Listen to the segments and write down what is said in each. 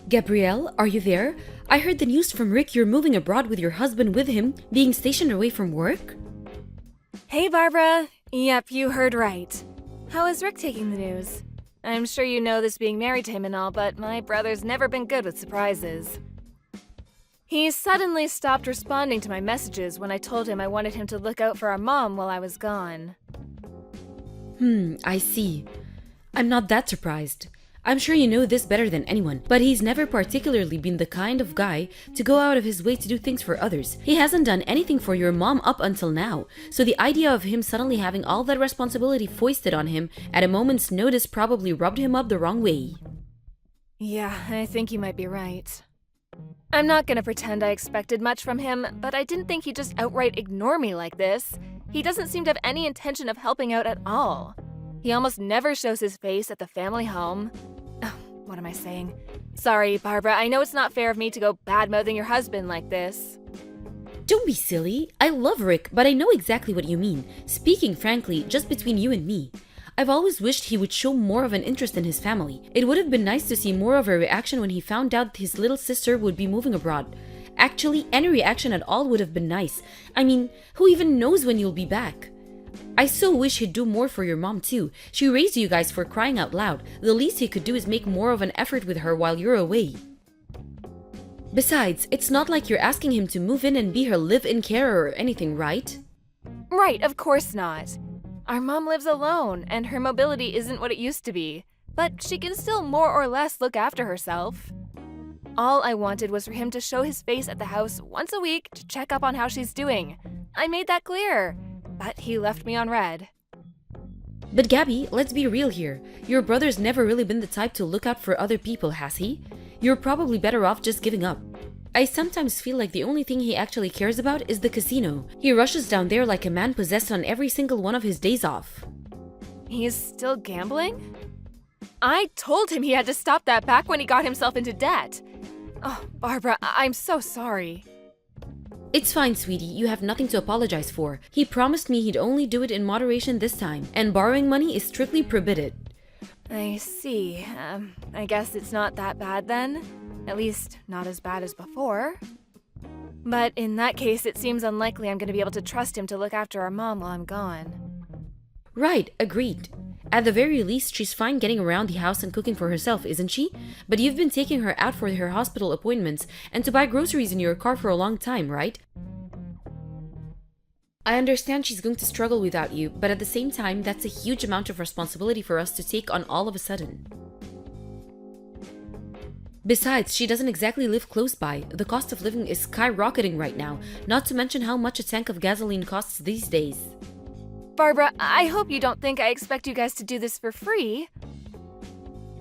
Gabrielle, are you there? I heard the news from Rick you're moving abroad with your husband with him, being stationed away from work. Hey, Barbara. Yep, you heard right. How is Rick taking the news? I'm sure you know this being married to him and all, but my brother's never been good with surprises. He suddenly stopped responding to my messages when I told him I wanted him to look out for our mom while I was gone. I see. I'm not that surprised. I'm sure you know this better than anyone, but he's never particularly been the kind of guy to go out of his way to do things for others. He hasn't done anything for your mom up until now, so the idea of him suddenly having all that responsibility foisted on him at a moment's notice probably rubbed him up the wrong way. Yeah, I think you might be right. I'm not gonna pretend I expected much from him, but I didn't think he'd just outright ignore me like this. He doesn't seem to have any intention of helping out at all. He almost never shows his face at the family home. Oh, what am I saying? Sorry, Barbara, I know it's not fair of me to go bad-mouthing your husband like this. Don't be silly. I love Rick, but I know exactly what you mean. Speaking frankly, just between you and me, I've always wished he would show more of an interest in his family. It would have been nice to see more of a reaction when he found out his little sister would be moving abroad. Actually, any reaction at all would have been nice. I mean, who even knows when you'll be back? I so wish he'd do more for your mom too. She raised you guys, for crying out loud. The least he could do is make more of an effort with her while you're away. Besides, it's not like you're asking him to move in and be her live-in carer or anything, right? Right, of course not. Our mom lives alone, and her mobility isn't what it used to be, but she can still more or less look after herself. All I wanted was for him to show his face at the house once a week to check up on how she's doing. I made that clear, but he left me on red. But Gabby, let's be real here. Your brother's never really been the type to look out for other people, has he? You're probably better off just giving up. I sometimes feel like the only thing he actually cares about is the casino. He rushes down there like a man possessed on every single one of his days off. He's still gambling? I told him he had to stop that back when he got himself into debt. Oh, Barbara, I'm so sorry. It's fine, sweetie. You have nothing to apologize for. He promised me he'd only do it in moderation this time, and borrowing money is strictly prohibited. I see. I guess it's not that bad then. At least, not as bad as before. But in that case, it seems unlikely I'm going to be able to trust him to look after our mom while I'm gone. Right, agreed. At the very least, she's fine getting around the house and cooking for herself, isn't she? But you've been taking her out for her hospital appointments and to buy groceries in your car for a long time, right? I understand she's going to struggle without you, but at the same time, that's a huge amount of responsibility for us to take on all of a sudden. Besides, she doesn't exactly live close by. The cost of living is skyrocketing right now, not to mention how much a tank of gasoline costs these days. Barbara, I hope you don't think I expect you guys to do this for free.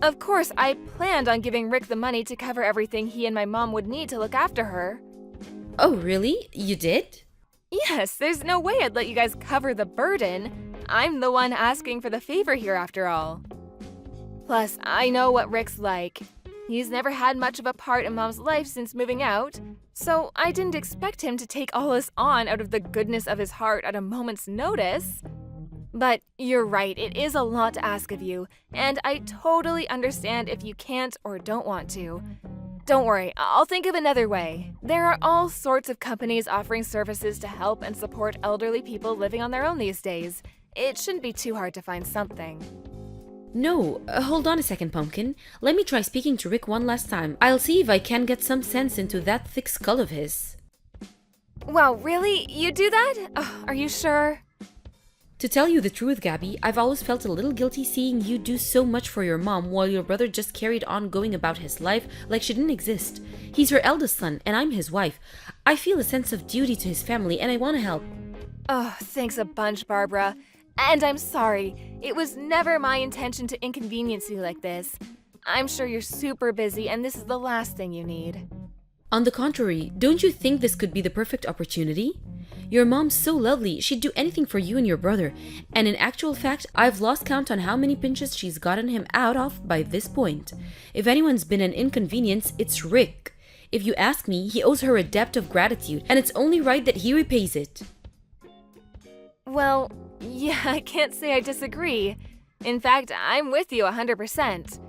Of course, I planned on giving Rick the money to cover everything he and my mom would need to look after her. Oh, really? You did? Yes, there's no way I'd let you guys cover the burden. I'm the one asking for the favor here after all. Plus, I know what Rick's like. He's never had much of a part in Mom's life since moving out, so I didn't expect him to take all this on out of the goodness of his heart at a moment's notice. But you're right, it is a lot to ask of you, and I totally understand if you can't or don't want to. Don't worry, I'll think of another way. There are all sorts of companies offering services to help and support elderly people living on their own these days. It shouldn't be too hard to find something. No, hold on a second, Pumpkin. Let me try speaking to Rick one last time. I'll see if I can get some sense into that thick skull of his. Wow, really? You do that? Oh, are you sure? To tell you the truth, Gabby, I've always felt a little guilty seeing you do so much for your mom while your brother just carried on going about his life like she didn't exist. He's her eldest son, and I'm his wife. I feel a sense of duty to his family, and I want to help. Oh, thanks a bunch, Barbara. And I'm sorry. It was never my intention to inconvenience you like this. I'm sure you're super busy, and this is the last thing you need. On the contrary, don't you think this could be the perfect opportunity? Your mom's so lovely, she'd do anything for you and your brother. And in actual fact, I've lost count on how many pinches she's gotten him out of by this point. If anyone's been an inconvenience, it's Rick. If you ask me, he owes her a debt of gratitude, and it's only right that he repays it. Well, yeah, I can't say I disagree. In fact, I'm with you 100%.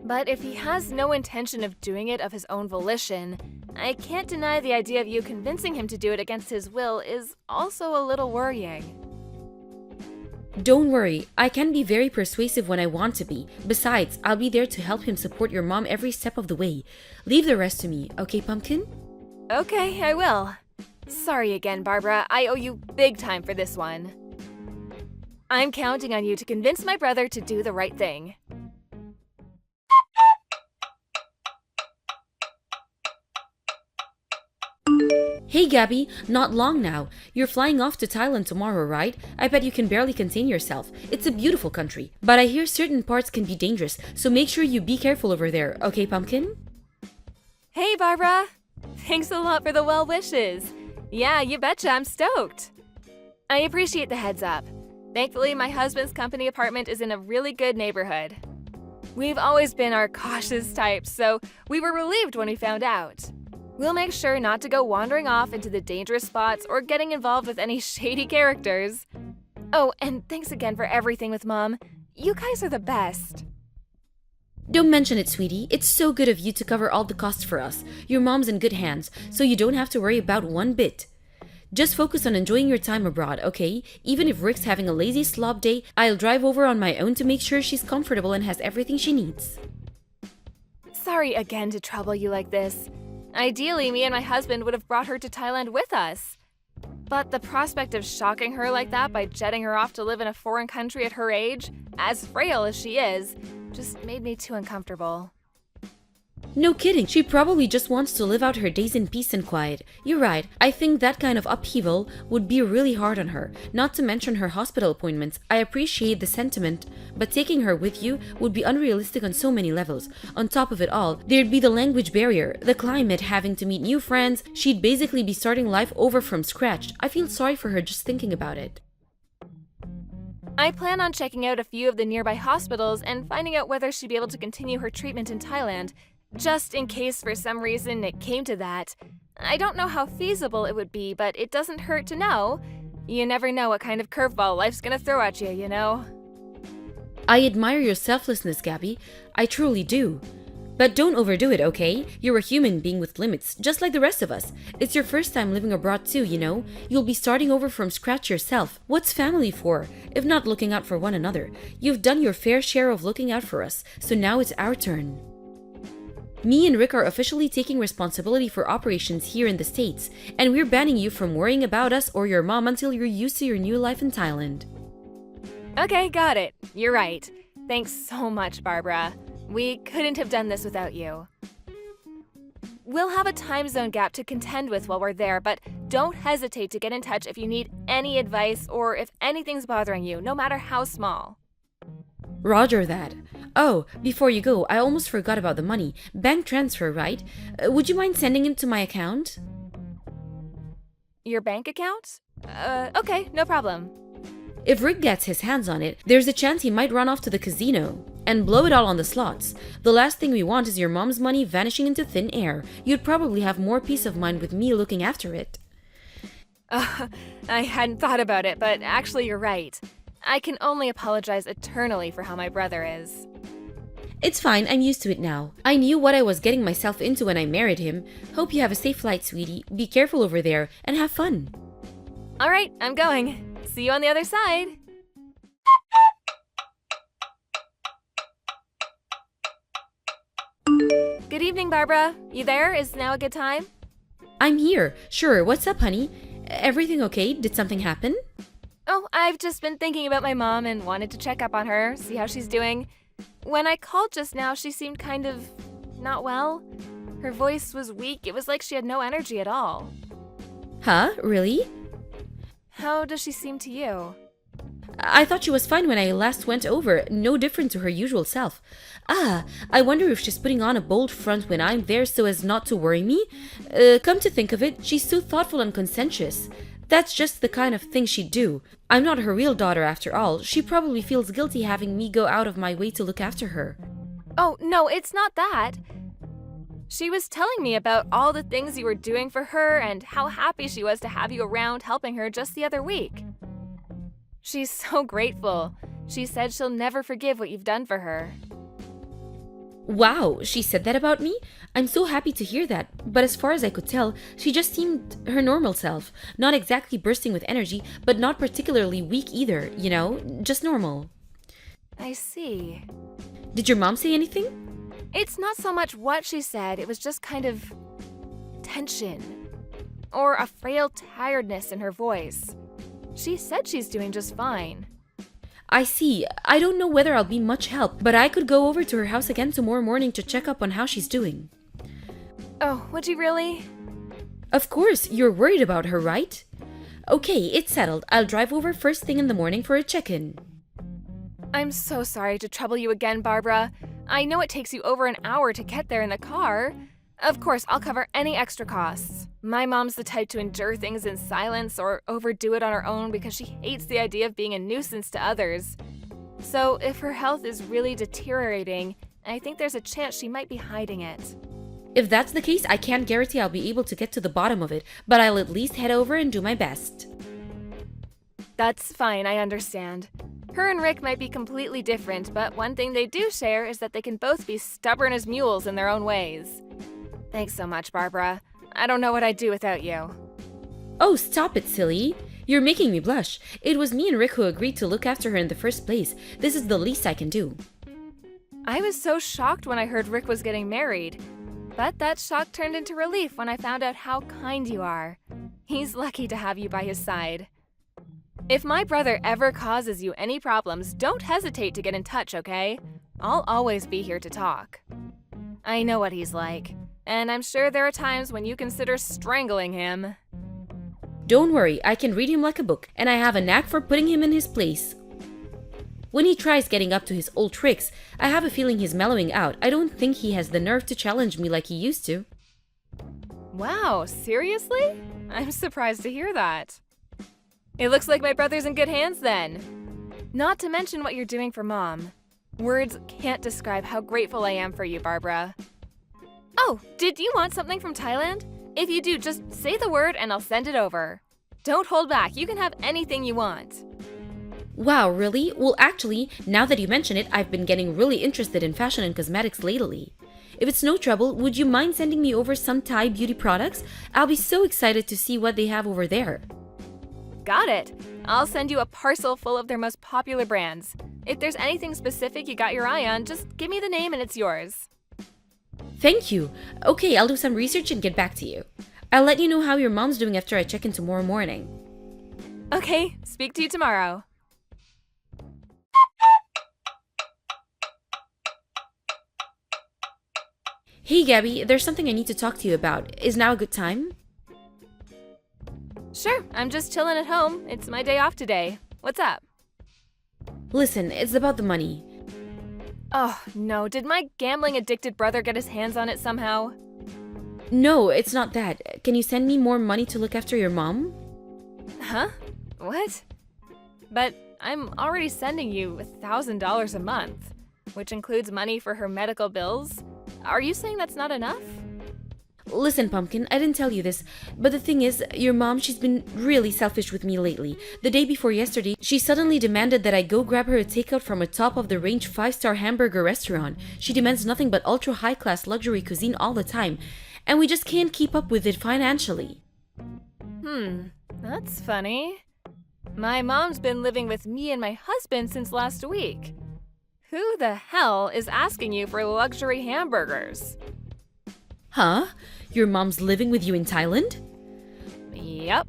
But if he has no intention of doing it of his own volition, I can't deny the idea of you convincing him to do it against his will is also a little worrying. Don't worry, I can be very persuasive when I want to be. Besides, I'll be there to help him support your mom every step of the way. Leave the rest to me, okay, Pumpkin? Okay, I will. Sorry again, Barbara. I owe you big time for this one. I'm counting on you to convince my brother to do the right thing. Hey Gabby, not long now. You're flying off to Thailand tomorrow, right? I bet you can barely contain yourself. It's a beautiful country, but I hear certain parts can be dangerous, so make sure you be careful over there, okay, Pumpkin? Hey, Barbara! Thanks a lot for the well wishes. Yeah, you betcha, I'm stoked. I appreciate the heads up. Thankfully, my husband's company apartment is in a really good neighborhood. We've always been our cautious types, so we were relieved when we found out. We'll make sure not to go wandering off into the dangerous spots or getting involved with any shady characters. Oh, and thanks again for everything with Mom. You guys are the best. Don't mention it, sweetie. It's so good of you to cover all the costs for us. Your mom's in good hands, so you don't have to worry about one bit. Just focus on enjoying your time abroad, okay? Even if Rick's having a lazy slob day, I'll drive over on my own to make sure she's comfortable and has everything she needs. Sorry again to trouble you like this. Ideally, me and my husband would have brought her to Thailand with us. But the prospect of shocking her like that by jetting her off to live in a foreign country at her age, as frail as she is, just made me too uncomfortable. No kidding, she probably just wants to live out her days in peace and quiet. You're right, I think that kind of upheaval would be really hard on her, not to mention her hospital appointments. I appreciate the sentiment, but taking her with you would be unrealistic on so many levels. On top of it all, there'd be the language barrier, the climate, having to meet new friends. She'd basically be starting life over from scratch. I feel sorry for her just thinking about it. I plan on checking out a few of the nearby hospitals and finding out whether she'd be able to continue her treatment in Thailand, just in case for some reason it came to that. I don't know how feasible it would be, but it doesn't hurt to know. You never know what kind of curveball life's gonna throw at you, you know? I admire your selflessness, Gabby. I truly do. But don't overdo it, okay? You're a human being with limits, just like the rest of us. It's your first time living abroad too, you know? You'll be starting over from scratch yourself. What's family for, if not looking out for one another? You've done your fair share of looking out for us, so now it's our turn. Me and Rick are officially taking responsibility for operations here in the States, and we're banning you from worrying about us or your mom until you're used to your new life in Thailand. Okay, got it. You're right. Thanks so much, Barbara. We couldn't have done this without you. We'll have a time zone gap to contend with while we're there, but don't hesitate to get in touch if you need any advice or if anything's bothering you, no matter how small. Roger that. Oh, before you go, I almost forgot about the money. Bank transfer, right? Would you mind sending it to my account? Your bank account? Okay, no problem. If Rick gets his hands on it, there's a chance he might run off to the casino and blow it all on the slots. The last thing we want is your mom's money vanishing into thin air. You'd probably have more peace of mind with me looking after it. I hadn't thought about it, but actually you're right. I can only apologize eternally for how my brother is. It's fine, I'm used to it now. I knew what I was getting myself into when I married him. Hope you have a safe flight, sweetie. Be careful over there and have fun. All right, I'm going. See you on the other side. Good evening, Barbara. You there? Is now a good time? I'm here. Sure, what's up, honey? Everything okay? Did something happen? Oh, I've just been thinking about my mom and wanted to check up on her, see how she's doing. When I called just now, she seemed kind of not well. Her voice was weak. It was like she had no energy at all. Huh? Really? How does she seem to you? I thought she was fine when I last went over, no different to her usual self. I wonder if she's putting on a bold front when I'm there so as not to worry me? Come to think of it, she's so thoughtful and conscientious. That's just the kind of thing she'd do. I'm not her real daughter after all. She probably feels guilty having me go out of my way to look after her. Oh, no, it's not that. She was telling me about all the things you were doing for her and how happy she was to have you around helping her just the other week. She's so grateful. She said she'll never forgive what you've done for her. Wow, she said that about me? I'm so happy to hear that, but as far as I could tell, she just seemed her normal self. Not exactly bursting with energy, but not particularly weak either, just normal. I see. Did your mom say anything? It's not so much what she said, it was just kind of tension. Or a frail tiredness in her voice. She said she's doing just fine. I see. I don't know whether I'll be much help, but I could go over to her house again tomorrow morning to check up on how she's doing. Oh, would you really? Of course, you're worried about her, right? Okay, it's settled. I'll drive over first thing in the morning for a check-in. I'm so sorry to trouble you again, Barbara. I know it takes you over an hour to get there in the car. Of course, I'll cover any extra costs. My mom's the type to endure things in silence or overdo it on her own because she hates the idea of being a nuisance to others. So if her health is really deteriorating, I think there's a chance she might be hiding it. If that's the case, I can't guarantee I'll be able to get to the bottom of it, but I'll at least head over and do my best. That's fine, I understand. Her and Rick might be completely different, but one thing they do share is that they can both be stubborn as mules in their own ways. Thanks so much, Barbara. I don't know what I'd do without you. Oh, stop it, silly. You're making me blush. It was me and Rick who agreed to look after her in the first place. This is the least I can do. I was so shocked when I heard Rick was getting married. But that shock turned into relief when I found out how kind you are. He's lucky to have you by his side. If my brother ever causes you any problems, don't hesitate to get in touch, okay? I'll always be here to talk. I know what he's like, and I'm sure there are times when you consider strangling him. Don't worry, I can read him like a book, and I have a knack for putting him in his place. When he tries getting up to his old tricks, I have a feeling he's mellowing out. I don't think he has the nerve to challenge me like he used to. Wow, seriously? I'm surprised to hear that. It looks like my brother's in good hands then. Not to mention what you're doing for Mom. Words can't describe how grateful I am for you, Barbara. Oh, did you want something from Thailand? If you do, just say the word and I'll send it over. Don't hold back, you can have anything you want. Wow, really? Well, actually, now that you mention it, I've been getting really interested in fashion and cosmetics lately. If it's no trouble, would you mind sending me over some Thai beauty products? I'll be so excited to see what they have over there. Got it. I'll send you a parcel full of their most popular brands. If there's anything specific you got your eye on, just give me the name and it's yours. Thank you. Okay, I'll do some research and get back to you. I'll let you know how your mom's doing after I check in tomorrow morning. Okay, speak to you tomorrow. Hey Gabby, there's something I need to talk to you about. Is now a good time? Sure, I'm just chilling at home. It's my day off today. What's up? Listen, it's about the money. Oh, no. Did my gambling-addicted brother get his hands on it somehow? No, it's not that. Can you send me more money to look after your mom? Huh? What? But I'm already sending you $1,000 a month, which includes money for her medical bills. Are you saying that's not enough? Listen, Pumpkin, I didn't tell you this, but the thing is, your mom, she's been really selfish with me lately. The day before yesterday, she suddenly demanded that I go grab her a takeout from a top-of-the-range 5-star hamburger restaurant. She demands nothing but ultra-high-class luxury cuisine all the time, and we just can't keep up with it financially. That's funny. My mom's been living with me and my husband since last week. Who the hell is asking you for luxury hamburgers? Huh? Your mom's living with you in Thailand? Yep.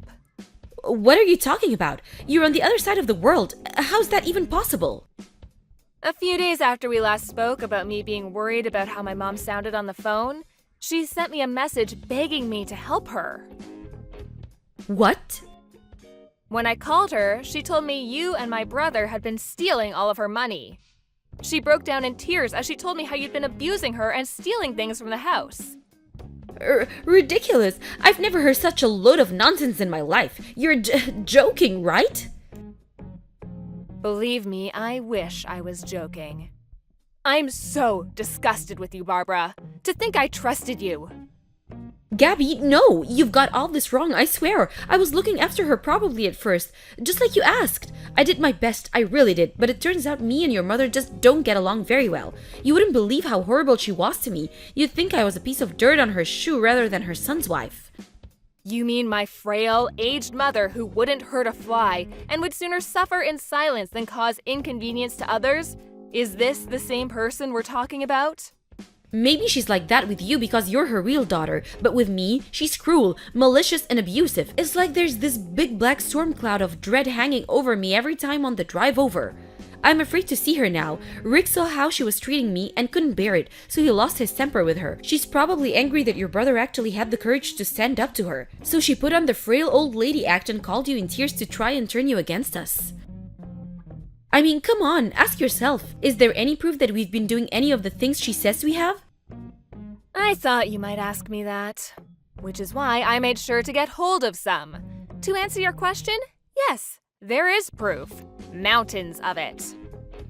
What are you talking about? You're on the other side of the world. How's that even possible? A few days after we last spoke about me being worried about how my mom sounded on the phone, she sent me a message begging me to help her. What? When I called her, she told me you and my brother had been stealing all of her money. She broke down in tears as she told me how you'd been abusing her and stealing things from the house. Ridiculous! I've never heard such a load of nonsense in my life. You're joking, right? Believe me, I wish I was joking. I'm so disgusted with you, Barbara. To think I trusted you. Gabby, no! You've got all this wrong, I swear! I was looking after her probably at first, just like you asked. I did my best, I really did, but it turns out me and your mother just don't get along very well. You wouldn't believe how horrible she was to me. You'd think I was a piece of dirt on her shoe rather than her son's wife. You mean my frail, aged mother who wouldn't hurt a fly and would sooner suffer in silence than cause inconvenience to others? Is this the same person we're talking about? Maybe she's like that with you because you're her real daughter, but with me, she's cruel, malicious, and abusive. It's like there's this big black storm cloud of dread hanging over me every time on the drive over. I'm afraid to see her now. Rick saw how she was treating me and couldn't bear it, so he lost his temper with her. She's probably angry that your brother actually had the courage to stand up to her. So she put on the frail old lady act and called you in tears to try and turn you against us. I mean, come on, ask yourself. Is there any proof that we've been doing any of the things she says we have? I thought you might ask me that, which is why I made sure to get hold of some. To answer your question, yes, there is proof. Mountains of it.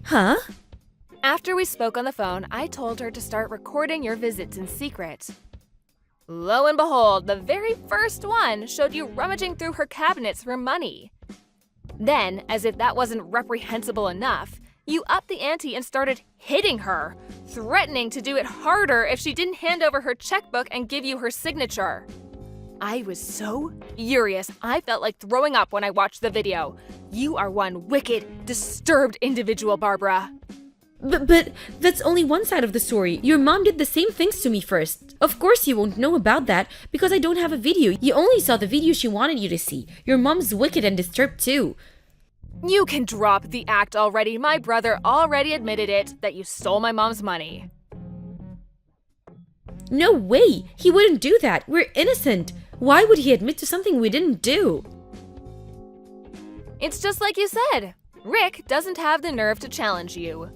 Huh? After we spoke on the phone, I told her to start recording your visits in secret. Lo and behold, the very first one showed you rummaging through her cabinets for money. Then, as if that wasn't reprehensible enough, you upped the ante and started hitting her, threatening to do it harder if she didn't hand over her checkbook and give you her signature. I was so furious, I felt like throwing up when I watched the video. You are one wicked, disturbed individual, Barbara. But that's only one side of the story. Your mom did the same things to me first. Of course you won't know about that because I don't have a video. You only saw the video she wanted you to see. Your mom's wicked and disturbed too. You can drop the act already. My brother already admitted it, that you stole my mom's money. No way! He wouldn't do that. We're innocent. Why would he admit to something we didn't do? It's just like you said. Rick doesn't have the nerve to challenge you.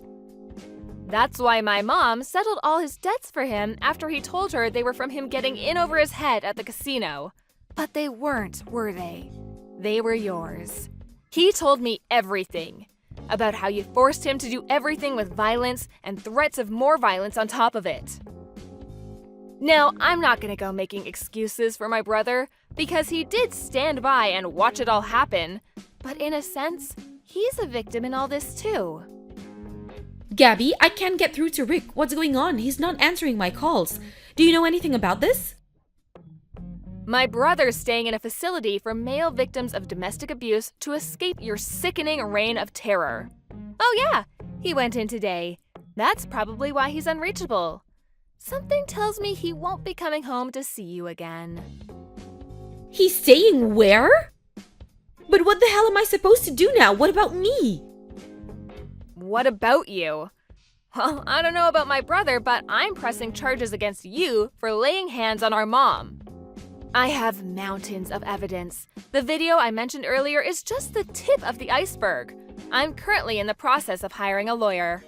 That's why my mom settled all his debts for him after he told her they were from him getting in over his head at the casino. But they weren't, were they? They were yours. He told me everything about how you forced him to do everything with violence and threats of more violence on top of it. Now, I'm not gonna go making excuses for my brother because he did stand by and watch it all happen, but in a sense, he's a victim in all this too. Gabby, I can't get through to Rick. What's going on? He's not answering my calls. Do you know anything about this? My brother's staying in a facility for male victims of domestic abuse to escape your sickening reign of terror. Oh yeah, he went in today. That's probably why he's unreachable. Something tells me he won't be coming home to see you again. He's staying where? But what the hell am I supposed to do now? What about me? What about you? Well, I don't know about my brother, but I'm pressing charges against you for laying hands on our mom. I have mountains of evidence. The video I mentioned earlier is just the tip of the iceberg. I'm currently in the process of hiring a lawyer.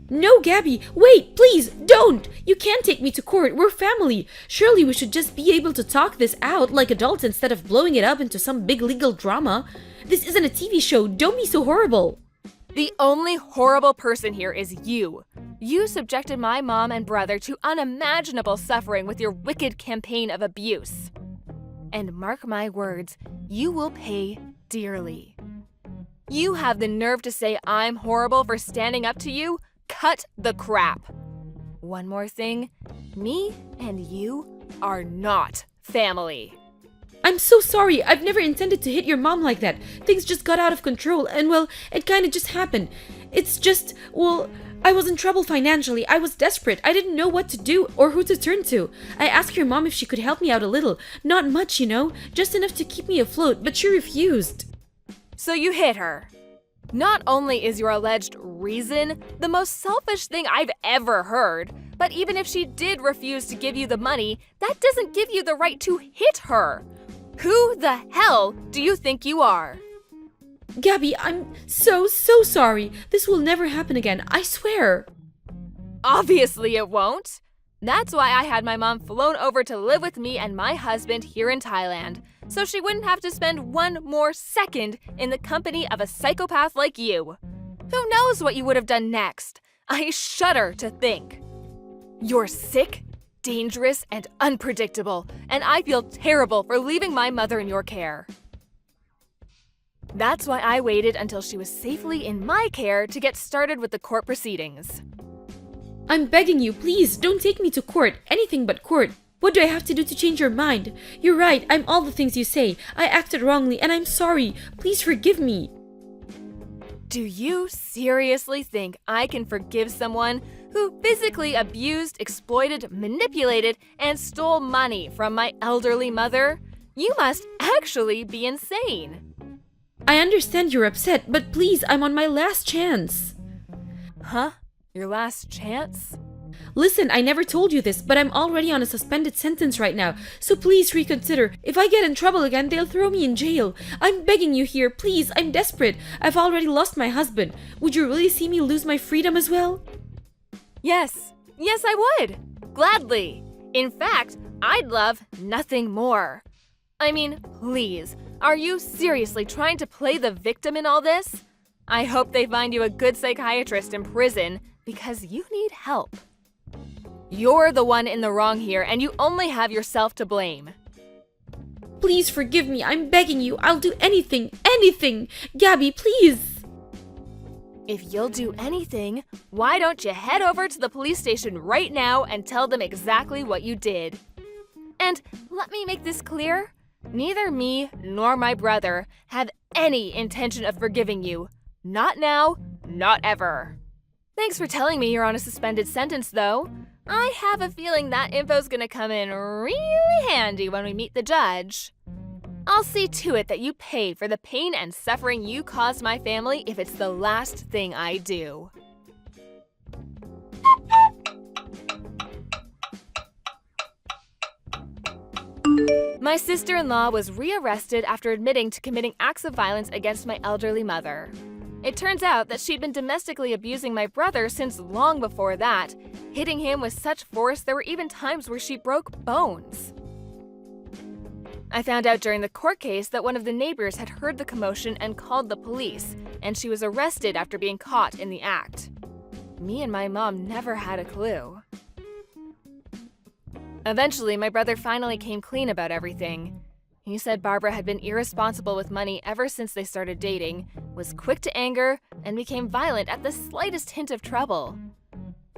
No, Gabby, wait, please, don't! You can't take me to court, we're family. Surely we should just be able to talk this out like adults instead of blowing it up into some big legal drama. This isn't a TV show, don't be so horrible. The only horrible person here is you. You subjected my mom and brother to unimaginable suffering with your wicked campaign of abuse. And mark my words, you will pay dearly. You have the nerve to say I'm horrible for standing up to you? Cut the crap. One more thing, me and you are not family. I'm so sorry. I've never intended to hit your mom like that. Things just got out of control and, well, it kind of just happened. It's just, well, I was in trouble financially. I was desperate. I didn't know what to do or who to turn to. I asked your mom if she could help me out a little. Not much, you know, just enough to keep me afloat, but she refused. So you hit her. Not only is your alleged reason the most selfish thing I've ever heard, but even if she did refuse to give you the money, that doesn't give you the right to hit her. Who the hell do you think you are? Gabby, I'm so sorry. This will never happen again, I swear. Obviously it won't. That's why I had my mom flown over to live with me and my husband here in Thailand, so she wouldn't have to spend one more second in the company of a psychopath like you. Who knows what you would have done next? I shudder to think. You're sick, dangerous and unpredictable, and I feel terrible for leaving my mother in your care. That's why I waited until she was safely in my care to get started with the court proceedings. I'm begging you, please, don't take me to court. Anything but court. What do I have to do to change your mind? You're right, I'm all the things you say. I acted wrongly, and I'm sorry. Please forgive me. Do you seriously think I can forgive someone who physically abused, exploited, manipulated, and stole money from my elderly mother? You must actually be insane. I understand you're upset, but please, I'm on my last chance. Huh? Your last chance? Listen, I never told you this, but I'm already on a suspended sentence right now, so please reconsider. If I get in trouble again, they'll throw me in jail. I'm begging you here, please, I'm desperate. I've already lost my husband. Would you really see me lose my freedom as well? Yes, I would. Gladly. In fact, I'd love nothing more. I mean, please, are you seriously trying to play the victim in all this? I hope they find you a good psychiatrist in prison because you need help. You're the one in the wrong here, and you only have yourself to blame. Please forgive me, I'm begging you. I'll do anything, anything. Gabby, please. If you'll do anything, why don't you head over to the police station right now and tell them exactly what you did? And let me make this clear. Neither me nor my brother have any intention of forgiving you. Not now, not ever. Thanks for telling me you're on a suspended sentence, though. I have a feeling that info's gonna come in really handy when we meet the judge. I'll see to it that you pay for the pain and suffering you caused my family if it's the last thing I do. My sister-in-law was rearrested after admitting to committing acts of violence against my elderly mother. It turns out that she'd been domestically abusing my brother since long before that, hitting him with such force there were even times where she broke bones. I found out during the court case that one of the neighbors had heard the commotion and called the police, and she was arrested after being caught in the act. Me and my mom never had a clue. Eventually, my brother finally came clean about everything. He said Barbara had been irresponsible with money ever since they started dating, was quick to anger, and became violent at the slightest hint of trouble.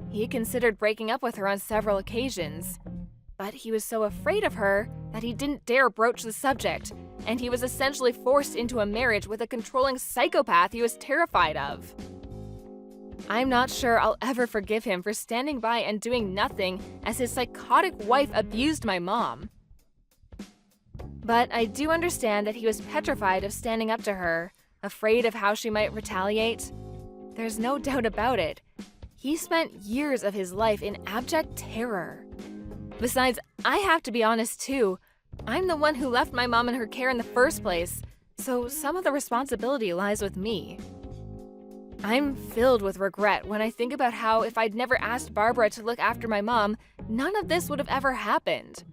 He considered breaking up with her on several occasions, but he was so afraid of her that he didn't dare broach the subject, and he was essentially forced into a marriage with a controlling psychopath he was terrified of. I'm not sure I'll ever forgive him for standing by and doing nothing as his psychotic wife abused my mom. But I do understand that he was petrified of standing up to her, afraid of how she might retaliate. There's no doubt about it. He spent years of his life in abject terror. Besides, I have to be honest too. I'm the one who left my mom in her care in the first place, so some of the responsibility lies with me. I'm filled with regret when I think about how if I'd never asked Barbara to look after my mom, none of this would have ever happened.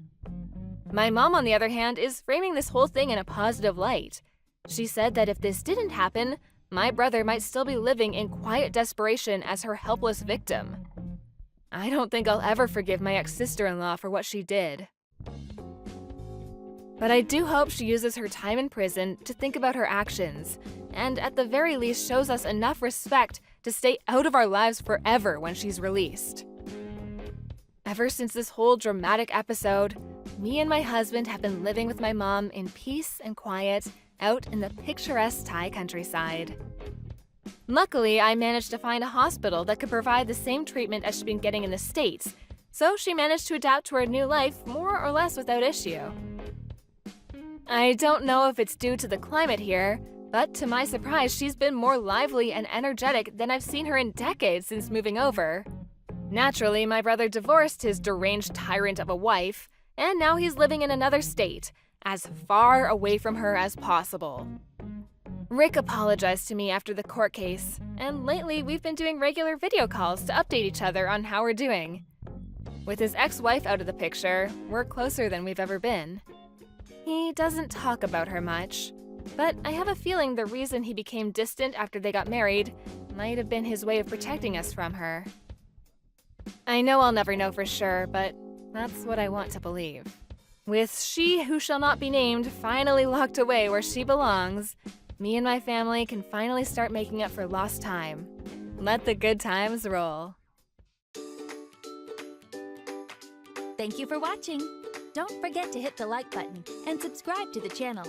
My mom, on the other hand, is framing this whole thing in a positive light. She said that if this didn't happen, my brother might still be living in quiet desperation as her helpless victim. I don't think I'll ever forgive my ex-sister-in-law for what she did. But I do hope she uses her time in prison to think about her actions, and at the very least shows us enough respect to stay out of our lives forever when she's released. Ever since this whole dramatic episode, me and my husband have been living with my mom in peace and quiet out in the picturesque Thai countryside. Luckily, I managed to find a hospital that could provide the same treatment as she'd been getting in the States, so she managed to adapt to her new life more or less without issue. I don't know if it's due to the climate here, but to my surprise, she's been more lively and energetic than I've seen her in decades since moving over. Naturally, my brother divorced his deranged tyrant of a wife, and now he's living in another state, as far away from her as possible. Rick apologized to me after the court case, and lately we've been doing regular video calls to update each other on how we're doing. With his ex-wife out of the picture, we're closer than we've ever been. He doesn't talk about her much, but I have a feeling the reason he became distant after they got married might have been his way of protecting us from her. I know I'll never know for sure, but That's what I want to believe. With she who shall not be named finally locked away where she belongs, me and my family can finally start making up for lost time. Let the good times roll. Thank you for watching. Don't forget to hit the like button and subscribe to the channel.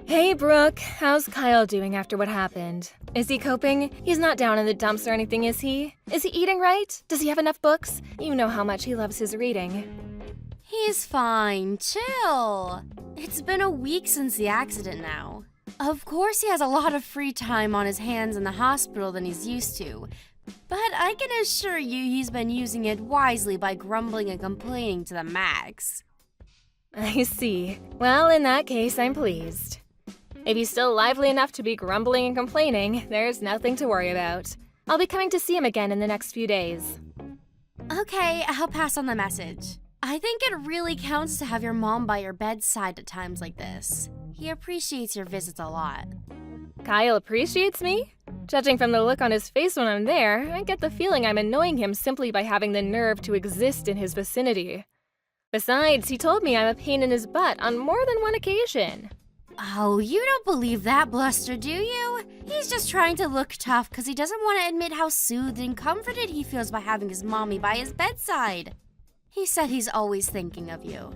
Hey Brooke, how's Kyle doing after what happened? Is he coping? He's not down in the dumps or anything, is he? Is he eating right? Does he have enough books? You know how much he loves his reading. He's fine. Chill. It's been a week since the accident now. Of course he has a lot of free time on his hands in the hospital than he's used to. But I can assure you he's been using it wisely by grumbling and complaining to the max. I see. Well, in that case, I'm pleased. If he's still lively enough to be grumbling and complaining, there's nothing to worry about. I'll be coming to see him again in the next few days. Okay, I'll pass on the message. I think it really counts to have your mom by your bedside at times like this. He appreciates your visits a lot. Kyle appreciates me? Judging from the look on his face when I'm there, I get the feeling I'm annoying him simply by having the nerve to exist in his vicinity. Besides, he told me I'm a pain in his butt on more than one occasion. Oh, you don't believe that bluster, do you? He's just trying to look tough because he doesn't want to admit how soothed and comforted he feels by having his mommy by his bedside. He said he's always thinking of you.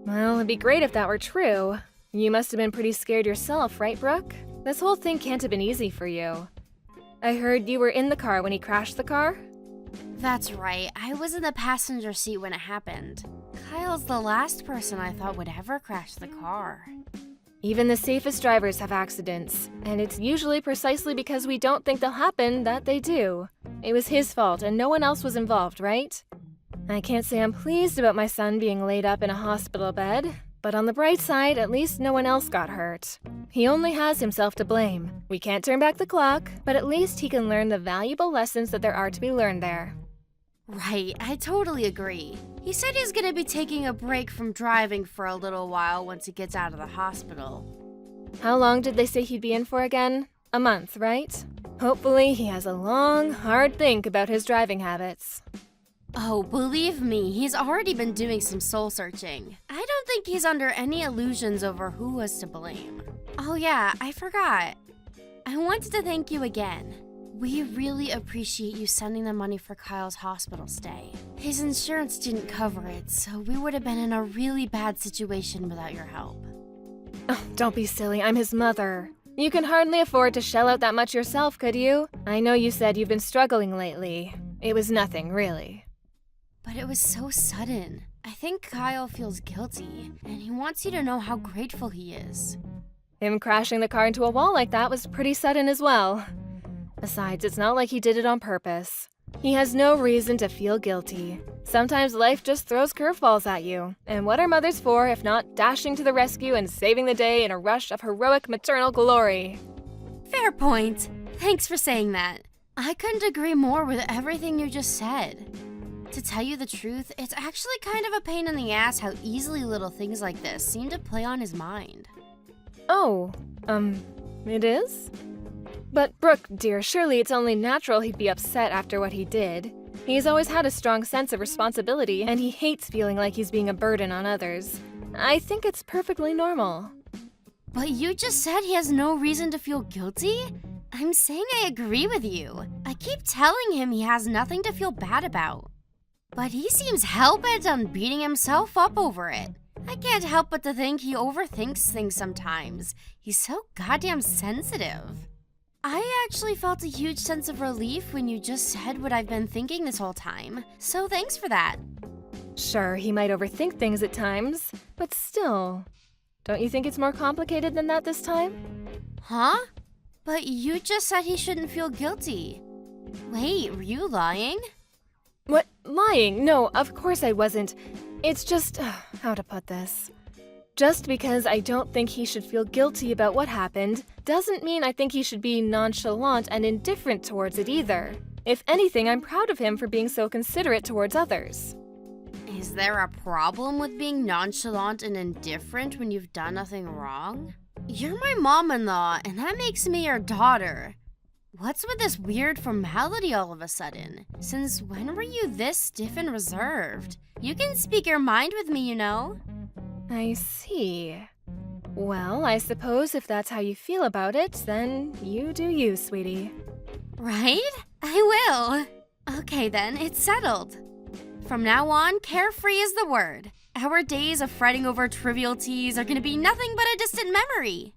Well, it'd be great if that were true. You must have been pretty scared yourself, right, Brooke? This whole thing can't have been easy for you. I heard you were in the car when he crashed the car? That's right. I was in the passenger seat when it happened. Kyle's the last person I thought would ever crash the car. Even the safest drivers have accidents, and it's usually precisely because we don't think they'll happen that they do. It was his fault and no one else was involved, right? I can't say I'm pleased about my son being laid up in a hospital bed, but on the bright side, at least no one else got hurt. He only has himself to blame. We can't turn back the clock, but at least he can learn the valuable lessons that there are to be learned there. Right, I totally agree. He said he's gonna be taking a break from driving for a little while once he gets out of the hospital. How long did they say he'd be in for again? A month, right? Hopefully he has a long, hard think about his driving habits. Oh, believe me, he's already been doing some soul searching. I don't think he's under any illusions over who was to blame. Oh yeah, I forgot. I wanted to thank you again. We really appreciate you sending the money for Kyle's hospital stay. His insurance didn't cover it, so we would have been in a really bad situation without your help. Oh, don't be silly, I'm his mother. You can hardly afford to shell out that much yourself, could you? I know you said you've been struggling lately. It was nothing, really. But it was so sudden. I think Kyle feels guilty, and he wants you to know how grateful he is. Him crashing the car into a wall like that was pretty sudden as well. Besides, it's not like he did it on purpose. He has no reason to feel guilty. Sometimes life just throws curveballs at you, and what are mothers for if not dashing to the rescue and saving the day in a rush of heroic maternal glory? Fair point. Thanks for saying that. I couldn't agree more with everything you just said. To tell you the truth, it's actually kind of a pain in the ass how easily little things like this seem to play on his mind. Oh, it is? But Brooke, dear, surely it's only natural he'd be upset after what he did. He's always had a strong sense of responsibility, and he hates feeling like he's being a burden on others. I think it's perfectly normal. But you just said he has no reason to feel guilty? I'm saying I agree with you. I keep telling him he has nothing to feel bad about. But he seems hell-bent on beating himself up over it. I can't help but to think he overthinks things sometimes. He's so goddamn sensitive. I actually felt a huge sense of relief when you just said what I've been thinking this whole time, so thanks for that. Sure, he might overthink things at times, but still. Don't you think it's more complicated than that this time? Huh? But you just said he shouldn't feel guilty. Wait, were you lying? What? Lying? No, of course I wasn't. It's just, how to put this? Just because I don't think he should feel guilty about what happened doesn't mean I think he should be nonchalant and indifferent towards it either. If anything, I'm proud of him for being so considerate towards others. Is there a problem with being nonchalant and indifferent when you've done nothing wrong? You're my mom-in-law, and that makes me your daughter. What's with this weird formality all of a sudden? Since when were you this stiff and reserved? You can speak your mind with me, you know? I see. Well, I suppose if that's how you feel about it, then you do you, sweetie. Right? I will. Okay then, it's settled. From now on, carefree is the word. Our days of fretting over trivialities are gonna be nothing but a distant memory.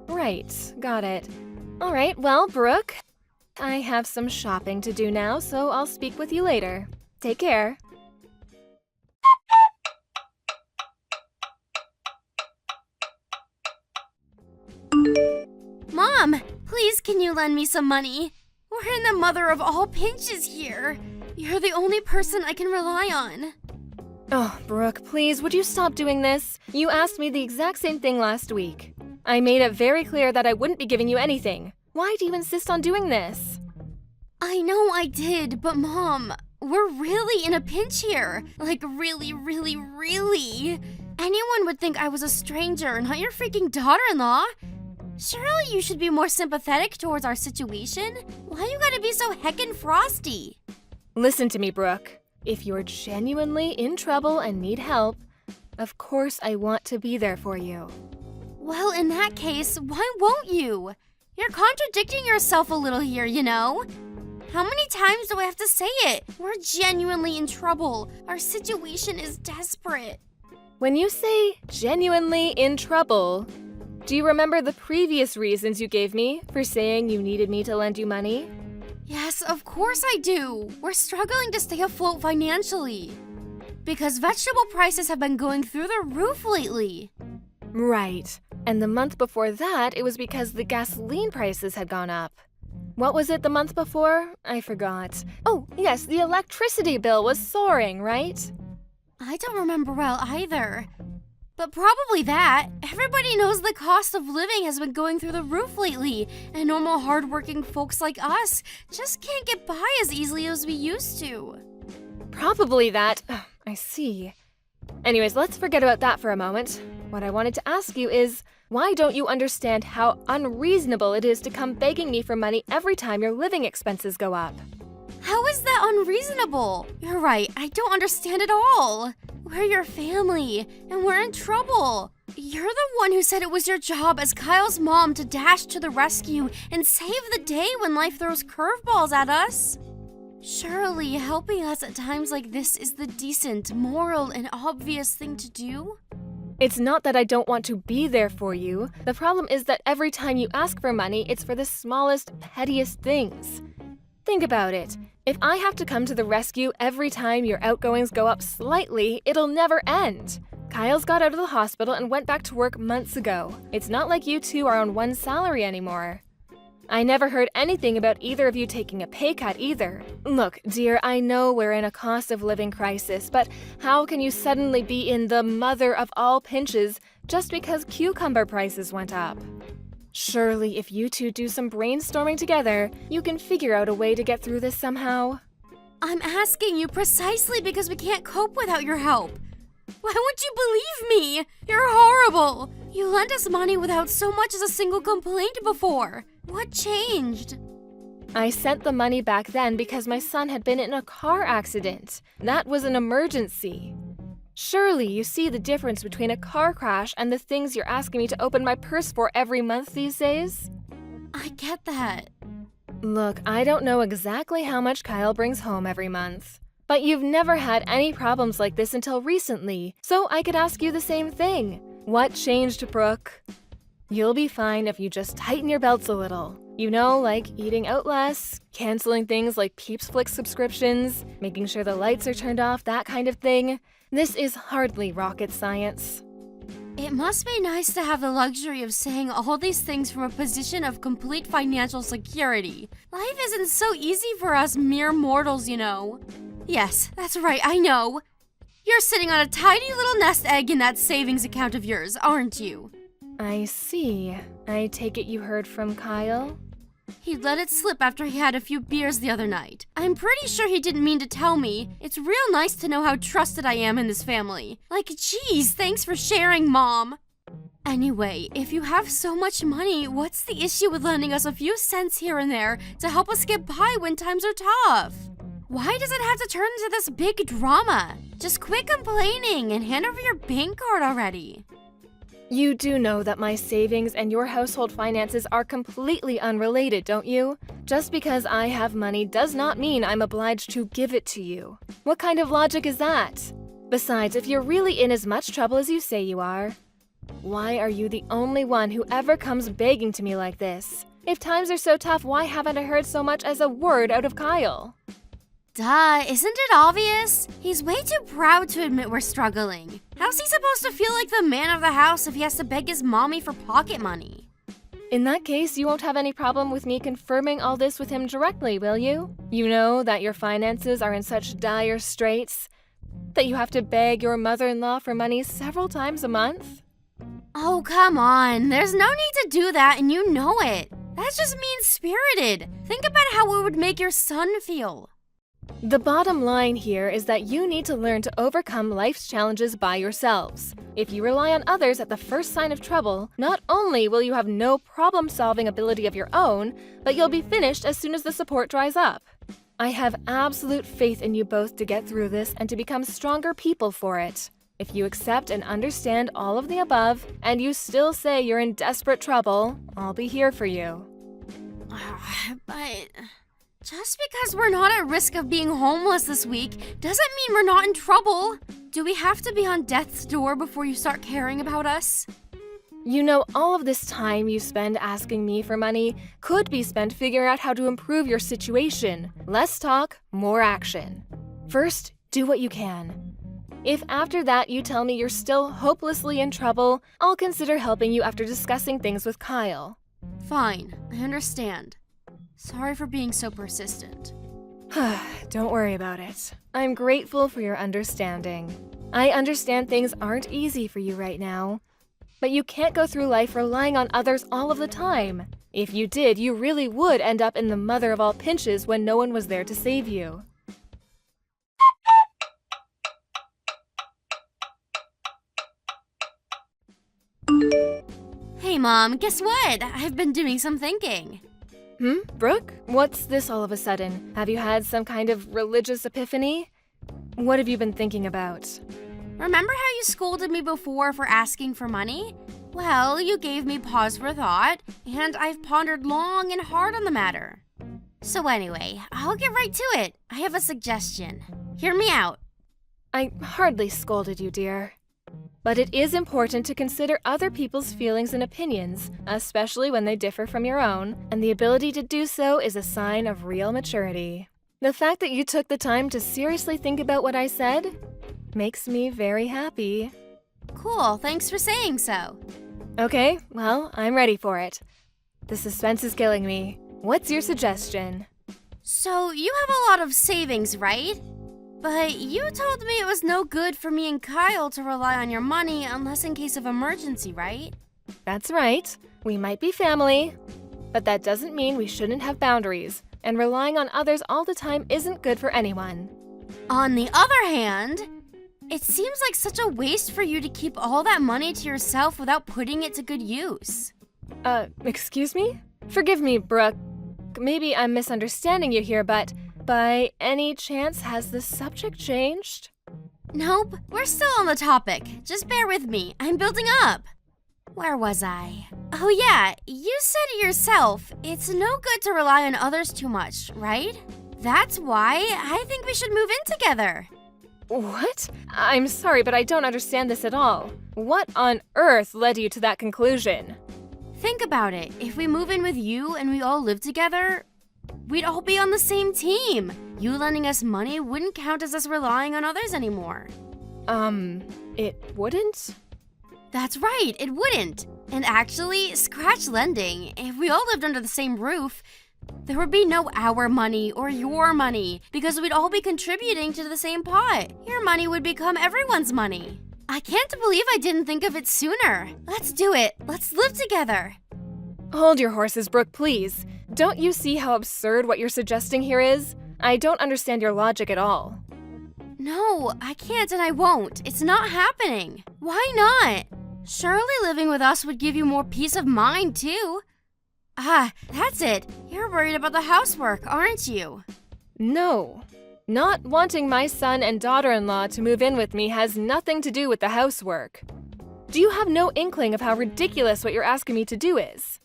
Right. Got it. All right, well, Brooke, I have some shopping to do now, so I'll speak with you later. Take care. Mom, please can you lend me some money? We're in the mother of all pinches here. You're the only person I can rely on. Oh, Brooke, please, would you stop doing this? You asked me the exact same thing last week. I made it very clear that I wouldn't be giving you anything. Why do you insist on doing this? I know I did, but Mom, we're really in a pinch here. Like really, really, really. Anyone would think I was a stranger, not your freaking daughter-in-law. Surely you should be more sympathetic towards our situation. Why you gotta be so heckin' frosty? Listen to me, Brooke. If you're genuinely in trouble and need help, of course I want to be there for you. Well, in that case, why won't you? You're contradicting yourself a little here, you know? How many times do I have to say it? We're genuinely in trouble. Our situation is desperate. When you say genuinely in trouble, do you remember the previous reasons you gave me for saying you needed me to lend you money? Yes, of course I do. We're struggling to stay afloat financially. Because vegetable prices have been going through the roof lately. Right. And the month before that, it was because the gasoline prices had gone up. What was it the month before? I forgot. Oh, yes, the electricity bill was soaring, right? I don't remember well either. But probably that. Everybody knows the cost of living has been going through the roof lately, and normal hardworking folks like us just can't get by as easily as we used to. Probably that. Ugh, I see. Anyways, let's forget about that for a moment. What I wanted to ask you is, why don't you understand how unreasonable it is to come begging me for money every time your living expenses go up? How is that unreasonable? You're right, I don't understand at all. We're your family, and we're in trouble. You're the one who said it was your job as Kyle's mom to dash to the rescue and save the day when life throws curveballs at us. Surely helping us at times like this is the decent, moral, and obvious thing to do? It's not that I don't want to be there for you. The problem is that every time you ask for money, it's for the smallest, pettiest things. Think about it. If I have to come to the rescue every time your outgoings go up slightly, it'll never end. Kyle's got out of the hospital and went back to work months ago. It's not like you two are on one salary anymore. I never heard anything about either of you taking a pay cut either. Look, dear, I know we're in a cost of living crisis, but how can you suddenly be in the mother of all pinches just because cucumber prices went up? Surely, if you two do some brainstorming together, you can figure out a way to get through this somehow. I'm asking you precisely because we can't cope without your help. Why won't you believe me? You're horrible. You lent us money without so much as a single complaint before. What changed? I sent the money back then because my son had been in a car accident. That was an emergency. Surely you see the difference between a car crash and the things you're asking me to open my purse for every month these days? I get that. Look, I don't know exactly how much Kyle brings home every month. But you've never had any problems like this until recently, so I could ask you the same thing. What changed, Brooke? You'll be fine if you just tighten your belts a little. You know, like eating out less, canceling things like Peeps Flix subscriptions, making sure the lights are turned off, that kind of thing. This is hardly rocket science. It must be nice to have the luxury of saying all these things from a position of complete financial security. Life isn't so easy for us mere mortals, you know. Yes, that's right, I know. You're sitting on a tiny little nest egg in that savings account of yours, aren't you? I see. I take it you heard from Kyle? He let it slip after he had a few beers the other night. I'm pretty sure he didn't mean to tell me. It's real nice to know how trusted I am in this family. Like, geez, thanks for sharing, Mom. Anyway, if you have so much money, what's the issue with lending us a few cents here and there to help us get by when times are tough? Why does it have to turn into this big drama? Just quit complaining and hand over your bank card already. You do know that my savings and your household finances are completely unrelated, don't you? Just because I have money does not mean I'm obliged to give it to you. What kind of logic is that? Besides, if you're really in as much trouble as you say you are, why are you the only one who ever comes begging to me like this? If times are so tough, why haven't I heard so much as a word out of Kyle? Duh, isn't it obvious? He's way too proud to admit we're struggling. How's he supposed to feel like the man of the house if he has to beg his mommy for pocket money? In that case, you won't have any problem with me confirming all this with him directly, will you? You know that your finances are in such dire straits that you have to beg your mother-in-law for money several times a month? Oh, come on. There's no need to do that, and you know it. That's just mean-spirited. Think about how it would make your son feel. The bottom line here is that you need to learn to overcome life's challenges by yourselves. If you rely on others at the first sign of trouble, not only will you have no problem-solving ability of your own, but you'll be finished as soon as the support dries up. I have absolute faith in you both to get through this and to become stronger people for it. If you accept and understand all of the above, and you still say you're in desperate trouble, I'll be here for you. But just because we're not at risk of being homeless this week doesn't mean we're not in trouble. Do we have to be on death's door before you start caring about us? You know, all of this time you spend asking me for money could be spent figuring out how to improve your situation. Less talk, more action. First, do what you can. If after that you tell me you're still hopelessly in trouble, I'll consider helping you after discussing things with Kyle. Fine, I understand. Sorry for being so persistent. Don't worry about it. I'm grateful for your understanding. I understand things aren't easy for you right now, but you can't go through life relying on others all of the time. If you did, you really would end up in the mother of all pinches when no one was there to save you. Hey Mom, guess what? I've been doing some thinking. Brooke? What's this all of a sudden? Have you had some kind of religious epiphany? What have you been thinking about? Remember how you scolded me before for asking for money? Well, you gave me pause for thought, and I've pondered long and hard on the matter. So anyway, I'll get right to it. I have a suggestion. Hear me out. I hardly scolded you, dear. But it is important to consider other people's feelings and opinions, especially when they differ from your own, and the ability to do so is a sign of real maturity. The fact that you took the time to seriously think about what I said makes me very happy. Cool, thanks for saying so. Okay, well, I'm ready for it. The suspense is killing me. What's your suggestion? So, you have a lot of savings, right? But you told me it was no good for me and Kyle to rely on your money unless in case of emergency, right? That's right. We might be family, but that doesn't mean we shouldn't have boundaries, and relying on others all the time isn't good for anyone. On the other hand, it seems like such a waste for you to keep all that money to yourself without putting it to good use. Excuse me? Forgive me, Brooke. Maybe I'm misunderstanding you here, but by any chance, has the subject changed? Nope, we're still on the topic. Just bear with me. I'm building up. Where was I? Oh yeah, you said it yourself. It's no good to rely on others too much, right? That's why I think we should move in together. What? I'm sorry, but I don't understand this at all. What on earth led you to that conclusion? Think about it. If we move in with you and we all live together, we'd all be on the same team. You lending us money wouldn't count as us relying on others anymore. It wouldn't? That's right, it wouldn't. And actually, scratch lending. If we all lived under the same roof, there would be no our money or your money because we'd all be contributing to the same pot. Your money would become everyone's money. I can't believe I didn't think of it sooner. Let's do it. Let's live together. Hold your horses, Brooke, please. Don't you see how absurd what you're suggesting here is? I don't understand your logic at all. No, I can't and I won't. It's not happening. Why not? Surely living with us would give you more peace of mind, too. Ah, that's it. You're worried about the housework, aren't you? No. Not wanting my son and daughter-in-law to move in with me has nothing to do with the housework. Do you have no inkling of how ridiculous what you're asking me to do is?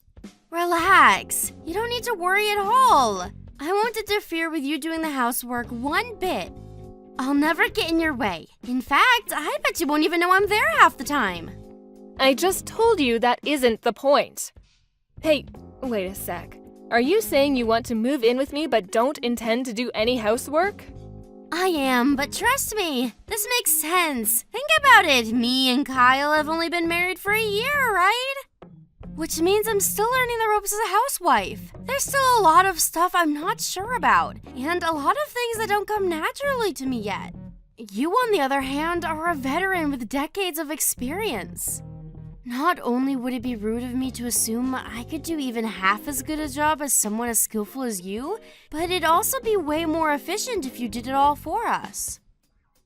Relax. You don't need to worry at all. I won't interfere with you doing the housework one bit. I'll never get in your way. In fact, I bet you won't even know I'm there half the time. I just told you that isn't the point. Hey, wait a sec. Are you saying you want to move in with me but don't intend to do any housework? I am, but trust me, this makes sense. Think about it. Me and Kyle have only been married for a year, right? Which means I'm still learning the ropes as a housewife. There's still a lot of stuff I'm not sure about, and a lot of things that don't come naturally to me yet. You, on the other hand, are a veteran with decades of experience. Not only would it be rude of me to assume I could do even half as good a job as someone as skillful as you, but it'd also be way more efficient if you did it all for us.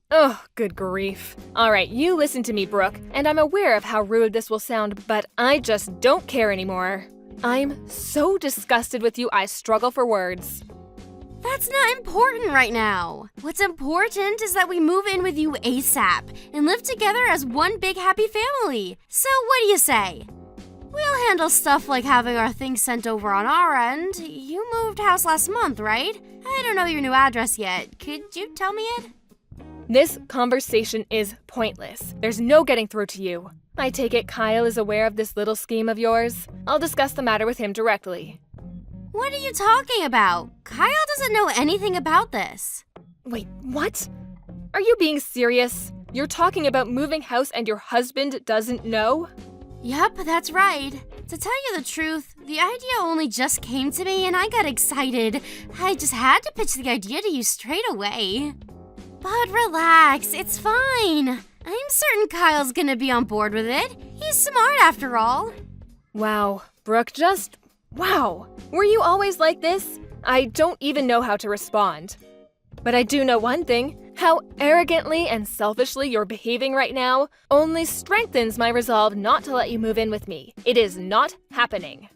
Oh, good grief. Alright, you listen to me, Brooke, and I'm aware of how rude this will sound, but I just don't care anymore. I'm so disgusted with you, I struggle for words. That's not important right now. What's important is that we move in with you ASAP and live together as one big happy family. So what do you say? We'll handle stuff like having our things sent over on our end. You moved house last month, right? I don't know your new address yet. Could you tell me it? This conversation is pointless. There's no getting through to you. I take it Kyle is aware of this little scheme of yours. I'll discuss the matter with him directly. What are you talking about? Kyle doesn't know anything about this. Wait, what? Are you being serious? You're talking about moving house and your husband doesn't know? Yep, that's right. To tell you the truth, the idea only just came to me and I got excited. I just had to pitch the idea to you straight away. But relax, it's fine. I'm certain Kyle's gonna be on board with it. He's smart after all. Wow, Brooke, wow. Were you always like this? I don't even know how to respond. But I do know one thing. How arrogantly and selfishly you're behaving right now only strengthens my resolve not to let you move in with me. It is not happening.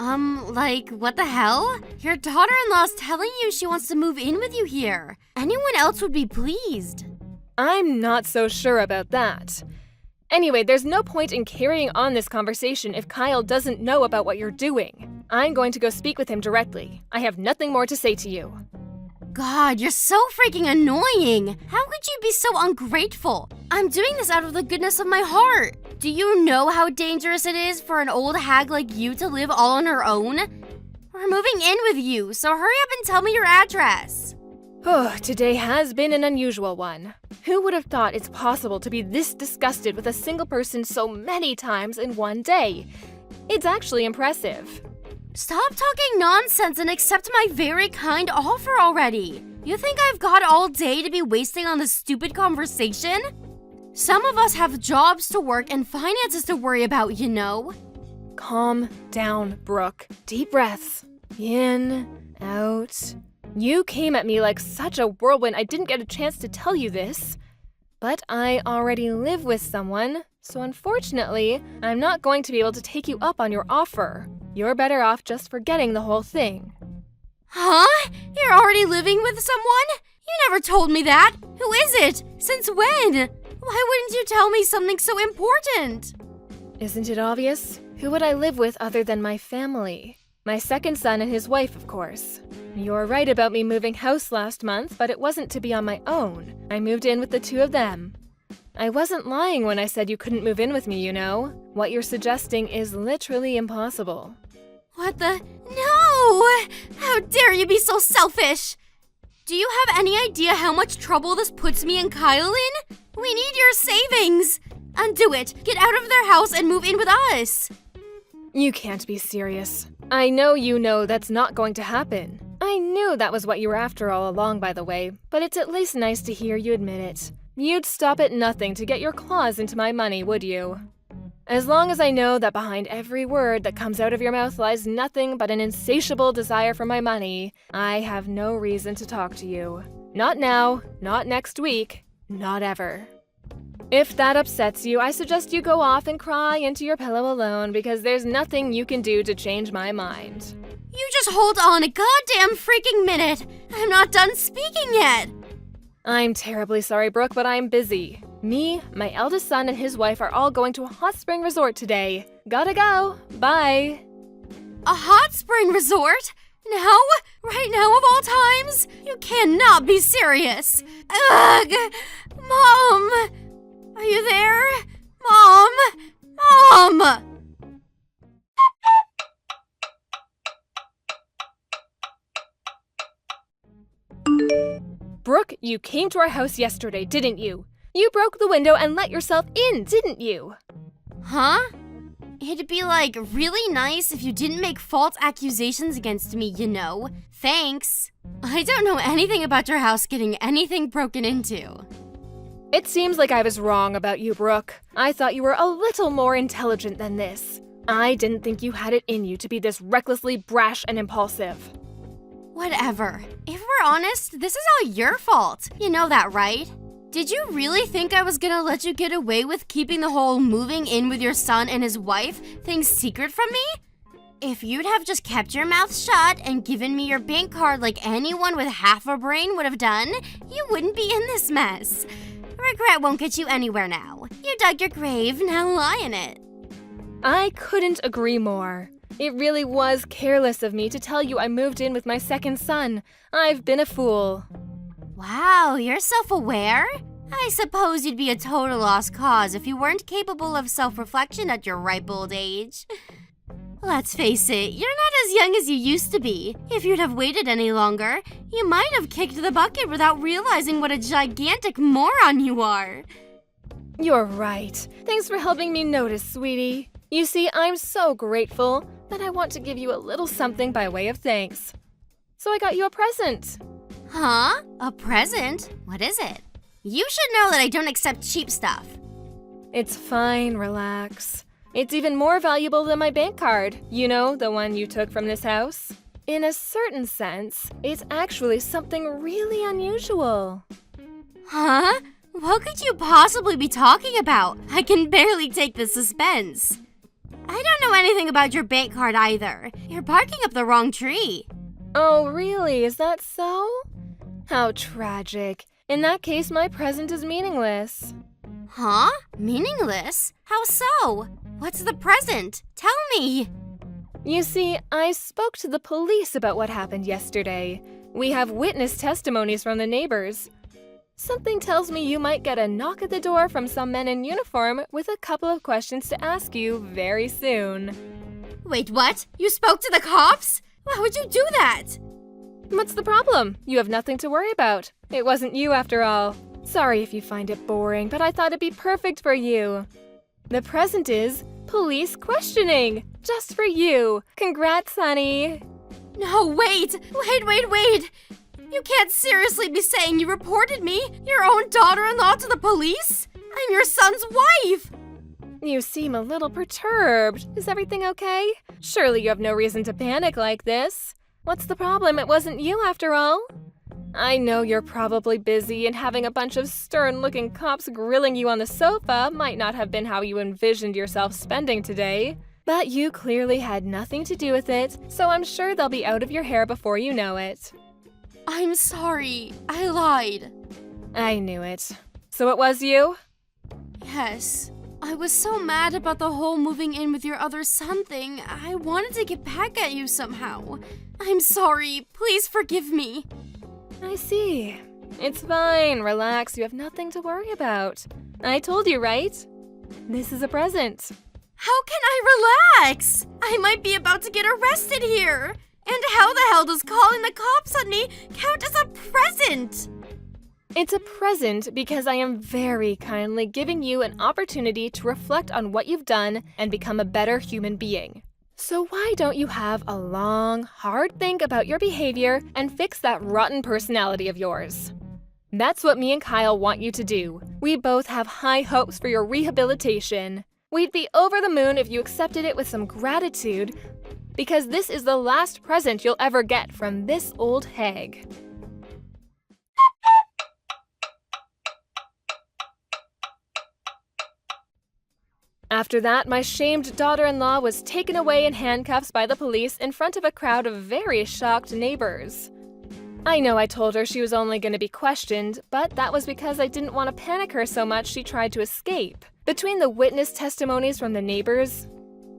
Like, what the hell? Your daughter-in-law's telling you she wants to move in with you here. Anyone else would be pleased. I'm not so sure about that. Anyway, there's no point in carrying on this conversation if Kyle doesn't know about what you're doing. I'm going to go speak with him directly. I have nothing more to say to you. God, you're so freaking annoying. How could you be so ungrateful? I'm doing this out of the goodness of my heart. Do you know how dangerous it is for an old hag like you to live all on her own? We're moving in with you, so hurry up and tell me your address. Oh, today has been an unusual one. Who would have thought it's possible to be this disgusted with a single person so many times in one day? It's actually impressive. Stop talking nonsense and accept my very kind offer already. You think I've got all day to be wasting on this stupid conversation? Some of us have jobs to work and finances to worry about, you know. Calm down, Brooke. Deep breaths. In, out. You came at me like such a whirlwind I didn't get a chance to tell you this. But I already live with someone, so unfortunately, I'm not going to be able to take you up on your offer. You're better off just forgetting the whole thing. Huh? You're already living with someone? You never told me that. Who is it? Since when? Why wouldn't you tell me something so important? Isn't it obvious? Who would I live with other than my family? My second son and his wife, of course. You're right about me moving house last month, but it wasn't to be on my own. I moved in with the two of them. I wasn't lying when I said you couldn't move in with me, you know. What you're suggesting is literally impossible. What the? No! How dare you be so selfish! Do you have any idea how much trouble this puts me and Kyle in? We need your savings! Undo it! Get out of their house and move in with us! You can't be serious. I know you know that's not going to happen. I knew that was what you were after all along, by the way, but it's at least nice to hear you admit it. You'd stop at nothing to get your claws into my money, would you? As long as I know that behind every word that comes out of your mouth lies nothing but an insatiable desire for my money, I have no reason to talk to you. Not now, not next week, not ever. If that upsets you, I suggest you go off and cry into your pillow alone because there's nothing you can do to change my mind. You just hold on a goddamn freaking minute. I'm not done speaking yet. I'm terribly sorry, Brooke, but I'm busy. Me, my eldest son, and his wife are all going to a hot spring resort today. Gotta go. Bye. A hot spring resort? Now? Right now of all times? You cannot be serious. Ugh! Mom! Are you there? Mom! Mom! Brooke, you came to our house yesterday, didn't you? You broke the window and let yourself in, didn't you? Huh? It'd be like really nice if you didn't make false accusations against me, you know. Thanks. I don't know anything about your house getting anything broken into. It seems like I was wrong about you, Brooke. I thought you were a little more intelligent than this. I didn't think you had it in you to be this recklessly brash and impulsive. Whatever. If we're honest, this is all your fault. You know that, right? Did you really think I was gonna let you get away with keeping the whole moving in with your son and his wife thing secret from me? If you'd have just kept your mouth shut and given me your bank card like anyone with half a brain would have done, you wouldn't be in this mess. Regret won't get you anywhere now. You dug your grave, now lie in it. I couldn't agree more. It really was careless of me to tell you I moved in with my second son. I've been a fool. Wow, you're self-aware? I suppose you'd be a total lost cause if you weren't capable of self-reflection at your ripe old age. Let's face it, you're not as young as you used to be. If you'd have waited any longer, you might have kicked the bucket without realizing what a gigantic moron you are. You're right. Thanks for helping me notice, sweetie. You see, I'm so grateful that I want to give you a little something by way of thanks. So I got you a present. Huh? A present? What is it? You should know that I don't accept cheap stuff. It's fine, relax. It's even more valuable than my bank card. You know, the one you took from this house. In a certain sense, it's actually something really unusual. Huh? What could you possibly be talking about? I can barely take the suspense. I don't know anything about your bank card either. You're barking up the wrong tree. Oh, really? Is that so? How tragic. In that case, my present is meaningless. Huh? Meaningless? How so? What's the present? Tell me. You see, I spoke to the police about what happened yesterday. We have witness testimonies from the neighbors. Something tells me you might get a knock at the door from some men in uniform with a couple of questions to ask you very soon. Wait, what? You spoke to the cops? Why would you do that? What's the problem? You have nothing to worry about. It wasn't you after all. Sorry if you find it boring, but I thought it'd be perfect for you. The present is police questioning, just for you. Congrats, honey. No, wait! You can't seriously be saying you reported me, your own daughter-in-law, to the police? I'm your son's wife! You seem a little perturbed. Is everything okay? Surely you have no reason to panic like this. What's the problem? It wasn't you after all. I know you're probably busy and having a bunch of stern-looking cops grilling you on the sofa might not have been how you envisioned yourself spending today. But you clearly had nothing to do with it, so I'm sure they'll be out of your hair before you know it. I'm sorry. I lied. I knew it. So it was you? Yes. I was so mad about the whole moving in with your other son thing. I wanted to get back at you somehow. I'm sorry. Please forgive me. I see. It's fine. Relax. You have nothing to worry about. I told you, right? This is a present. How can I relax? I might be about to get arrested here. And how the hell does calling the cops on me count as a present? It's a present because I am very kindly giving you an opportunity to reflect on what you've done and become a better human being. So why don't you have a long, hard think about your behavior and fix that rotten personality of yours? That's what me and Kyle want you to do. We both have high hopes for your rehabilitation. We'd be over the moon if you accepted it with some gratitude, because this is the last present you'll ever get from this old hag. After that, my shamed daughter-in-law was taken away in handcuffs by the police in front of a crowd of very shocked neighbors. I know I told her she was only going to be questioned, but that was because I didn't want to panic her so much she tried to escape. Between the witness testimonies from the neighbors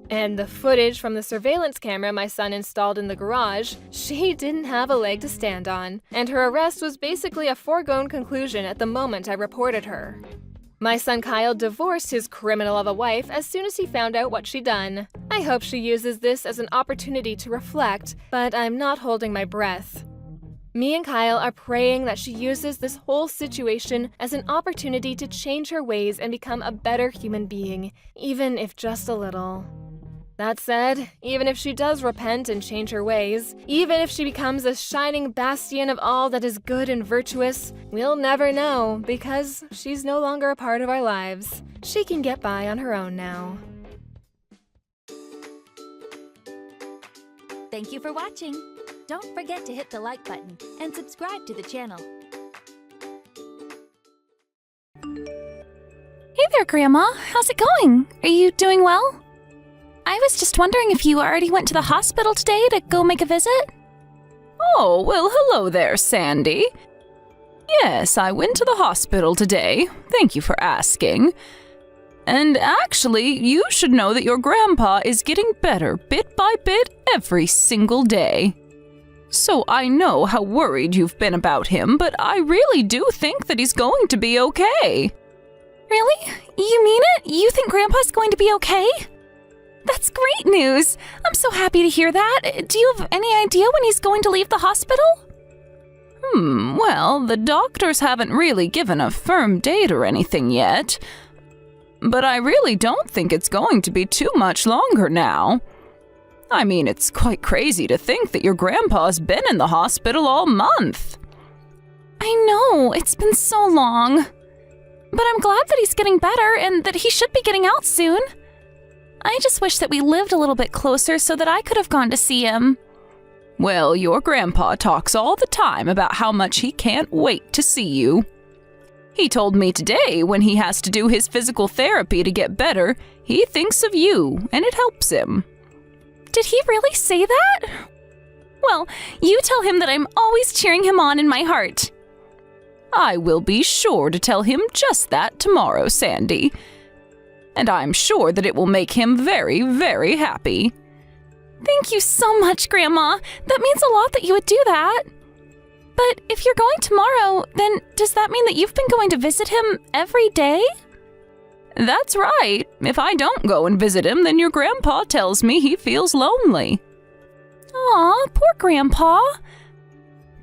and the footage from the surveillance camera my son installed in the garage, she didn't have a leg to stand on, and her arrest was basically a foregone conclusion at the moment I reported her. My son Kyle divorced his criminal of a wife as soon as he found out what she'd done. I hope she uses this as an opportunity to reflect, but I'm not holding my breath. Me and Kyle are praying that she uses this whole situation as an opportunity to change her ways and become a better human being, even if just a little. That said, even if she does repent and change her ways, even if she becomes a shining bastion of all that is good and virtuous, we'll never know because she's no longer a part of our lives. She can get by on her own now. Thank you for watching. Don't forget to hit the like button and subscribe to the channel. Hey there, Grandma. How's it going? Are you doing well? I was just wondering if you already went to the hospital today to go make a visit? Oh, well, hello there, Sandy. Yes, I went to the hospital today. Thank you for asking. And actually, you should know that your grandpa is getting better bit by bit every single day. So I know how worried you've been about him, but I really do think that he's going to be okay. Really? You mean it? You think Grandpa's going to be okay? That's great news! I'm so happy to hear that. Do you have any idea when he's going to leave the hospital? Well, the doctors haven't really given a firm date or anything yet. But I really don't think it's going to be too much longer now. I mean, it's quite crazy to think that your grandpa's been in the hospital all month. I know, it's been so long. But I'm glad that he's getting better and that he should be getting out soon. I just wish that we lived a little bit closer so that I could have gone to see him. Well, your grandpa talks all the time about how much he can't wait to see you. He told me today when he has to do his physical therapy to get better, he thinks of you and it helps him. Did he really say that? Well, you tell him that I'm always cheering him on in my heart. I will be sure to tell him just that tomorrow, Sandy. And I'm sure that it will make him very, very happy. Thank you so much, Grandma. That means a lot that you would do that. But if you're going tomorrow, then does that mean that you've been going to visit him every day? That's right. If I don't go and visit him, then your grandpa tells me he feels lonely. Aw, poor Grandpa.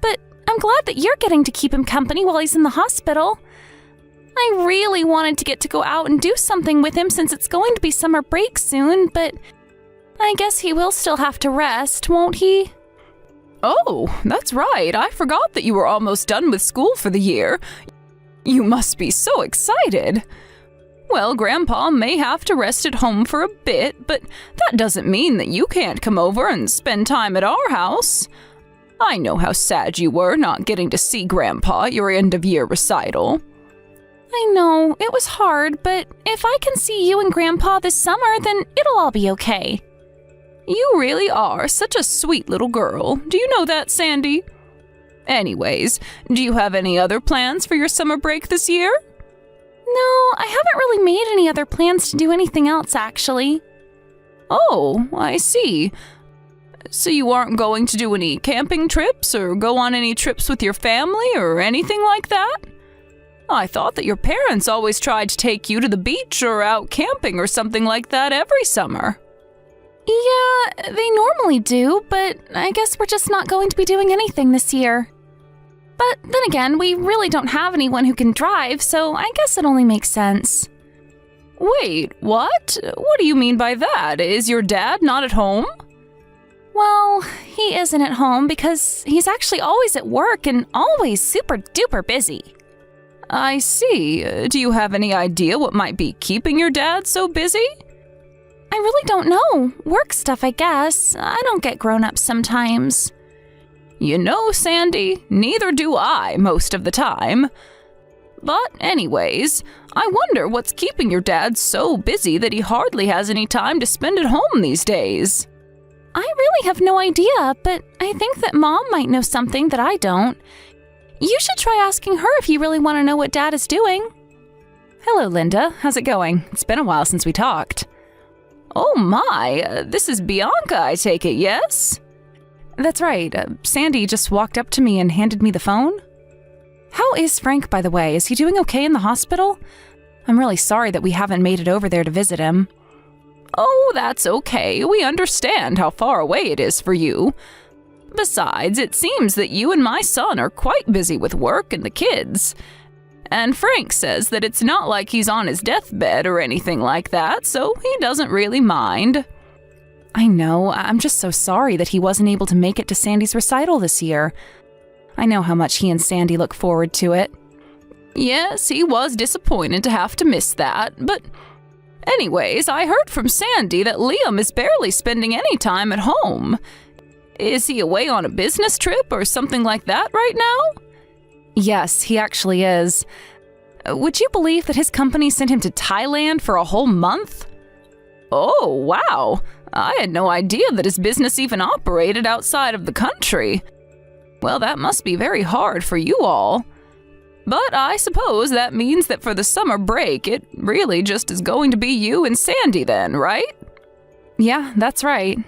But I'm glad that you're getting to keep him company while he's in the hospital. I really wanted to get to go out and do something with him since it's going to be summer break soon, but I guess he will still have to rest, won't he? Oh, that's right. I forgot that you were almost done with school for the year. You must be so excited. Well, Grandpa may have to rest at home for a bit, but that doesn't mean that you can't come over and spend time at our house. I know how sad you were not getting to see Grandpa at your end-of-year recital. I know, it was hard, but if I can see you and Grandpa this summer, then it'll all be okay. You really are such a sweet little girl. Do you know that, Sandy? Anyways, do you have any other plans for your summer break this year? No, I haven't really made any other plans to do anything else, actually. Oh, I see. So you aren't going to do any camping trips or go on any trips with your family or anything like that? I thought that your parents always tried to take you to the beach or out camping or something like that every summer. Yeah, they normally do, but I guess we're just not going to be doing anything this year. But then again, we really don't have anyone who can drive, so I guess it only makes sense. Wait, what? What do you mean by that? Is your dad not at home? Well, he isn't at home because he's actually always at work and always super duper busy. I see. Do you have any idea what might be keeping your dad so busy? I really don't know. Work stuff, I guess. I don't get grown-ups sometimes. You know, Sandy, neither do I most of the time. But anyways, I wonder what's keeping your dad so busy that he hardly has any time to spend at home these days. I really have no idea, but I think that Mom might know something that I don't. You should try asking her if you really want to know what Dad is doing. Hello, Linda. How's it going? It's been a while since we talked. Oh my, this is Bianca, I take it, yes? That's right. Sandy just walked up to me and handed me the phone. How is Frank, by the way? Is he doing okay in the hospital? I'm really sorry that we haven't made it over there to visit him. Oh, that's okay. We understand how far away it is for you. Besides, it seems that you and my son are quite busy with work and the kids. And Frank says that it's not like he's on his deathbed or anything like that, so he doesn't really mind. I know. I'm just so sorry that he wasn't able to make it to Sandy's recital this year. I know how much he and Sandy look forward to it. Yes, he was disappointed to have to miss that, but anyways, I heard from Sandy that Liam is barely spending any time at home. Is he away on a business trip or something like that right now? Yes, he actually is. Would you believe that his company sent him to Thailand for a whole month? Oh, wow. I had no idea that his business even operated outside of the country. Well, that must be very hard for you all. But I suppose that means that for the summer break, it really just is going to be you and Sandy then, right? Yeah, that's right.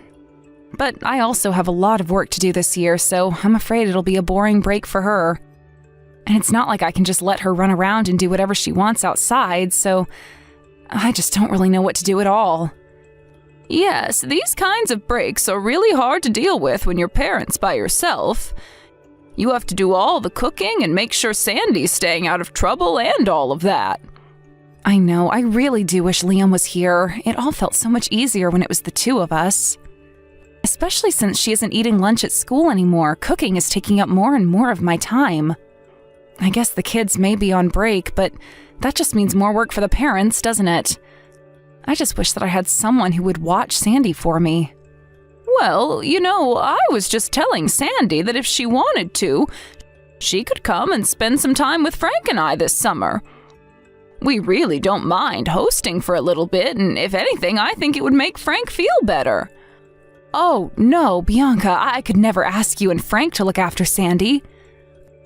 But I also have a lot of work to do this year, so I'm afraid it'll be a boring break for her. And it's not like I can just let her run around and do whatever she wants outside, so I just don't really know what to do at all. Yes, these kinds of breaks are really hard to deal with when you're parents by yourself. You have to do all the cooking and make sure Sandy's staying out of trouble and all of that. I know, I really do wish Liam was here. It all felt so much easier when it was the two of us. Especially since she isn't eating lunch at school anymore, cooking is taking up more and more of my time. I guess the kids may be on break, but that just means more work for the parents, doesn't it? I just wish that I had someone who would watch Sandy for me. Well, you know, I was just telling Sandy that if she wanted to, she could come and spend some time with Frank and I this summer. We really don't mind hosting for a little bit, and if anything, I think it would make Frank feel better. Oh, no, Bianca, I could never ask you and Frank to look after Sandy.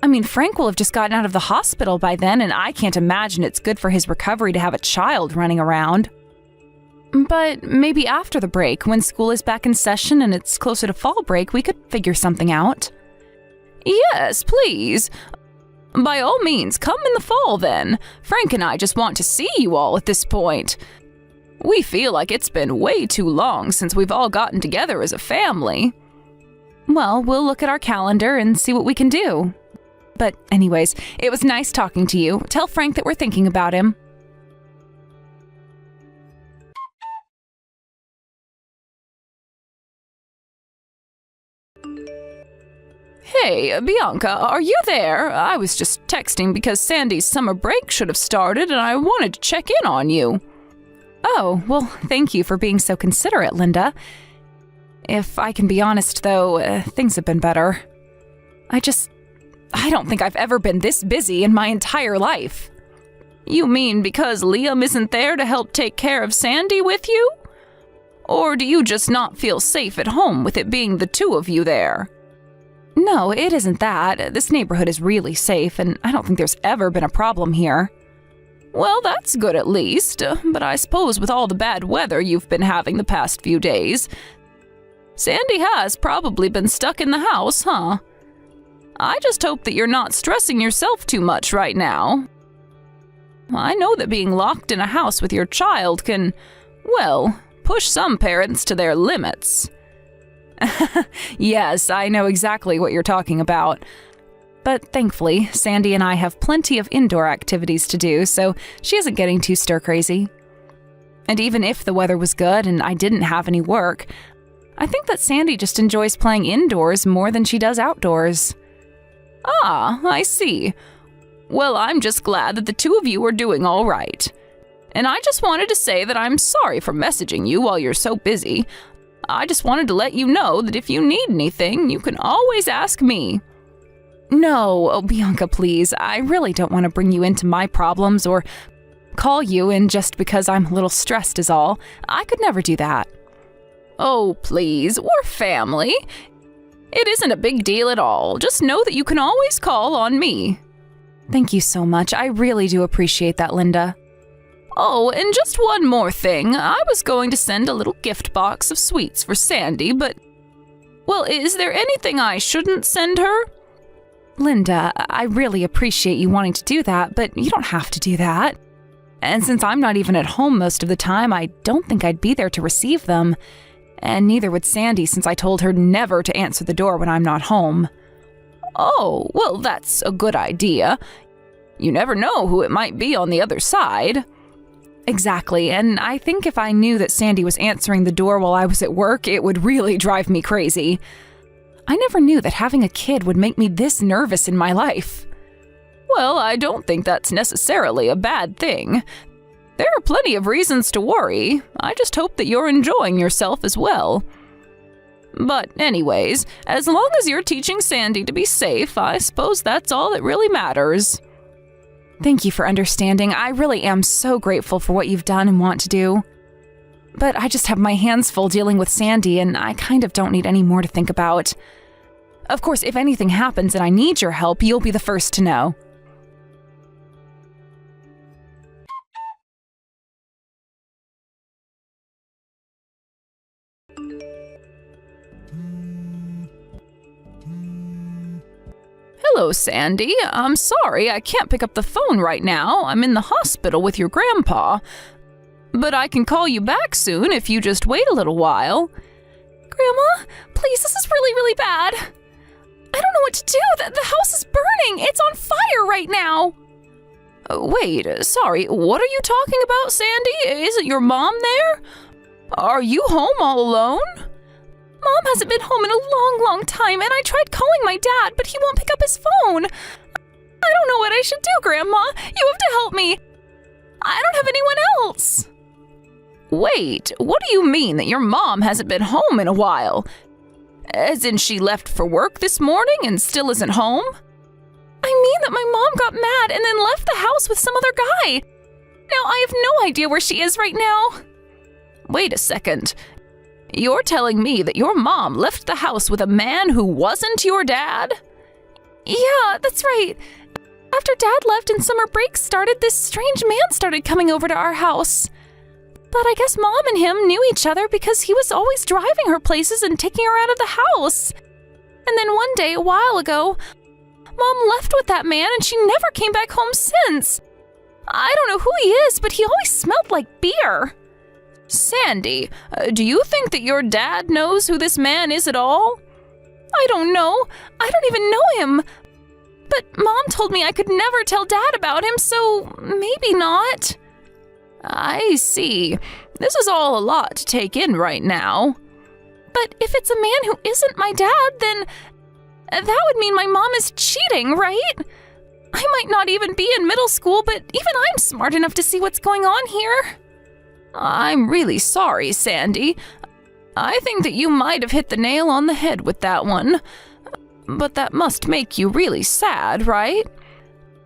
I mean, Frank will have just gotten out of the hospital by then, and I can't imagine it's good for his recovery to have a child running around. But maybe after the break, when school is back in session and it's closer to fall break, we could figure something out. Yes, please. By all means, come in the fall then. Frank and I just want to see you all at this point. We feel like it's been way too long since we've all gotten together as a family. Well, we'll look at our calendar and see what we can do. But anyways, it was nice talking to you. Tell Frank that we're thinking about him. Hey, Bianca, are you there? I was just texting because Sandy's summer break should have started and I wanted to check in on you. Oh, well, thank you for being so considerate, Linda. If I can be honest, though, things have been better. I don't think I've ever been this busy in my entire life. You mean because Liam isn't there to help take care of Sandy with you? Or do you just not feel safe at home with it being the two of you there? No, it isn't that. This neighborhood is really safe, and I don't think there's ever been a problem here. Well, that's good at least, but I suppose with all the bad weather you've been having the past few days, Sandy has probably been stuck in the house, huh? I just hope that you're not stressing yourself too much right now. I know that being locked in a house with your child can, well, push some parents to their limits. Yes, I know exactly what you're talking about. But thankfully, Sandy and I have plenty of indoor activities to do, so she isn't getting too stir-crazy. And even if the weather was good and I didn't have any work, I think that Sandy just enjoys playing indoors more than she does outdoors. Ah, I see. Well, I'm just glad that the two of you are doing all right. And I just wanted to say that I'm sorry for messaging you while you're so busy. I just wanted to let you know that if you need anything, you can always ask me. No, oh, Bianca, please. I really don't want to bring you into my problems or call you in just because I'm a little stressed is all. I could never do that. Oh, please, we're family. It isn't a big deal at all. Just know that you can always call on me. Thank you so much. I really do appreciate that, Linda. Oh, and just one more thing. I was going to send a little gift box of sweets for Sandy, but... Well, is there anything I shouldn't send her? Linda, I really appreciate you wanting to do that, but you don't have to do that. And since I'm not even at home most of the time, I don't think I'd be there to receive them. And neither would Sandy, since I told her never to answer the door when I'm not home. Oh, well, that's a good idea. You never know who it might be on the other side. Exactly, and I think if I knew that Sandy was answering the door while I was at work, it would really drive me crazy. I never knew that having a kid would make me this nervous in my life. Well, I don't think that's necessarily a bad thing. There are plenty of reasons to worry. I just hope that you're enjoying yourself as well. But anyways, as long as you're teaching Sandy to be safe, I suppose that's all that really matters. Thank you for understanding. I really am so grateful for what you've done and want to do. But I just have my hands full dealing with Sandy, and I kind of don't need any more to think about. Of course, if anything happens and I need your help, you'll be the first to know. Hello, Sandy. I'm sorry I can't pick up the phone right now. I'm in the hospital with your grandpa. But I can call you back soon if you just wait a little while. Grandma, please, this is really, really bad. I don't know what to do. The house is burning. It's on fire right now. Wait, sorry. What are you talking about, Sandy? Isn't your mom there? Are you home all alone? Mom hasn't been home in a long, long time, and I tried calling my dad, but he won't pick up his phone. I don't know what I should do, Grandma. You have to help me. I don't have anyone else. Wait, what do you mean that your mom hasn't been home in a while? As in she left for work this morning and still isn't home? I mean that my mom got mad and then left the house with some other guy. Now I have no idea where she is right now. Wait a second. You're telling me that your mom left the house with a man who wasn't your dad? Yeah, that's right. After Dad left and summer break started, this strange man started coming over to our house. But I guess Mom and him knew each other because he was always driving her places and taking her out of the house. And then one day, a while ago, Mom left with that man and she never came back home since. I don't know who he is, but he always smelled like beer. Sandy, do you think that your dad knows who this man is at all? I don't know. I don't even know him. But Mom told me I could never tell Dad about him, so maybe not. I see. This is all a lot to take in right now. But if it's a man who isn't my dad, then that would mean my mom is cheating, right? I might not even be in middle school, but even I'm smart enough to see what's going on here. I'm really sorry, Sandy. I think that you might have hit the nail on the head with that one. But that must make you really sad, right?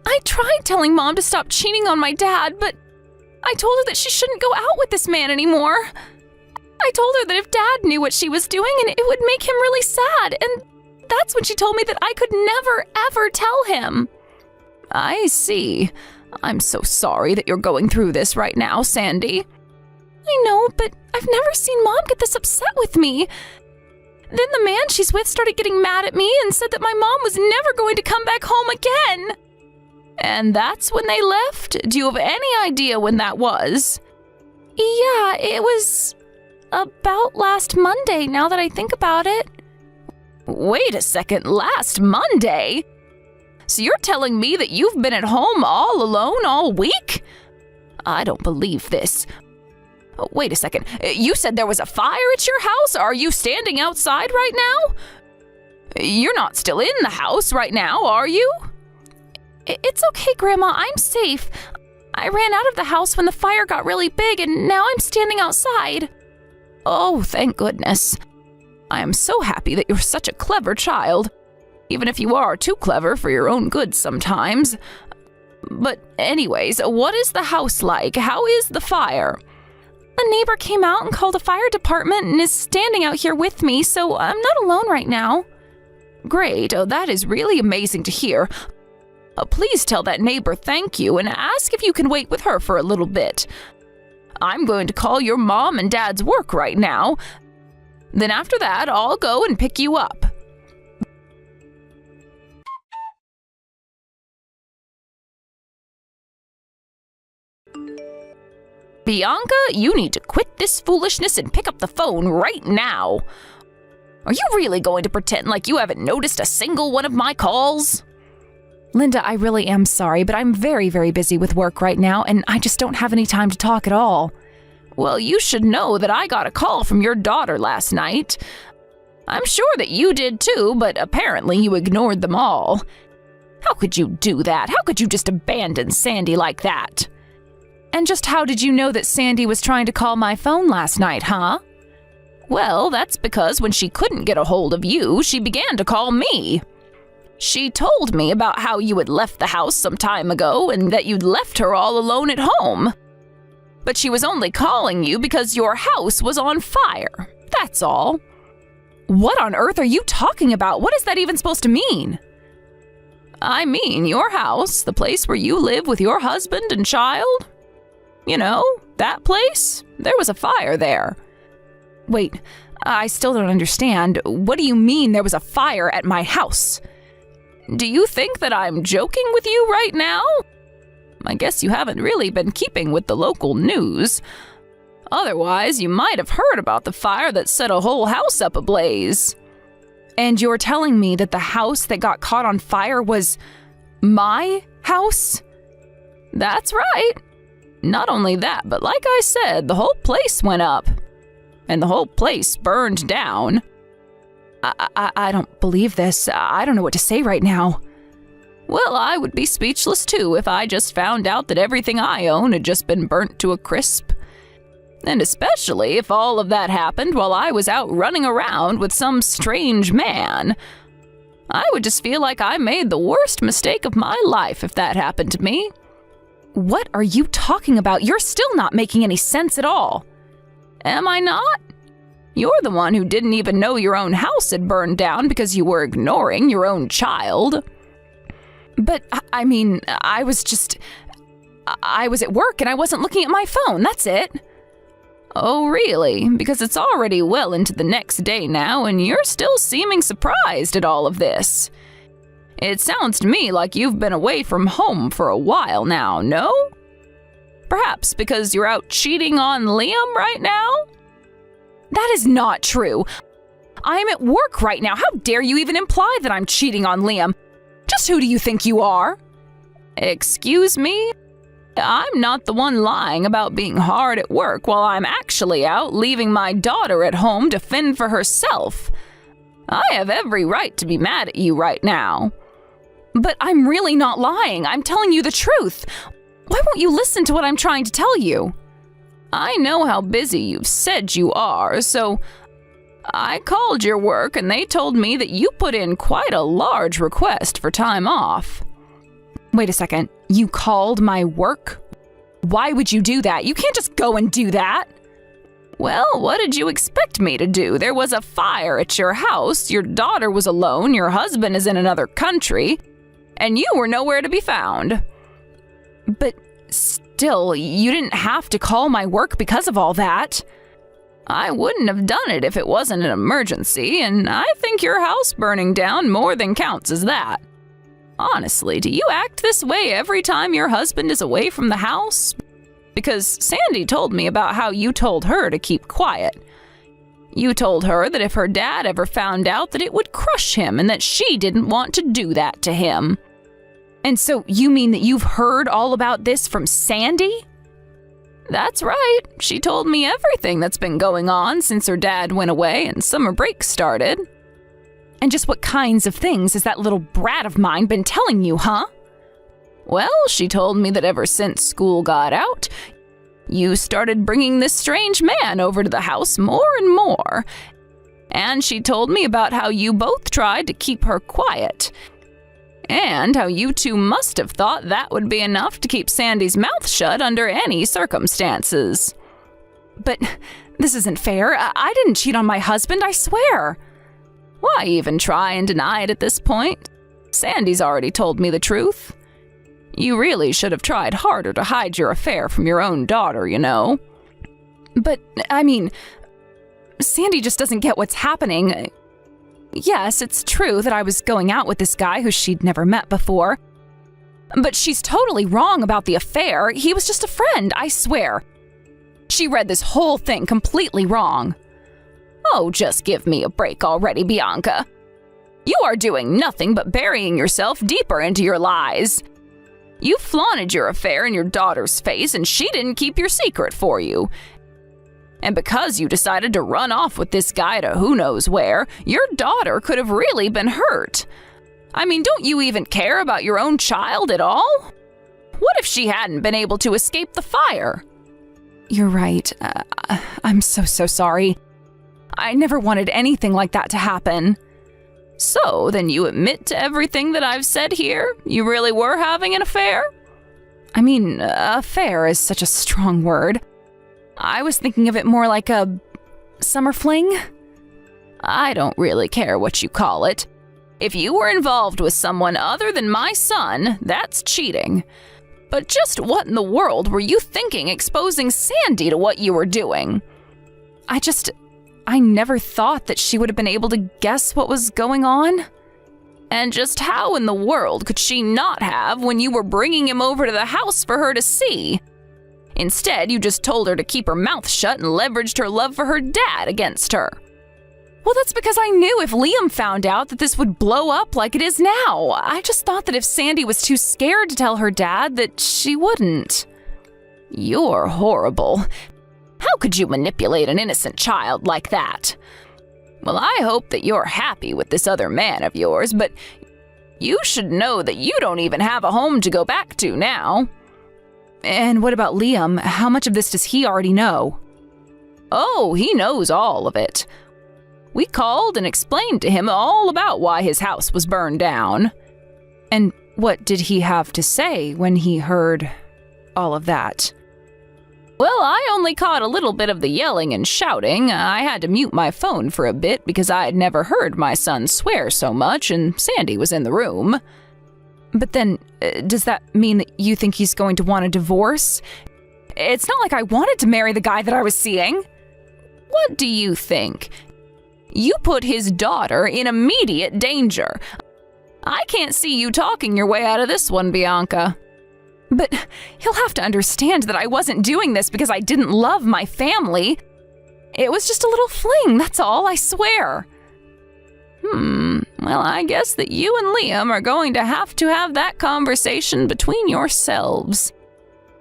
I tried telling Mom to stop cheating on my dad, but I told her that she shouldn't go out with this man anymore. I told her that if Dad knew what she was doing, and it would make him really sad, and that's when she told me that I could never, ever tell him. I see. I'm so sorry that you're going through this right now, Sandy. I know, but I've never seen Mom get this upset with me. Then the man she's with started getting mad at me and said that my mom was never going to come back home again. And that's when they left? Do you have any idea when that was? Yeah, it was about last Monday, now that I think about it. Wait a second, last Monday? So you're telling me that you've been at home all alone all week? I don't believe this. Oh, wait a second. You said there was a fire at your house? Are you standing outside right now? You're not still in the house right now, are you? It's okay, Grandma. I'm safe. I ran out of the house when the fire got really big, and now I'm standing outside. Oh, thank goodness. I am so happy that you're such a clever child. even if you are too clever for your own good sometimes. But anyways, what is the house like? How is the fire? A neighbor came out and called the fire department and is standing out here with me, so I'm not alone right now. Great, that is really amazing to hear. Please tell that neighbor thank you and ask if you can wait with her for a little bit. I'm going to call your mom and dad's work right now. Then after that, I'll go and pick you up. Bianca, you need to quit this foolishness and pick up the phone right now. Are you really going to pretend like you haven't noticed a single one of my calls? Linda, I really am sorry, but I'm very, very busy with work right now, and I just don't have any time to talk at all. Well, you should know that I got a call from your daughter last night. I'm sure that you did too, but apparently you ignored them all. How could you do that? How could you just abandon Sandy like that? And just how did you know that Sandy was trying to call my phone last night, huh? Well, that's because when she couldn't get a hold of you, she began to call me. She told me about how you had left the house some time ago and that you'd left her all alone at home. But she was only calling you because your house was on fire. That's all. What on earth are you talking about? What is that even supposed to mean? I mean, your house, the place where you live with your husband and child. You know, that place? There was a fire there. Wait, I still don't understand. What do you mean there was a fire at my house? Do you think that I'm joking with you right now? I guess you haven't really been keeping with the local news. Otherwise, you might have heard about the fire that set a whole house up ablaze. And you're telling me that the house that got caught on fire was my house? That's right. Not only that, but like I said, the whole place went up. And the whole place burned down. I don't believe this. I don't know what to say right now. Well, I would be speechless too if I just found out that everything I own had just been burnt to a crisp. And especially if all of that happened while I was out running around with some strange man. I would just feel like I made the worst mistake of my life if that happened to me. What are you talking about? You're still not making any sense at all. Am I not? You're the one who didn't even know your own house had burned down because you were ignoring your own child. But, I mean, I was at work and I wasn't looking at my phone, that's it. Oh, really? Because it's already well into the next day now and you're still seeming surprised at all of this. It sounds to me like you've been away from home for a while now, no? Perhaps because you're out cheating on Liam right now? That is not true. I'm at work right now. How dare you even imply that I'm cheating on Liam? Just who do you think you are? Excuse me? I'm not the one lying about being hard at work while I'm actually out leaving my daughter at home to fend for herself. I have every right to be mad at you right now. But I'm really not lying. I'm telling you the truth. Why won't you listen to what I'm trying to tell you? I know how busy you've said you are, so I called your work and they told me that you put in quite a large request for time off. Wait a second. You called my work? Why would you do that? You can't just go and do that. Well, what did you expect me to do? There was a fire at your house, your daughter was alone, your husband is in another country, and you were nowhere to be found. But still, you didn't have to call my work because of all that. I wouldn't have done it if it wasn't an emergency, and I think your house burning down more than counts as that. Honestly, do you act this way every time your husband is away from the house? Because Sandy told me about how you told her to keep quiet. You told her that if her dad ever found out that it would crush him and that she didn't want to do that to him. And so you mean that you've heard all about this from Sandy? That's right. She told me everything that's been going on since her dad went away and summer break started. And just what kinds of things has that little brat of mine been telling you, huh? Well, she told me that ever since school got out, you started bringing this strange man over to the house more and more. And she told me about how you both tried to keep her quiet. And how you two must have thought that would be enough to keep Sandy's mouth shut under any circumstances. But this isn't fair. I didn't cheat on my husband, I swear. Why even try and deny it at this point? Sandy's already told me the truth. You really should have tried harder to hide your affair from your own daughter, you know. But, I mean, Sandy just doesn't get what's happening. Yes, it's true that I was going out with this guy who she'd never met before. But she's totally wrong about the affair. He was just a friend, I swear. She read this whole thing completely wrong. Oh, just give me a break already, Bianca. You are doing nothing but burying yourself deeper into your lies. You flaunted your affair in your daughter's face, and she didn't keep your secret for you. And because you decided to run off with this guy to who knows where, your daughter could have really been hurt. I mean, don't you even care about your own child at all? What if she hadn't been able to escape the fire? You're right. I'm so sorry. I never wanted anything like that to happen. So, then you admit to everything that I've said here? You really were having an affair? I mean, affair is such a strong word. I was thinking of it more like a summer fling. I don't really care what you call it. If you were involved with someone other than my son, that's cheating. But just what in the world were you thinking exposing Sandy to what you were doing? I never thought that she would have been able to guess what was going on. And just how in the world could she not have when you were bringing him over to the house for her to see? Instead, you just told her to keep her mouth shut and leveraged her love for her dad against her. Well, that's because I knew if Liam found out that this would blow up like it is now. I just thought that if Sandy was too scared to tell her dad, that she wouldn't. You're horrible. How could you manipulate an innocent child like that? Well, I hope that you're happy with this other man of yours, but you should know that you don't even have a home to go back to now. And what about Liam? How much of this does he already know? Oh, he knows all of it. We called and explained to him all about why his house was burned down. And what did he have to say when he heard all of that? Well, I only caught a little bit of the yelling and shouting. I had to mute my phone for a bit because I had never heard my son swear so much, and Sandy was in the room. But then, does that mean that you think he's going to want a divorce? It's not like I wanted to marry the guy that I was seeing. What do you think? You put his daughter in immediate danger. I can't see you talking your way out of this one, Bianca. But he'll have to understand that I wasn't doing this because I didn't love my family. It was just a little fling, that's all, I swear. Well, I guess that you and Liam are going to have that conversation between yourselves.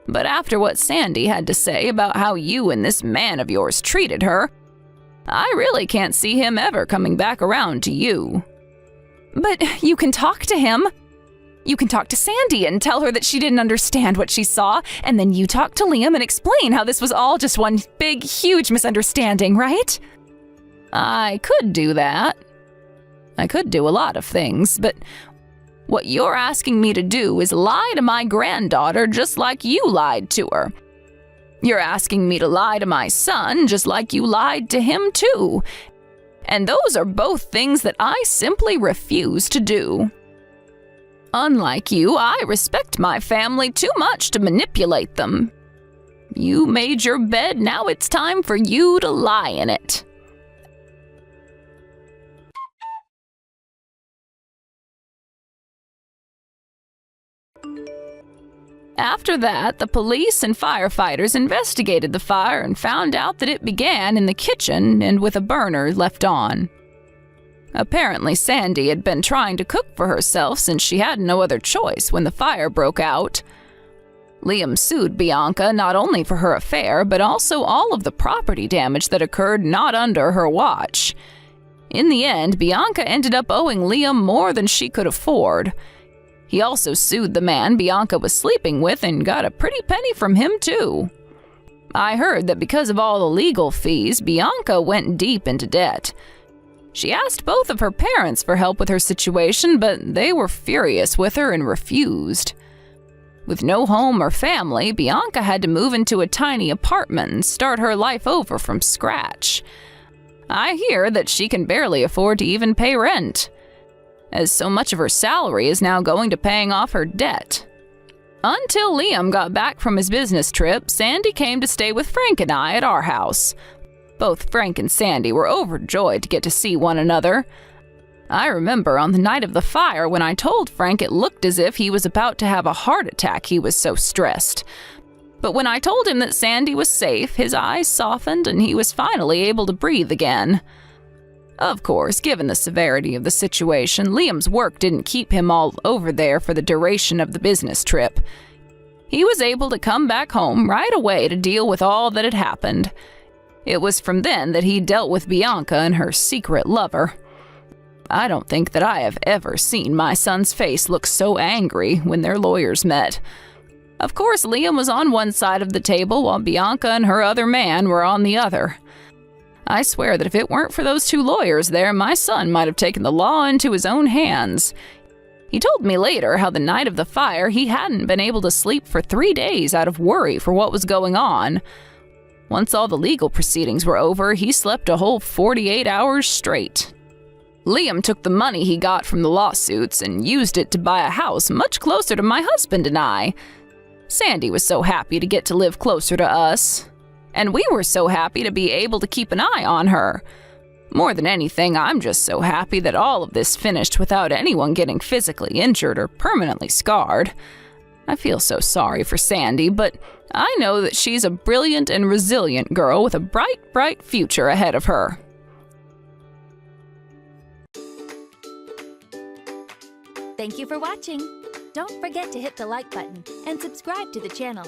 But after what Sandy had to say about how you and this man of yours treated her, I really can't see him ever coming back around to you. But you can talk to him. You can talk to Sandy and tell her that she didn't understand what she saw, and then you talk to Liam and explain how this was all just one big, huge misunderstanding, right? I could do that. I could do a lot of things, but what you're asking me to do is lie to my granddaughter just like you lied to her. You're asking me to lie to my son just like you lied to him too. And those are both things that I simply refuse to do. Unlike you, I respect my family too much to manipulate them. You made your bed, now it's time for you to lie in it. After that, the police and firefighters investigated the fire and found out that it began in the kitchen and with a burner left on. Apparently, Sandy had been trying to cook for herself since she had no other choice when the fire broke out. Liam sued Bianca not only for her affair, but also all of the property damage that occurred not under her watch. In the end, Bianca ended up owing Liam more than she could afford. He also sued the man Bianca was sleeping with and got a pretty penny from him too. I heard that because of all the legal fees, Bianca went deep into debt. She asked both of her parents for help with her situation, but they were furious with her and refused. With no home or family, Bianca had to move into a tiny apartment and start her life over from scratch. I hear that she can barely afford to even pay rent, as so much of her salary is now going to paying off her debt. Until Liam got back from his business trip, Sandy came to stay with Frank and I at our house. Both Frank and Sandy were overjoyed to get to see one another. I remember on the night of the fire when I told Frank it looked as if he was about to have a heart attack, he was so stressed. But when I told him that Sandy was safe, his eyes softened and he was finally able to breathe again. Of course, given the severity of the situation, Liam's work didn't keep him all over there for the duration of the business trip. He was able to come back home right away to deal with all that had happened. It was from then that he dealt with Bianca and her secret lover. I don't think that I have ever seen my son's face look so angry when their lawyers met. Of course, Liam was on one side of the table while Bianca and her other man were on the other. I swear that if it weren't for those two lawyers there, my son might have taken the law into his own hands. He told me later how the night of the fire he hadn't been able to sleep for 3 days out of worry for what was going on. Once all the legal proceedings were over, he slept a whole 48 hours straight. Liam took the money he got from the lawsuits and used it to buy a house much closer to my husband and I. Sandy was so happy to get to live closer to us, and we were so happy to be able to keep an eye on her. More than anything, I'm just so happy that all of this finished without anyone getting physically injured or permanently scarred. I feel so sorry for Sandy, but I know that she's a brilliant and resilient girl with a bright, bright future ahead of her. Thank you for watching. Don't forget to hit the like button and subscribe to the channel.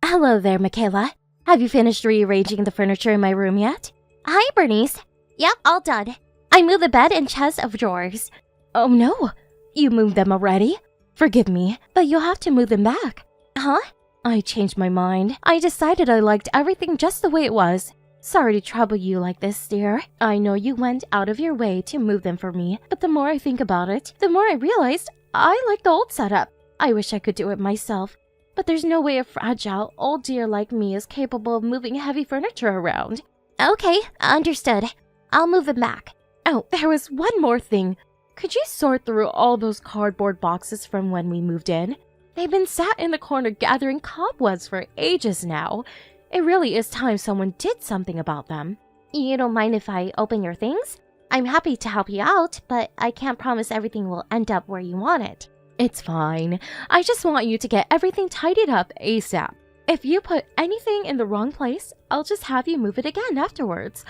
Hello there, Michaela. Have you finished rearranging the furniture in my room yet? Hi, Bernice. Yep, all done. I moved the bed and chest of drawers. Oh no, you moved them already? Forgive me, but you'll have to move them back. Huh? I changed my mind. I decided I liked everything just the way it was. Sorry to trouble you like this, dear. I know you went out of your way to move them for me, but the more I think about it, the more I realized I like the old setup. I wish I could do it myself, but there's no way a fragile old dear like me is capable of moving heavy furniture around. Okay, understood. I'll move them back. Oh, there was one more thing. Could you sort through all those cardboard boxes from when we moved in? They've been sat in the corner gathering cobwebs for ages now. It really is time someone did something about them. You don't mind if I open your things? I'm happy to help you out, but I can't promise everything will end up where you want it. It's fine. I just want you to get everything tidied up ASAP. If you put anything in the wrong place, I'll just have you move it again afterwards.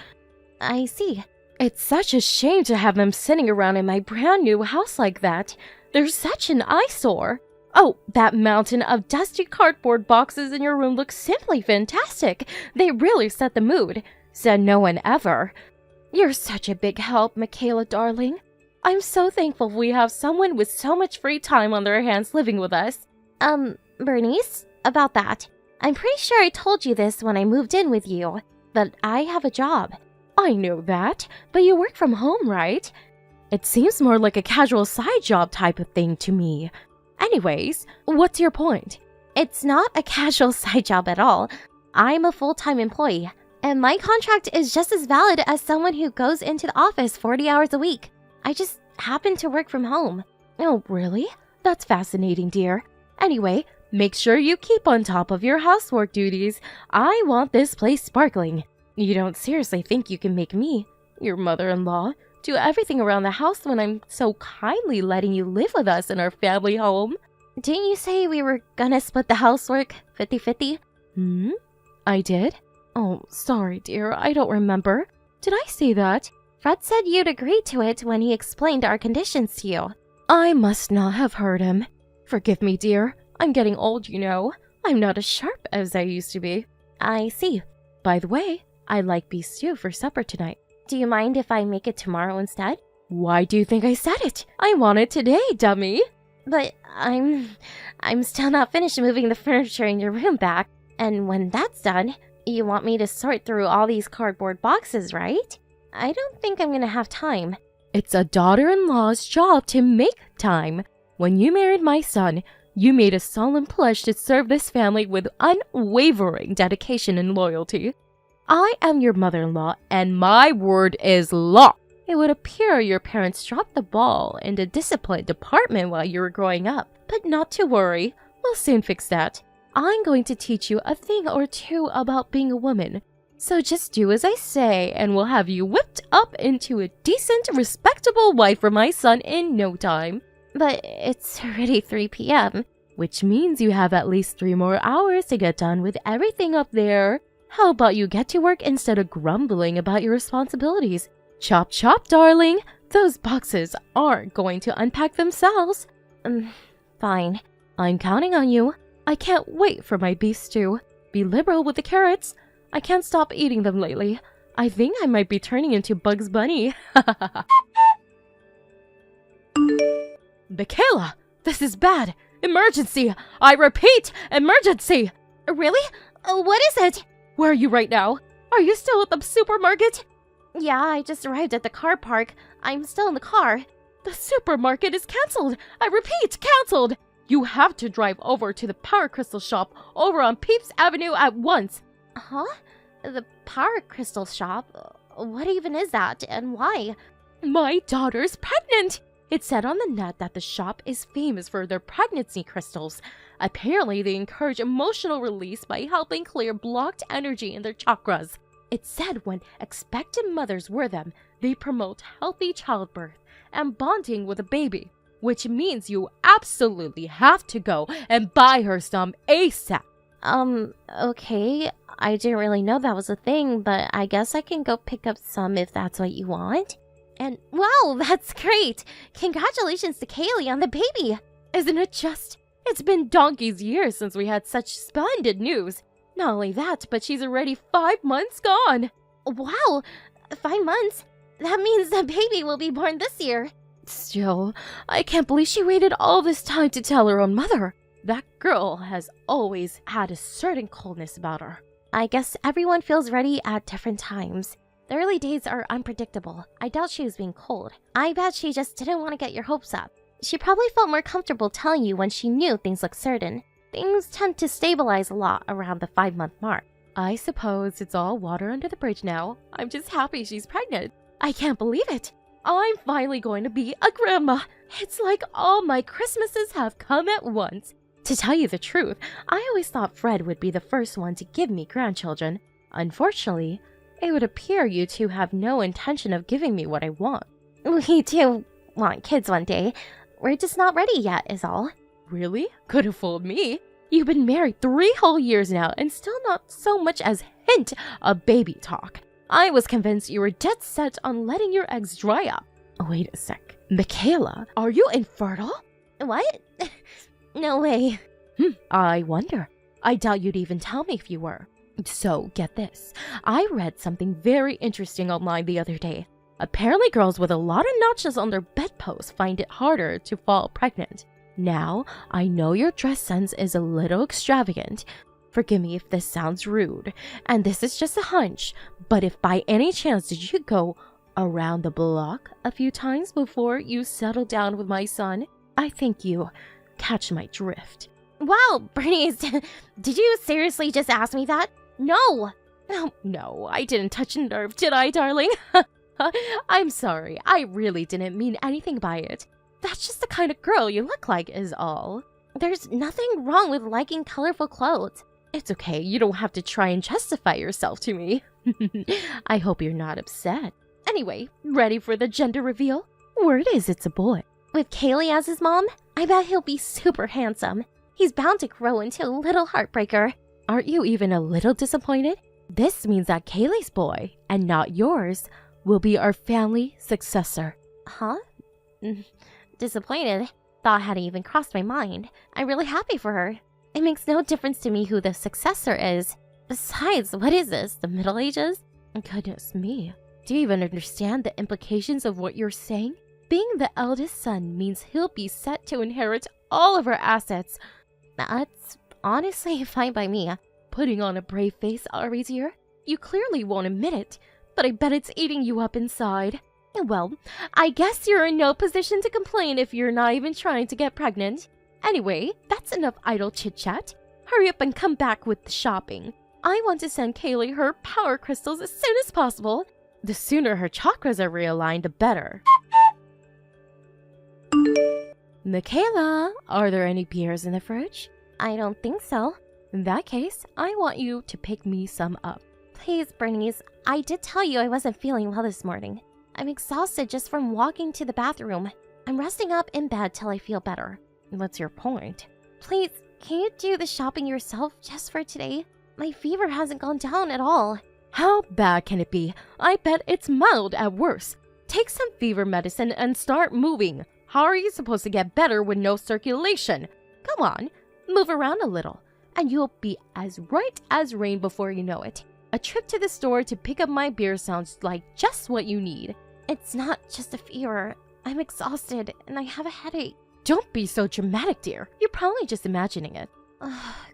I see. It's such a shame to have them sitting around in my brand new house like that. They're such an eyesore. Oh, that mountain of dusty cardboard boxes in your room looks simply fantastic. They really set the mood. Said no one ever. You're such a big help, Michaela, darling. I'm so thankful we have someone with so much free time on their hands living with us. Bernice, about that. I'm pretty sure I told you this when I moved in with you, but I have a job. I know that, but you work from home, right? It seems more like a casual side job type of thing to me. Anyways, what's your point? It's not a casual side job at all. I'm a full-time employee, and my contract is just as valid as someone who goes into the office 40 hours a week. I just happen to work from home. Oh, really? That's fascinating, dear. Anyway, make sure you keep on top of your housework duties. I want this place sparkling. You don't seriously think you can make me, your mother-in-law, do everything around the house when I'm so kindly letting you live with us in our family home? Didn't you say we were gonna split the housework 50-50? I did? Oh, sorry, dear, I don't remember. Did I say that? Fred said you'd agreed to it when he explained our conditions to you. I must not have heard him. Forgive me, dear. I'm getting old, you know. I'm not as sharp as I used to be. I see. By the way, I like beef stew for supper tonight. Do you mind if I make it tomorrow instead? Why do you think I said it? I want it today, dummy. But I'm still not finished moving the furniture in your room back. And when that's done, You want me to sort through all these cardboard boxes, right? I don't think I'm gonna have time. It's a daughter-in-law's job to make time. When you married my son, you made a solemn pledge to serve this family with unwavering dedication and loyalty. I am your mother-in-law, and my word is law. It would appear your parents dropped the ball in the discipline department while you were growing up. But not to worry, we'll soon fix that. I'm going to teach you a thing or two about being a woman. So just do as I say, and we'll have you whipped up into a decent, respectable wife for my son in no time. But it's already 3 p.m. Which means you have at least 3 more hours to get done with everything up there. How about you get to work instead of grumbling about your responsibilities? Chop chop, darling. Those boxes aren't going to unpack themselves. Fine. I'm counting on you. I can't wait for my beef stew. Be liberal with the carrots. I can't stop eating them lately. I think I might be turning into Bugs Bunny. Michaela, this is bad. Emergency. I repeat, emergency. Really? What is it? Where are you right now? Are you still at the supermarket? Yeah, I just arrived at the car park. I'm still in the car. The supermarket is cancelled. I repeat, cancelled. You have to drive over to the Power Crystal shop over on Peeps Avenue at once. Huh? The Power Crystal shop? What even is that, and why? My daughter's pregnant. It said on the net that the shop is famous for their pregnancy crystals. Apparently, they encourage emotional release by helping clear blocked energy in their chakras. It said when expectant mothers wear them, they promote healthy childbirth and bonding with a baby, which means you absolutely have to go and buy her some ASAP. Okay. I didn't really know that was a thing, but I guess I can go pick up some if that's what you want. And wow, that's great! Congratulations to Kaylee on the baby! Isn't it just? It's been donkey's years since we had such splendid news. Not only that, but she's already 5 months gone. Wow, 5 months? That means the baby will be born this year. Still, I can't believe she waited all this time to tell her own mother. That girl has always had a certain coldness about her. I guess everyone feels ready at different times. The early days are unpredictable. I doubt she was being cold. I bet she just didn't want to get your hopes up. She probably felt more comfortable telling you when she knew things looked certain. Things tend to stabilize a lot around the 5-month mark. I suppose it's all water under the bridge now. I'm just happy she's pregnant. I can't believe it. I'm finally going to be a grandma. It's like all my Christmases have come at once. To tell you the truth, I always thought Fred would be the first one to give me grandchildren. Unfortunately, it would appear you two have no intention of giving me what I want. We do want kids one day. We're just not ready yet, is all. Really? Could have fooled me. You've been married 3 whole years now and still not so much as hint of baby talk. I was convinced you were dead set on letting your eggs dry up. Wait a sec. Michaela, are you infertile? What? No way. I wonder. I doubt you'd even tell me if you were. So, get this. I read something very interesting online the other day. Apparently girls with a lot of notches on their bedposts find it harder to fall pregnant. Now, I know your dress sense is a little extravagant. Forgive me if this sounds rude, and this is just a hunch, but if by any chance did you go around the block a few times before you settled down with my son, I think you catch my drift. Wow, Bernice, did you seriously just ask me that? No! Oh, no, I didn't touch a nerve, did I, darling? I'm sorry, I really didn't mean anything by it. That's just the kind of girl you look like is all. There's nothing wrong with liking colorful clothes. It's okay, you don't have to try and justify yourself to me. I hope you're not upset. Anyway, ready for the gender reveal? Word is it's a boy. With Kaylee as his mom, I bet he'll be super handsome. He's bound to grow into a little heartbreaker. Aren't you even a little disappointed? This means that Kaylee's boy, and not yours, will be our family successor. Huh? Disappointed? Thought hadn't even crossed my mind. I'm really happy for her. It makes no difference to me who the successor is. Besides, what is this, the Middle Ages? Goodness me. Do you even understand the implications of what you're saying? Being the eldest son means he'll be set to inherit all of our assets. That's honestly fine by me. putting on a brave face, Ari dear. You clearly won't admit it, but I bet it's eating you up inside. Well, I guess you're in no position to complain if you're not even trying to get pregnant. Anyway, that's enough idle chit-chat. Hurry up and come back with the shopping. I want to send Kaylee her power crystals as soon as possible. The sooner her chakras are realigned, the better. Michaela, are there any beers in the fridge? I don't think so. In that case, I want you to pick me some up. Please, Bernice, I did tell you I wasn't feeling well this morning. I'm exhausted just from walking to the bathroom. I'm resting up in bed till I feel better. What's your point? Please, can you do the shopping yourself just for today? My fever hasn't gone down at all. How bad can it be? I bet it's mild at worst. Take some fever medicine and start moving. How are you supposed to get better with no circulation? Come on, move around a little, and you'll be as right as rain before you know it. A trip to the store to pick up my beer sounds like just what you need. It's not just a fever. I'm exhausted and I have a headache. Don't be so dramatic, dear. You're probably just imagining it.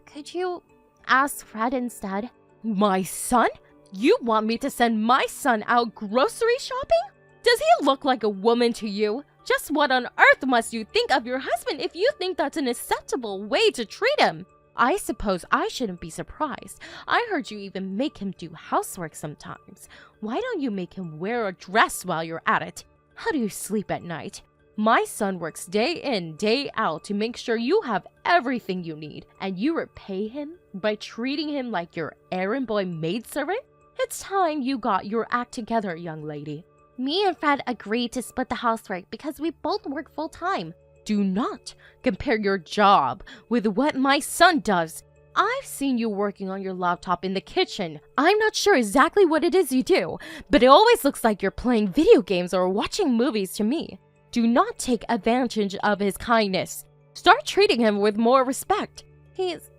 Could you ask Fred instead? My son? You want me to send my son out grocery shopping? Does he look like a woman to you? Just what on earth must you think of your husband if you think that's an acceptable way to treat him? I suppose I shouldn't be surprised. I heard you even make him do housework sometimes. Why don't you make him wear a dress while you're at it? How do you sleep at night? My son works day in, day out to make sure you have everything you need, and you repay him by treating him like your errand boy maidservant? It's time you got your act together, young lady. Me and Fred agreed to split the housework because we both work full-time. Do not compare your job with what my son does. I've seen you working on your laptop in the kitchen. I'm not sure exactly what it is you do, but it always looks like you're playing video games or watching movies to me. Do not take advantage of his kindness. Start treating him with more respect. Please,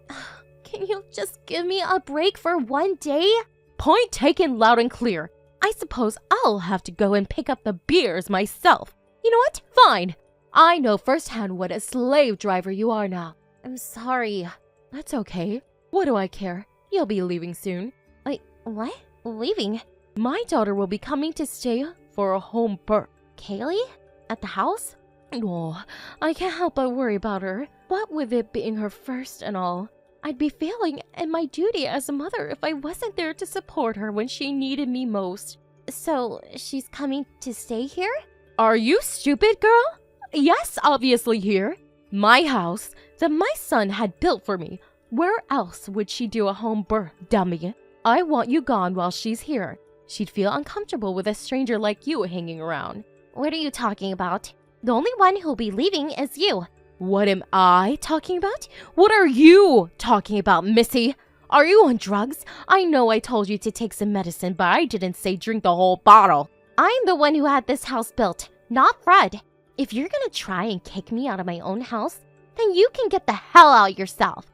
can you just give me a break for one day? Point taken loud and clear. I suppose I'll have to go and pick up the beers myself. You know what? Fine. I know firsthand what a slave driver you are now. I'm sorry. That's okay. What do I care? You'll be leaving soon. Wait, what? Leaving? My daughter will be coming to stay for a home birth. Kaylee? At the house? Oh, I can't help but worry about her. What with it being her first and all, I'd be failing in my duty as a mother if I wasn't there to support her when she needed me most. So, she's coming to stay here? Are you stupid, girl? Yes, obviously here. My house that my son had built for me. Where else would she do a home birth, dummy? I want you gone while she's here. She'd feel uncomfortable with a stranger like you hanging around. What are you talking about? The only one who'll be leaving is you. What am I talking about? What are you talking about, Missy? Are you on drugs? I know I told you to take some medicine, but I didn't say drink the whole bottle. I'm the one who had this house built, not Fred. If you're gonna try and kick me out of my own house, then you can get the hell out yourself.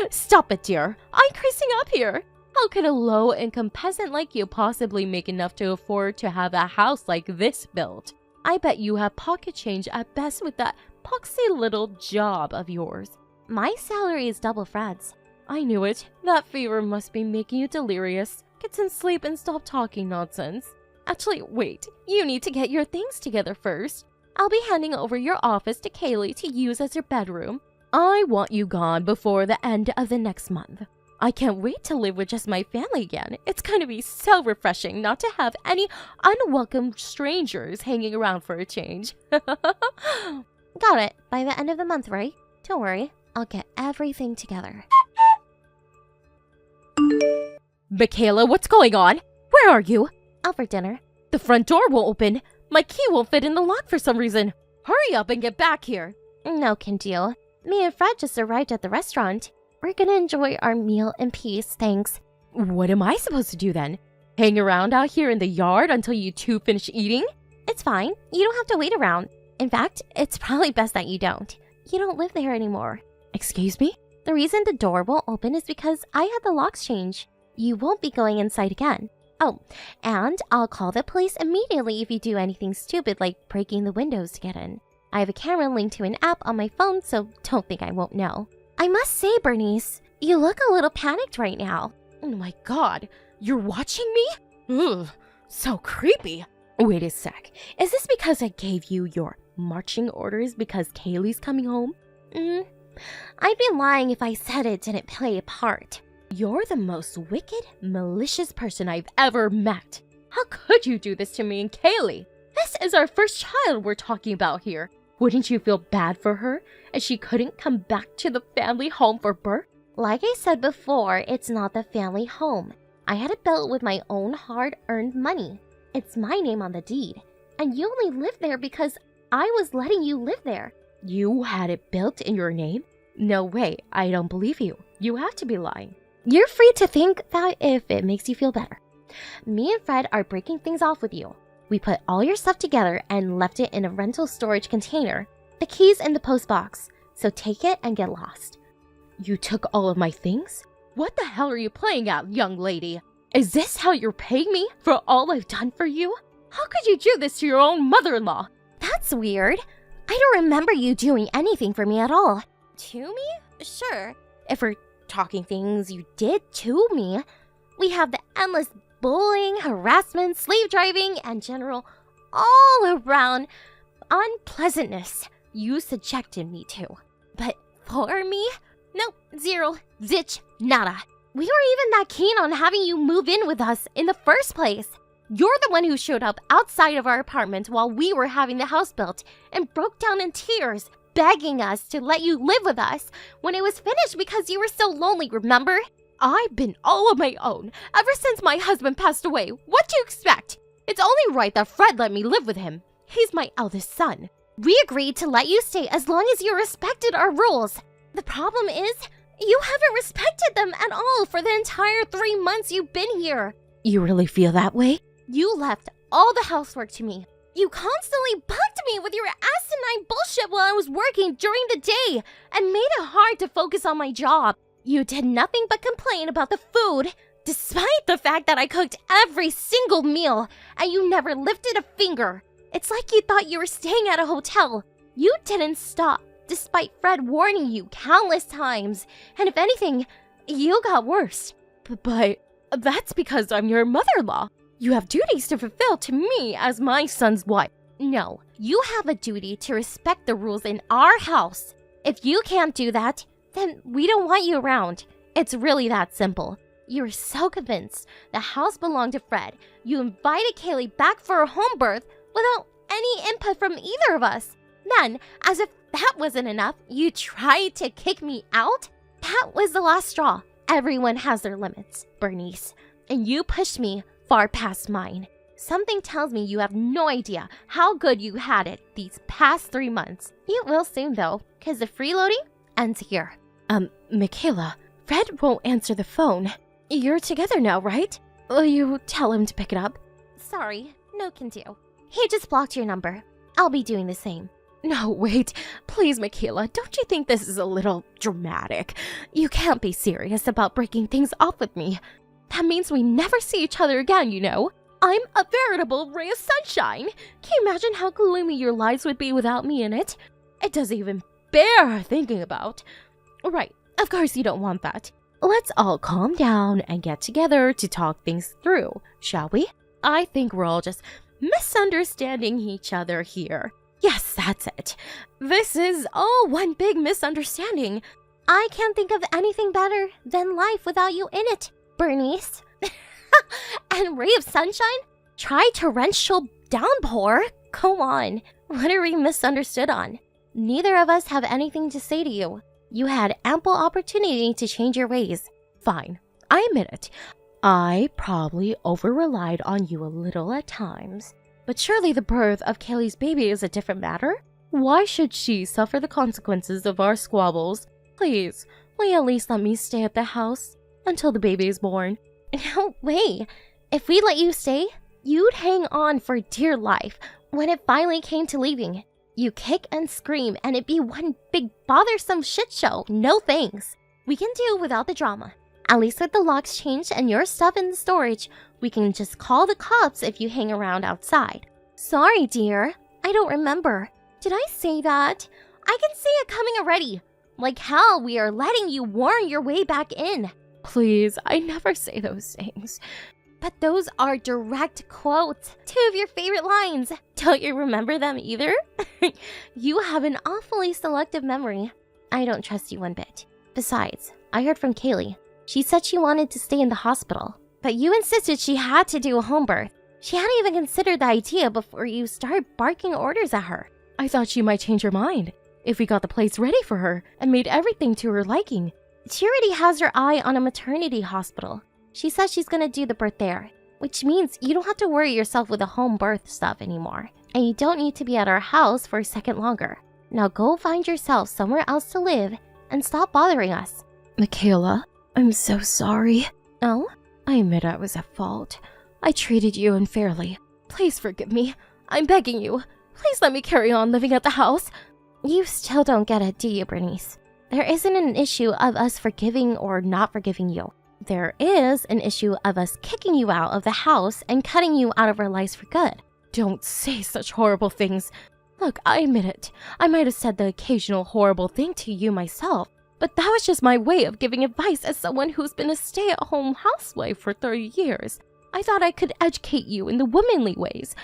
Stop it, dear. I'm creasing up here. How could a low-income peasant like you possibly make enough to afford to have a house like this built? I bet you have pocket change at best with that poxy little job of yours. My salary is double Fred's. I knew it. That fever must be making you delirious. Get some sleep and stop talking nonsense. Actually, wait. You need to get your things together first. I'll be handing over your office to Kaylee to use as your bedroom. I want you gone before the end of the next month. I can't wait to live with just my family again. It's going to be so refreshing not to have any unwelcome strangers hanging around for a change. Got it. By the end of the month, right? Don't worry. I'll get everything together. Michaela, what's going on? Where are you? Out for dinner. The front door won't open. My key won't fit in the lock for some reason. Hurry up and get back here. No can do. Me and Fred just arrived at the restaurant. We're gonna enjoy our meal in peace, thanks. What am I supposed to do then? Hang around out here in the yard until you two finish eating? It's fine. You don't have to wait around. In fact, it's probably best that you don't. You don't live there anymore. Excuse me? The reason the door won't open is because I had the locks changed. You won't be going inside again. Oh, and I'll call the police immediately if you do anything stupid like breaking the windows to get in. I have a camera linked to an app on my phone, so don't think I won't know. I must say, Bernice, You look a little panicked right now. Oh my god, you're watching me? Ugh, so creepy. Wait a sec. Is this because I gave you your marching orders because Kaylee's coming home? I'd be lying if I said it didn't play a part. You're the most wicked, malicious person I've ever met. How could you do this to me and Kaylee? This is our first child we're talking about here. Wouldn't you feel bad for her as she couldn't come back to the family home for birth? Like I said before, it's not the family home. I had it built with my own hard-earned money. It's my name on the deed, and you only live there because I was letting you live there. You had it built in your name? No way, I don't believe you. You have to be lying. You're free to think that if it makes you feel better. Me and Fred are breaking things off with you. We put all your stuff together and left it in a rental storage container. The key's in the post box, so take it and get lost. You took all of my things? What the hell are you playing at, young lady? Is this how you're paying me for all I've done for you? How could you do this to your own mother-in-law? That's weird. I don't remember you doing anything for me at all. To me? Sure. If we're talking things you did to me, we have the endless bullying, harassment, slave driving, and general all-around unpleasantness you subjected me to. But for me? Nope, zero, zitch, nada. We weren't even that keen on having you move in with us in the first place. You're the one who showed up outside of our apartment while we were having the house built and broke down in tears, begging us to let you live with us when it was finished because you were so lonely, remember? I've been all on my own ever since my husband passed away. What do you expect? It's only right that Fred let me live with him. He's my eldest son. We agreed to let you stay as long as you respected our rules. The problem is, you haven't respected them at all for the entire 3 months you've been here. You really feel that way? You left all the housework to me. You constantly bugged me with your asinine bullshit while I was working during the day and made it hard to focus on my job. You did nothing but complain about the food, despite the fact that I cooked every single meal, and you never lifted a finger. It's like you thought you were staying at a hotel. You didn't stop, despite Fred warning you countless times. And if anything, you got worse. But that's because I'm your mother-in-law. You have duties to fulfill to me as my son's wife. No, you have a duty to respect the rules in our house. If you can't do that, then we don't want you around. It's really that simple. You were so convinced the house belonged to Fred, you invited Kaylee back for her home birth without any input from either of us. Then, as if that wasn't enough, you tried to kick me out? That was the last straw. Everyone has their limits, Bernice. And you pushed me far past mine. Something tells me you have no idea how good you had it these past 3 months. You will soon, though, because the freeloading ends here. Michaela, Fred won't answer the phone. You're together now, right? Will you tell him to pick it up? Sorry, no can do. He just blocked your number. I'll be doing the same. No, wait. Please, Michaela, don't you think this is a little dramatic? You can't be serious about breaking things off with me. That means we never see each other again, you know? I'm a veritable ray of sunshine. Can you imagine how gloomy your lives would be without me in it? It doesn't even bear thinking about. Right, of course you don't want that. Let's all calm down and get together to talk things through, shall we? I think we're all just misunderstanding each other here. Yes, that's it. This is all one big misunderstanding. I can't think of anything better than life without you in it, Bernice. And ray of sunshine? Try torrential downpour? Go on. What are we misunderstood on? Neither of us have anything to say to you. You had ample opportunity to change your ways. Fine, I admit it. I probably over-relied on you a little at times. But surely the birth of Kaylee's baby is a different matter? Why should she suffer the consequences of our squabbles? Please, will you at least let me stay at the house until the baby is born? No way. If we let you stay, you'd hang on for dear life when it finally came to leaving. You kick and scream and it'd be one big bothersome shit show. No thanks. We can do without the drama. At least with the locks changed and your stuff in the storage, we can just call the cops if you hang around outside. Sorry, dear. I don't remember. Did I say that? I can see it coming already. Like hell, we are letting you warn your way back in. Please, I never say those things. But those are direct quotes. 2 of your favorite lines. Don't you remember them either? You have an awfully selective memory. I don't trust you one bit. Besides, I heard from Kaylee. She said she wanted to stay in the hospital, but you insisted she had to do a home birth. She hadn't even considered the idea before you started barking orders at her. I thought she might change her mind if we got the place ready for her and made everything to her liking. She already has her eye on a maternity hospital. She says she's gonna do the birth there, which means you don't have to worry yourself with the home birth stuff anymore. And you don't need to be at our house for a second longer. Now go find yourself somewhere else to live and stop bothering us. Michaela, I'm so sorry. Oh? I admit I was at fault. I treated you unfairly. Please forgive me. I'm begging you. Please let me carry on living at the house. You still don't get it, do you, Bernice? There isn't an issue of us forgiving or not forgiving you. There is an issue of us kicking you out of the house and cutting you out of our lives for good. Don't say such horrible things. Look, I admit it. I might have said the occasional horrible thing to you myself, but that was just my way of giving advice as someone who's been a stay-at-home housewife for 30 years. I thought I could educate you in the womanly ways,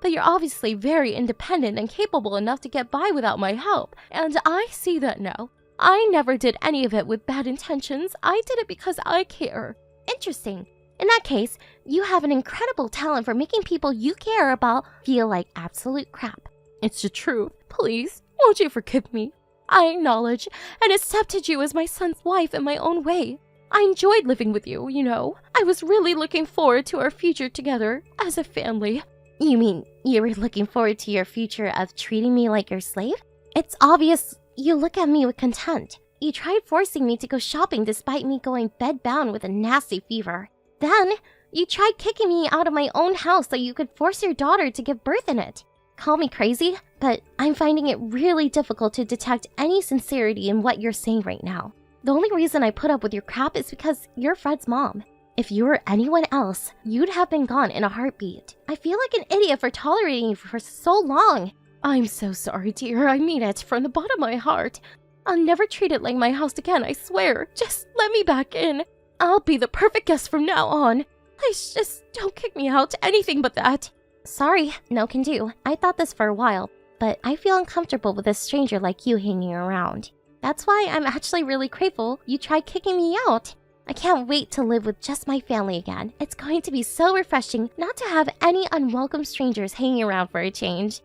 but you're obviously very independent and capable enough to get by without my help, and I see that now. I never did any of it with bad intentions. I did it because I care. Interesting. In that case, you have an incredible talent for making people you care about feel like absolute crap. It's the truth. Please, won't you forgive me? I acknowledge and accepted you as my son's wife in my own way. I enjoyed living with you, you know. I was really looking forward to our future together as a family. You mean you were looking forward to your future of treating me like your slave? It's obvious you look at me with contempt. You tried forcing me to go shopping despite me going bedbound with a nasty fever. Then, you tried kicking me out of my own house so you could force your daughter to give birth in it. Call me crazy, but I'm finding it really difficult to detect any sincerity in what you're saying right now. The only reason I put up with your crap is because you're Fred's mom. If you were anyone else, you'd have been gone in a heartbeat. I feel like an idiot for tolerating you for so long. I'm so sorry, dear. I mean it from the bottom of my heart. I'll never treat it like my house again, I swear. Just let me back in. I'll be the perfect guest from now on. Please just don't kick me out to anything but that. Sorry, no can do. I thought this for a while, but I feel uncomfortable with a stranger like you hanging around. That's why I'm actually really grateful you tried kicking me out. I can't wait to live with just my family again. It's going to be so refreshing not to have any unwelcome strangers hanging around for a change.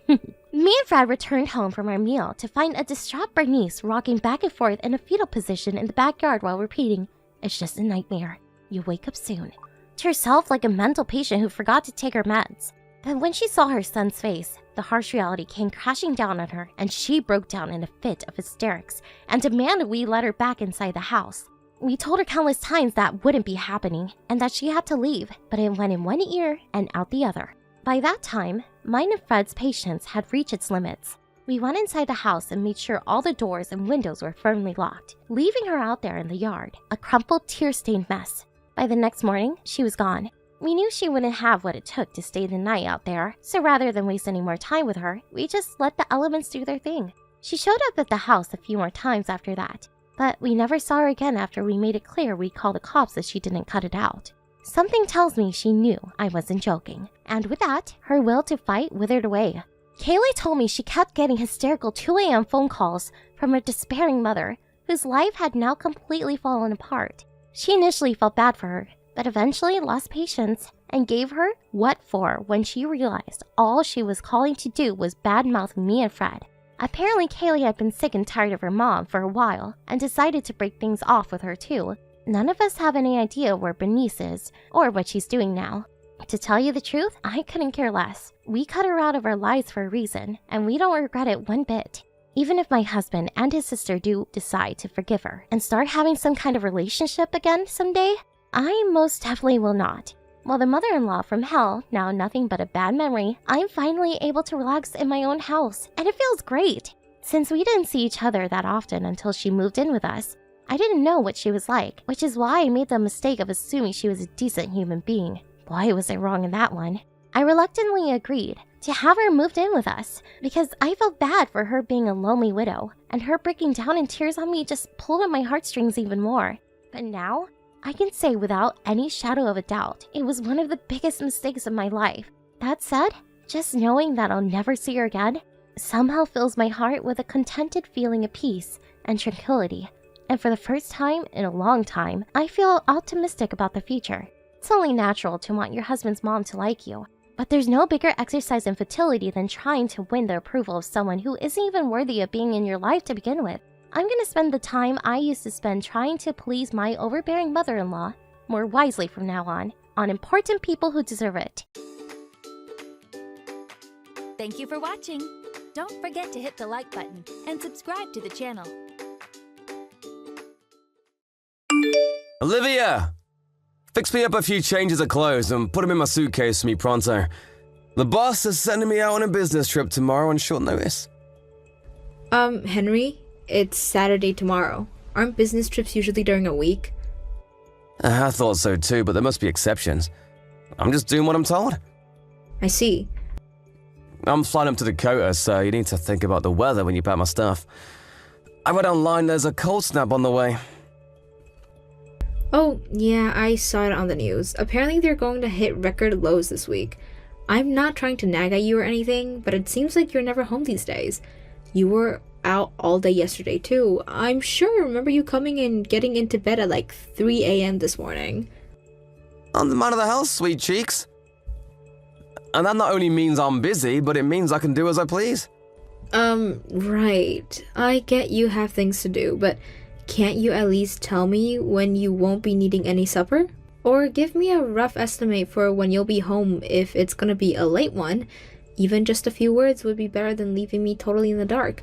Me and Fred returned home from our meal to find a distraught Bernice rocking back and forth in a fetal position in the backyard while repeating, "It's just a nightmare. You'll wake up soon." To herself like a mental patient who forgot to take her meds. But when she saw her son's face, the harsh reality came crashing down on her and she broke down in a fit of hysterics and demanded we let her back inside the house. We told her countless times that wouldn't be happening and that she had to leave, but it went in one ear and out the other. By that time, mine and Fred's patience had reached its limits. We went inside the house and made sure all the doors and windows were firmly locked, leaving her out there in the yard, a crumpled, tear-stained mess. By the next morning, she was gone. We knew she wouldn't have what it took to stay the night out there, so rather than waste any more time with her, we just let the elements do their thing. She showed up at the house a few more times after that, but we never saw her again after we made it clear we'd call the cops if she didn't cut it out. Something tells me she knew I wasn't joking, and with that, her will to fight withered away. Kaylee told me she kept getting hysterical 2 a.m. phone calls from her despairing mother, whose life had now completely fallen apart. She initially felt bad for her, but eventually lost patience and gave her what for when she realized all she was calling to do was badmouth me and Fred. Apparently Kaylee had been sick and tired of her mom for a while and decided to break things off with her too. None of us have any idea where Bernice is or what she's doing now. To tell you the truth, I couldn't care less. We cut her out of our lives for a reason, and we don't regret it one bit. Even if my husband and his sister do decide to forgive her and start having some kind of relationship again someday, I most definitely will not. While the mother-in-law from hell, now nothing but a bad memory, I'm finally able to relax in my own house, and it feels great. Since we didn't see each other that often until she moved in with us, I didn't know what she was like, which is why I made the mistake of assuming she was a decent human being. Boy, was I wrong in that one. I reluctantly agreed to have her moved in with us because I felt bad for her being a lonely widow, and her breaking down in tears on me just pulled at my heartstrings even more. But now, I can say without any shadow of a doubt, it was one of the biggest mistakes of my life. That said, just knowing that I'll never see her again somehow fills my heart with a contented feeling of peace and tranquility. And for the first time in a long time, I feel optimistic about the future. It's only natural to want your husband's mom to like you, but there's no bigger exercise in fertility than trying to win the approval of someone who isn't even worthy of being in your life to begin with. I'm gonna spend the time I used to spend trying to please my overbearing mother-in-law more wisely from now on important people who deserve it. Thank you for watching. Don't forget to hit the like button and subscribe to the channel. Olivia! Fix me up a few changes of clothes and put them in my suitcase for me pronto. The boss is sending me out on a business trip tomorrow on short notice. Henry, it's Saturday tomorrow. Aren't business trips usually during a week? I thought so too, but there must be exceptions. I'm just doing what I'm told. I see. I'm flying up to Dakota, so you need to think about the weather when you pack my stuff. I read online there's a cold snap on the way. Oh, yeah, I saw it on the news. Apparently they're going to hit record lows this week. I'm not trying to nag at you or anything, but it seems like you're never home these days. You were out all day yesterday too. I'm sure I remember you coming and getting into bed at like 3 a.m. this morning. I'm the man of the house, sweet cheeks. And that not only means I'm busy, but it means I can do as I please. Right. I get you have things to do, but can't you at least tell me when you won't be needing any supper? Or give me a rough estimate for when you'll be home if it's gonna be a late one. Even just a few words would be better than leaving me totally in the dark.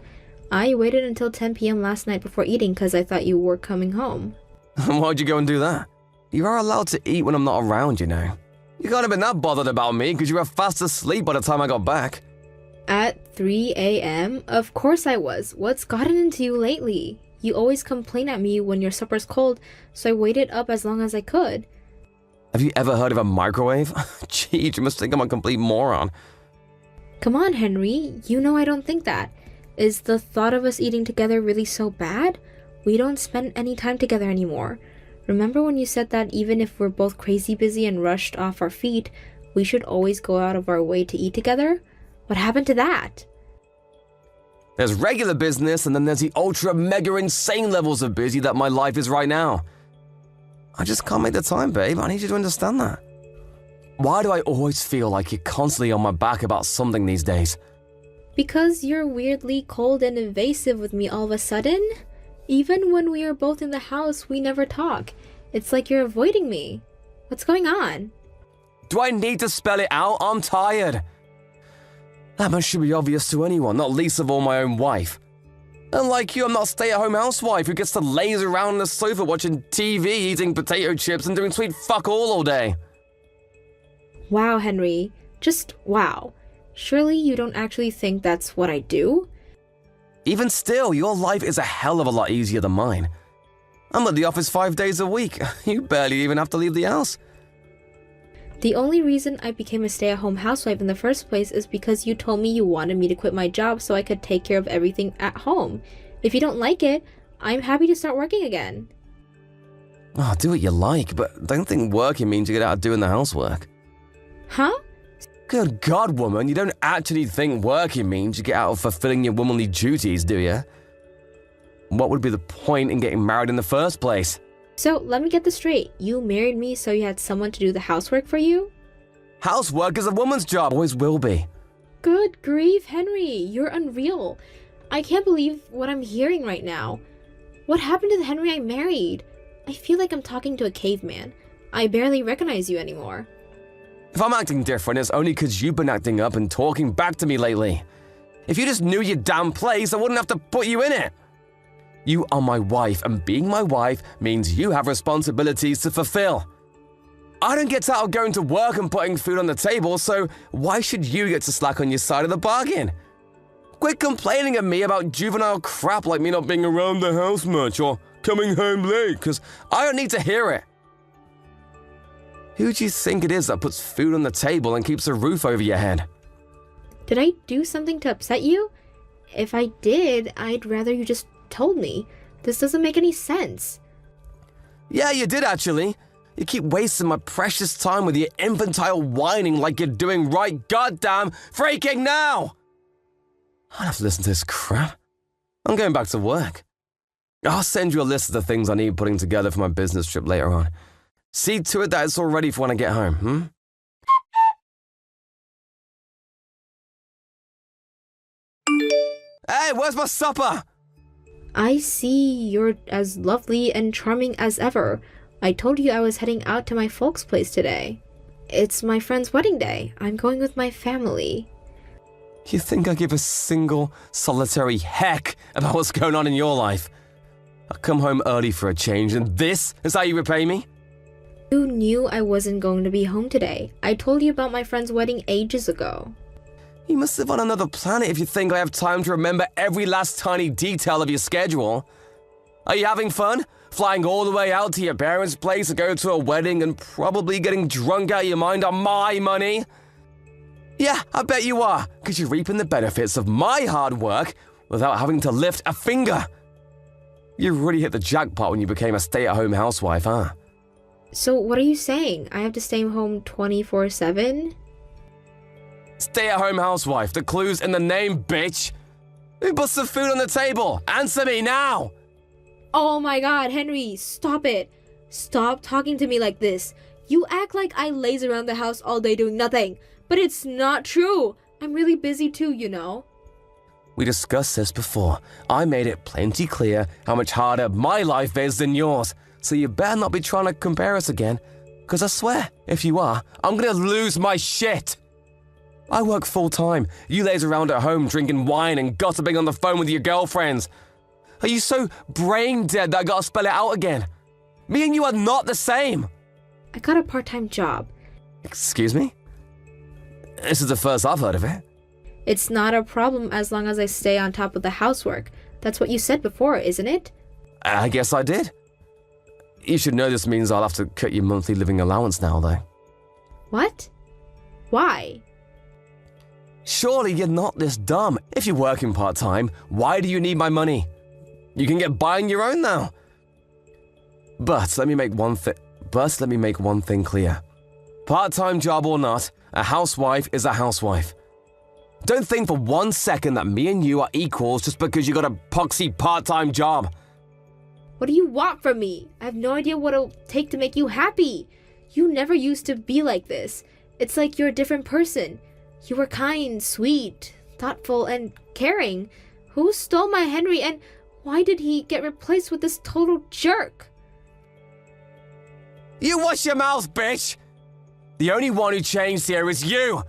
I waited until 10 p.m. last night before eating because I thought you were coming home. Why'd you go and do that? You are allowed to eat when I'm not around, you know. You can't have been that bothered about me because you were fast asleep by the time I got back. At 3 a.m.? Of course I was. What's gotten into you lately? You always complain at me when your supper's cold, so I waited up as long as I could. Have you ever heard of a microwave? Gee, you must think I'm a complete moron. Come on, Henry. You know I don't think that. Is the thought of us eating together really so bad? We don't spend any time together anymore. Remember when you said that even if we're both crazy busy and rushed off our feet, we should always go out of our way to eat together? What happened to that? There's regular business, and then there's the ultra mega insane levels of busy that my life is right now. I just can't make the time, babe. I need you to understand that. Why do I always feel like you're constantly on my back about something these days? Because you're weirdly cold and evasive with me all of a sudden? Even when we are both in the house, we never talk. It's like you're avoiding me. What's going on? Do I need to spell it out? I'm tired. That much should be obvious to anyone, not least of all my own wife. Unlike you, I'm not a stay-at-home housewife who gets to laze around on the sofa watching TV, eating potato chips, and doing sweet fuck all day. Wow, Henry. Just wow. Surely you don't actually think that's what I do? Even still, your life is a hell of a lot easier than mine. I'm at the office 5 days a week. You barely even have to leave the house. The only reason I became a stay-at-home housewife in the first place is because you told me you wanted me to quit my job so I could take care of everything at home. If you don't like it, I'm happy to start working again. Oh, do what you like, but don't think working means you get out of doing the housework. Huh? Good God, woman, you don't actually think working means you get out of fulfilling your womanly duties, do you? What would be the point in getting married in the first place? So, let me get this straight. You married me so you had someone to do the housework for you? Housework is a woman's job, always will be. Good grief, Henry. You're unreal. I can't believe what I'm hearing right now. What happened to the Henry I married? I feel like I'm talking to a caveman. I barely recognize you anymore. If I'm acting different, it's only because you've been acting up and talking back to me lately. If you just knew your damn place, I wouldn't have to put you in it. You are my wife, and being my wife means you have responsibilities to fulfill. I don't get out of going to work and putting food on the table, so why should you get to slack on your side of the bargain? Quit complaining at me about juvenile crap like me not being around the house much or coming home late, because I don't need to hear it. Who do you think it is that puts food on the table and keeps a roof over your head? Did I do something to upset you? If I did, I'd rather you just told me. This doesn't make any sense. Yeah, you did actually. You keep wasting my precious time with your infantile whining like you're doing right goddamn freaking now! I don't have to listen to this crap. I'm going back to work. I'll send you a list of the things I need putting together for my business trip later on. See to it that it's all ready for when I get home, Hey, where's my supper? I see you're as lovely and charming as ever. I told you I was heading out to my folks' place today. It's my friend's wedding day. I'm going with my family. You think I give a single, solitary heck about what's going on in your life? I come home early for a change, and this is how you repay me? You knew I wasn't going to be home today. I told you about my friend's wedding ages ago. You must live on another planet if you think I have time to remember every last tiny detail of your schedule. Are you having fun? Flying all the way out to your parents' place to go to a wedding and probably getting drunk out of your mind on my money? Yeah, I bet you are, because you're reaping the benefits of my hard work without having to lift a finger. You really hit the jackpot when you became a stay-at-home housewife, huh? So what are you saying? I have to stay home 24/7? Stay-at-home housewife, the clue's in the name, bitch! Who puts the food on the table? Answer me now! Oh my god, Henry, stop it. Stop talking to me like this. You act like I laze around the house all day doing nothing. But it's not true. I'm really busy too, you know. We discussed this before. I made it plenty clear how much harder my life is than yours, so you better not be trying to compare us again, because I swear, if you are, I'm gonna lose my shit. I work full-time. You laze around at home drinking wine and gossiping on the phone with your girlfriends. Are you so brain-dead that I gotta spell it out again? Me and you are not the same. I got a part-time job. Excuse me? This is the first I've heard of it. It's not a problem as long as I stay on top of the housework. That's what you said before, isn't it? I guess I did. You should know this means I'll have to cut your monthly living allowance now, though. What? Why? Surely you're not this dumb. If you're working part-time, why do you need my money? You can get by on your own now. But let me make one thing clear. Part-time job or not, a housewife is a housewife. Don't think for 1 second that me and you are equals just because you got a poxy part-time job. What do you want from me? I have no idea what it'll take to make you happy. You never used to be like this. It's like you're a different person. You were kind, sweet, thoughtful, and caring. Who stole my Henry, and why did he get replaced with this total jerk? You wash your mouth, bitch! The only one who changed here is you!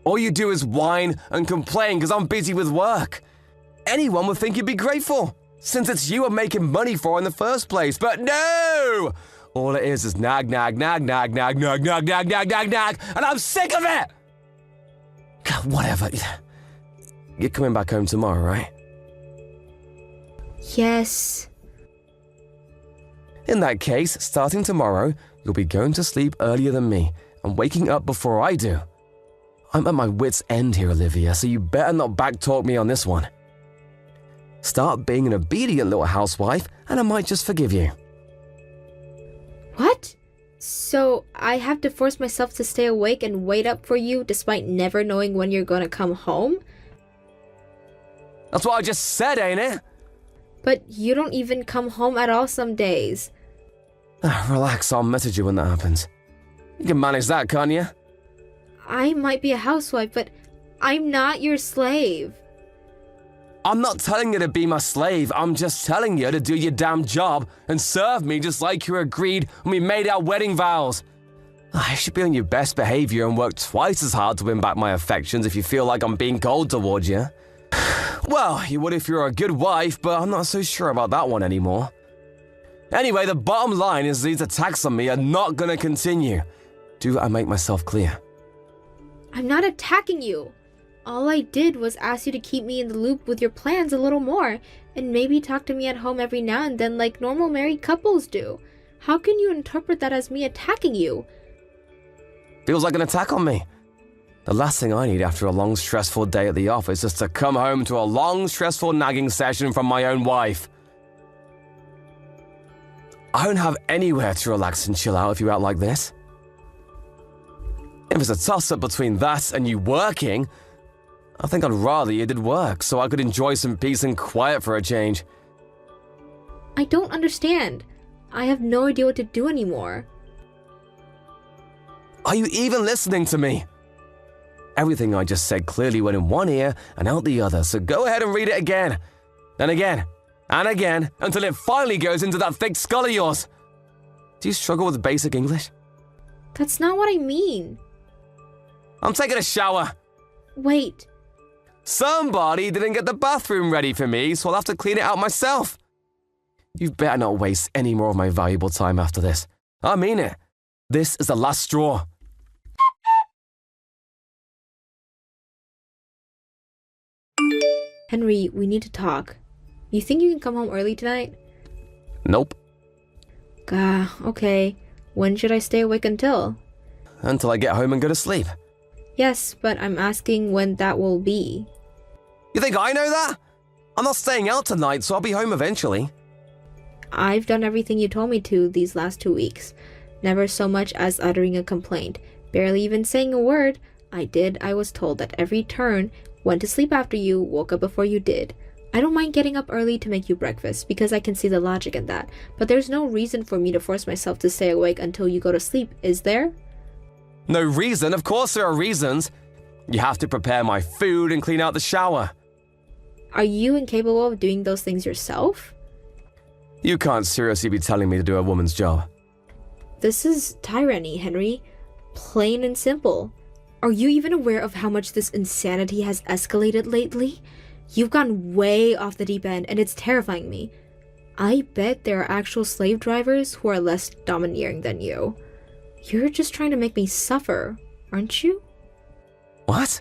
All you do is whine and complain because I'm busy with work. Anyone would think you'd be grateful, since it's you I'm making money for in the first place, but no! All it is nag, nag, nag, nag, nag, nag, nag, nag, nag, nag, nag, and I'm sick of it! God, whatever. You're coming back home tomorrow, right? Yes. In that case, starting tomorrow, you'll be going to sleep earlier than me and waking up before I do. I'm at my wit's end here, Olivia, so you better not backtalk me on this one. Start being an obedient little housewife, and I might just forgive you. What? So I have to force myself to stay awake and wait up for you despite never knowing when you're gonna come home? That's what I just said, ain't it? But you don't even come home at all some days. Relax, I'll message you when that happens. You can manage that, can't you? I might be a housewife, but I'm not your slave. I'm not telling you to be my slave, I'm just telling you to do your damn job and serve me just like you agreed when we made our wedding vows. You should be on your best behavior and work twice as hard to win back my affections if you feel like I'm being cold towards you. Well, you would if you're a good wife, but I'm not so sure about that one anymore. Anyway, the bottom line is these attacks on me are not gonna continue. Do I make myself clear? I'm not attacking you. All I did was ask you to keep me in the loop with your plans a little more, and maybe talk to me at home every now and then like normal married couples do. How can you interpret that as me attacking you? Feels like an attack on me. The last thing I need after a long, stressful day at the office is to come home to a long, stressful nagging session from my own wife. I don't have anywhere to relax and chill out if you act like this. If it's a toss-up between that and you working, I think I'd rather you did work so I could enjoy some peace and quiet for a change. I don't understand. I have no idea what to do anymore. Are you even listening to me? Everything I just said clearly went in one ear and out the other, so go ahead and read it again. And again. And again, until it finally goes into that thick skull of yours. Do you struggle with basic English? That's not what I mean. I'm taking a shower. Wait. Somebody didn't get the bathroom ready for me, so I'll have to clean it out myself. You better not waste any more of my valuable time after this. I mean it. This is the last straw. Henry, we need to talk. You think you can come home early tonight? Nope. Gah, okay. When should I stay awake until? Until I get home and go to sleep. Yes, but I'm asking when that will be. You think I know that? I'm not staying out tonight, so I'll be home eventually. I've done everything you told me to these last 2 weeks. Never so much as uttering a complaint. Barely even saying a word. I was told at every turn. Went to sleep after you, woke up before you did. I don't mind getting up early to make you breakfast because I can see the logic in that. But there's no reason for me to force myself to stay awake until you go to sleep, is there? No reason? Of course there are reasons. You have to prepare my food and clean out the shower. Are you incapable of doing those things yourself? You can't seriously be telling me to do a woman's job. This is tyranny, Henry. Plain and simple. Are you even aware of how much this insanity has escalated lately? You've gone way off the deep end, and it's terrifying me. I bet there are actual slave drivers who are less domineering than you. You're just trying to make me suffer, aren't you? What?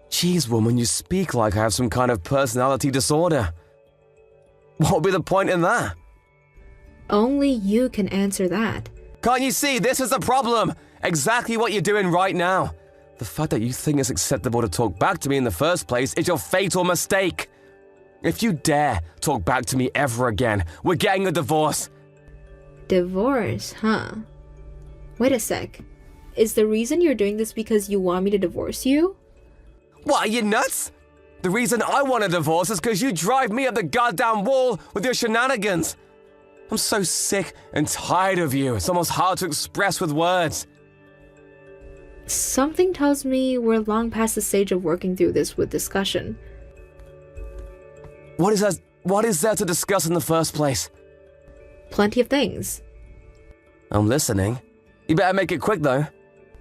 Jeez, woman, you speak like I have some kind of personality disorder. What would be the point in that? Only you can answer that. Can't you see this is the problem? Exactly what you're doing right now. The fact that you think it's acceptable to talk back to me in the first place is your fatal mistake. If you dare talk back to me ever again, we're getting a divorce. Divorce, huh? Wait a sec. Is the reason you're doing this because you want me to divorce you? What, are you nuts? The reason I want a divorce is because you drive me up the goddamn wall with your shenanigans. I'm so sick and tired of you. It's almost hard to express with words. Something tells me we're long past the stage of working through this with discussion. What is there to discuss in the first place? Plenty of things. I'm listening. You better make it quick, though.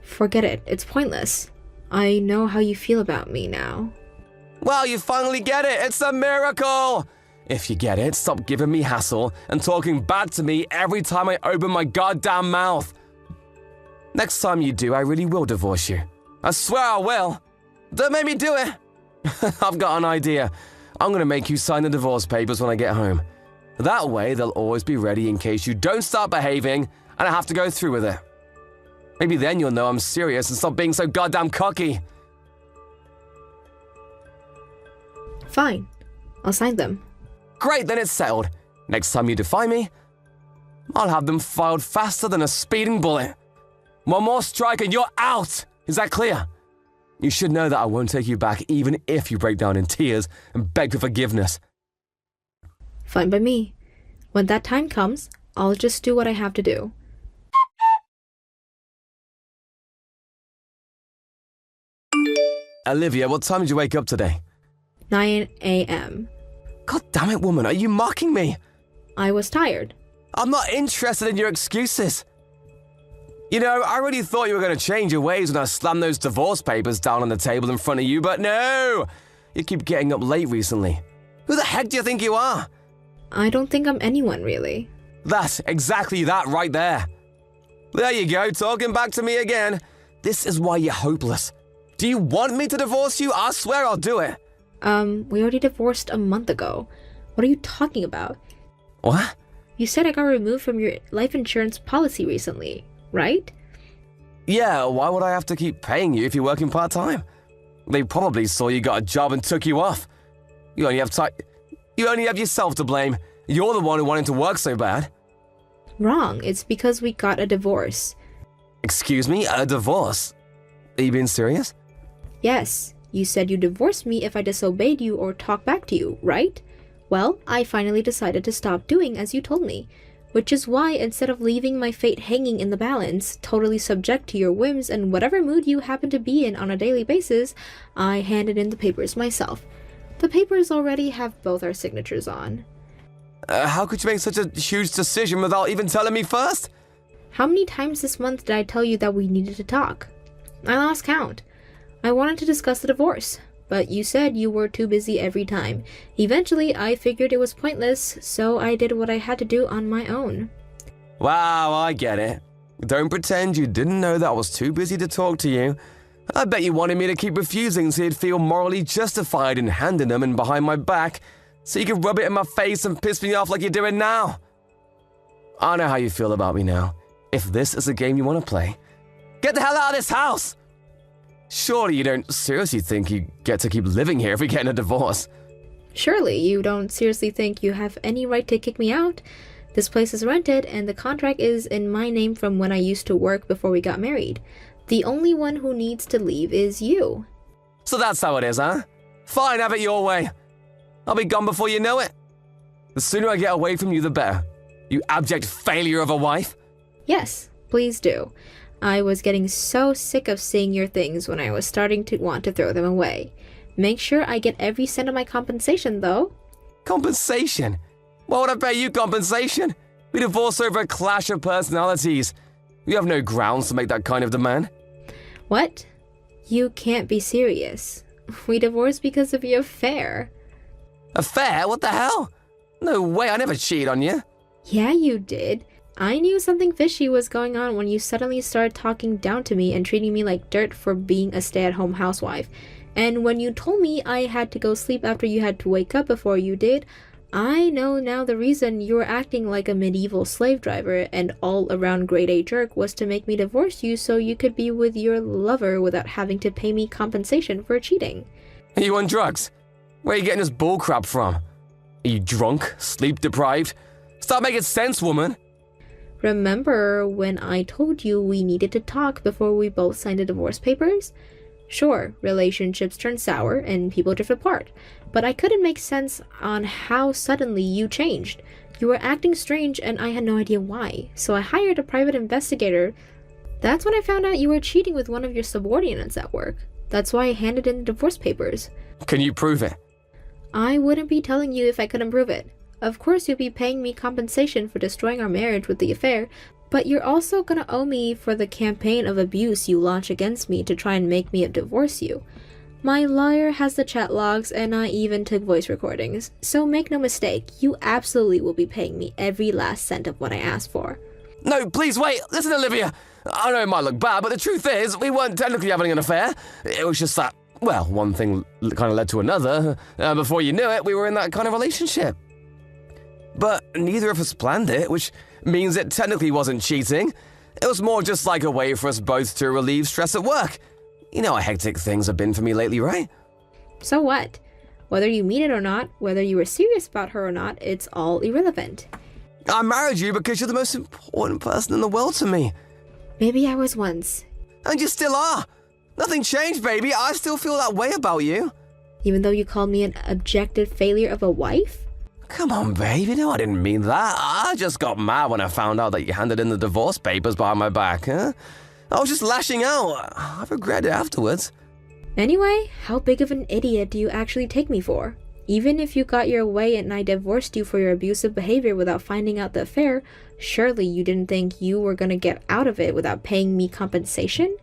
Forget it. It's pointless. I know how you feel about me now. Well, you finally get it. It's a miracle. If you get it, stop giving me hassle and talking back to me every time I open my goddamn mouth. Next time you do, I really will divorce you. I swear I will. Don't make me do it. I've got an idea. I'm going to make you sign the divorce papers when I get home. That way, they'll always be ready in case you don't start behaving and I have to go through with it. Maybe then you'll know I'm serious and stop being so goddamn cocky. Fine. I'll sign them. Great, then it's settled. Next time you defy me, I'll have them filed faster than a speeding bullet. One more strike and you're out! Is that clear? You should know that I won't take you back even if you break down in tears and beg for forgiveness. Fine by me. When that time comes, I'll just do what I have to do. Olivia, what time did you wake up today? 9 a.m. God damn it, woman, are you mocking me? I was tired. I'm not interested in your excuses. You know, I really thought you were going to change your ways when I slammed those divorce papers down on the table in front of you, but no! You keep getting up late recently. Who the heck do you think you are? I don't think I'm anyone, really. That's exactly that right there. There you go, talking back to me again. This is why you're hopeless. Do you want me to divorce you? I swear I'll do it. We already divorced a month ago. What are you talking about? What? You said I got removed from your life insurance policy recently, right? Yeah, why would I have to keep paying you if you're working part-time? They probably saw you got a job and took you off. You only have yourself to blame. You're the one who wanted to work so bad. Wrong. It's because we got a divorce. Excuse me? A divorce? Are you being serious? Yes. You said you divorced me if I disobeyed you or talked back to you, right? Well, I finally decided to stop doing as you told me, which is why instead of leaving my fate hanging in the balance, totally subject to your whims and whatever mood you happen to be in on a daily basis, I handed in the papers myself. The papers already have both our signatures on. How could you make such a huge decision without even telling me first? How many times this month did I tell you that we needed to talk? I lost count. I wanted to discuss the divorce, but you said you were too busy every time. Eventually, I figured it was pointless, so I did what I had to do on my own. Wow, I get it. Don't pretend you didn't know that I was too busy to talk to you. I bet you wanted me to keep refusing so you'd feel morally justified in handing them in behind my back, so you could rub it in my face and piss me off like you're doing now. I know how you feel about me now. If this is a game you want to play, get the hell out of this house! Surely you don't seriously think you get to keep living here if we get in a divorce? Surely you don't seriously think you have any right to kick me out? This place is rented and the contract is in my name from when I used to work before we got married. The only one who needs to leave is you. So that's how it is, huh? Fine, have it your way. I'll be gone before you know it. The sooner I get away from you, the better. You abject failure of a wife. Yes, please do. I was getting so sick of seeing your things when I was starting to want to throw them away. Make sure I get every cent of my compensation, though. Compensation? Why would I pay you compensation? We divorced over a clash of personalities. You have no grounds to make that kind of demand. What? You can't be serious. We divorced because of your affair. Affair? What the hell? No way, I never cheated on you. Yeah, you did. I knew something fishy was going on when you suddenly started talking down to me and treating me like dirt for being a stay-at-home housewife. And when you told me I had to go sleep after you had to wake up before you did, I know now the reason you were acting like a medieval slave driver and all-around grade-A jerk was to make me divorce you so you could be with your lover without having to pay me compensation for cheating. Are you on drugs? Where are you getting this bullcrap from? Are you drunk? Sleep-deprived? Start making sense, woman. Remember when I told you we needed to talk before we both signed the divorce papers? Sure, relationships turn sour and people drift apart, but I couldn't make sense on how suddenly you changed. You were acting strange and I had no idea why, so I hired a private investigator. That's when I found out you were cheating with one of your subordinates at work. That's why I handed in the divorce papers. Can you prove it? I wouldn't be telling you if I couldn't prove it. Of course you'll be paying me compensation for destroying our marriage with the affair, but you're also gonna owe me for the campaign of abuse you launched against me to try and make me divorce you. My lawyer has the chat logs and I even took voice recordings, so make no mistake, you absolutely will be paying me every last cent of what I asked for. No, please wait. Listen, Olivia. I know it might look bad, but the truth is, we weren't technically having an affair. It was just that, well, one thing kind of led to another. Before you knew it, we were in that kind of relationship. But neither of us planned it, which means it technically wasn't cheating. It was more just like a way for us both to relieve stress at work. You know how hectic things have been for me lately, right? So what? Whether you mean it or not, whether you were serious about her or not, it's all irrelevant. I married you because you're the most important person in the world to me. Maybe I was once. And you still are. Nothing changed, baby. I still feel that way about you. Even though you called me an objective failure of a wife? Come on, babe. You know I didn't mean that. I just got mad when I found out that you handed in the divorce papers behind my back, huh? I was just lashing out. I regret it afterwards. Anyway, how big of an idiot do you actually take me for? Even if you got your way and I divorced you for your abusive behavior without finding out the affair, surely you didn't think you were gonna get out of it without paying me compensation?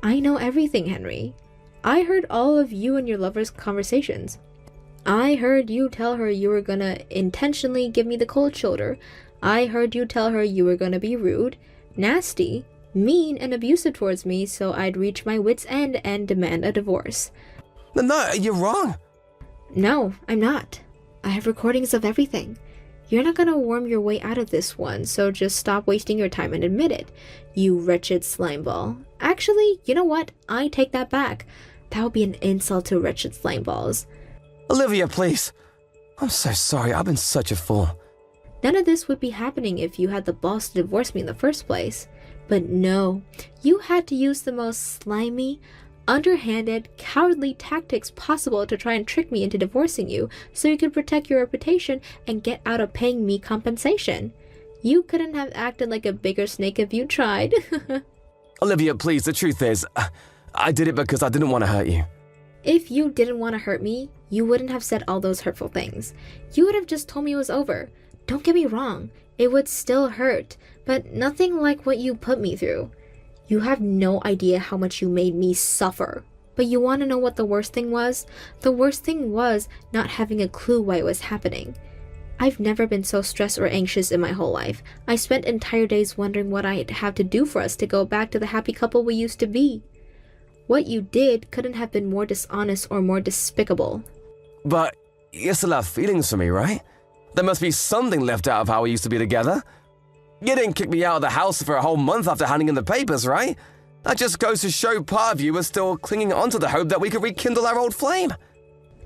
I know everything, Henry. I heard all of you and your lover's conversations. I heard you tell her you were gonna intentionally give me the cold shoulder. I heard you tell her you were gonna be rude, nasty, mean, and abusive towards me so I'd reach my wit's end and demand a divorce. No, you're wrong. No, I'm not. I have recordings of everything. You're not gonna worm your way out of this one, so just stop wasting your time and admit it. You wretched slimeball. Actually, you know what? I take that back. That would be an insult to wretched slimeballs. Olivia, please. I'm so sorry. I've been such a fool. None of this would be happening if you had the balls to divorce me in the first place. But no, you had to use the most slimy, underhanded, cowardly tactics possible to try and trick me into divorcing you so you could protect your reputation and get out of paying me compensation. You couldn't have acted like a bigger snake if you tried. Olivia, please, the truth is, I did it because I didn't want to hurt you. If you didn't want to hurt me, you wouldn't have said all those hurtful things. You would have just told me it was over. Don't get me wrong, it would still hurt, but nothing like what you put me through. You have no idea how much you made me suffer. But you want to know what the worst thing was? The worst thing was not having a clue why it was happening. I've never been so stressed or anxious in my whole life. I spent entire days wondering what I'd have to do for us to go back to the happy couple we used to be. What you did couldn't have been more dishonest or more despicable. But you still have feelings for me, right? There must be something left out of how we used to be together. You didn't kick me out of the house for a whole month after handing in the papers, right? That just goes to show part of you was still clinging onto the hope that we could rekindle our old flame.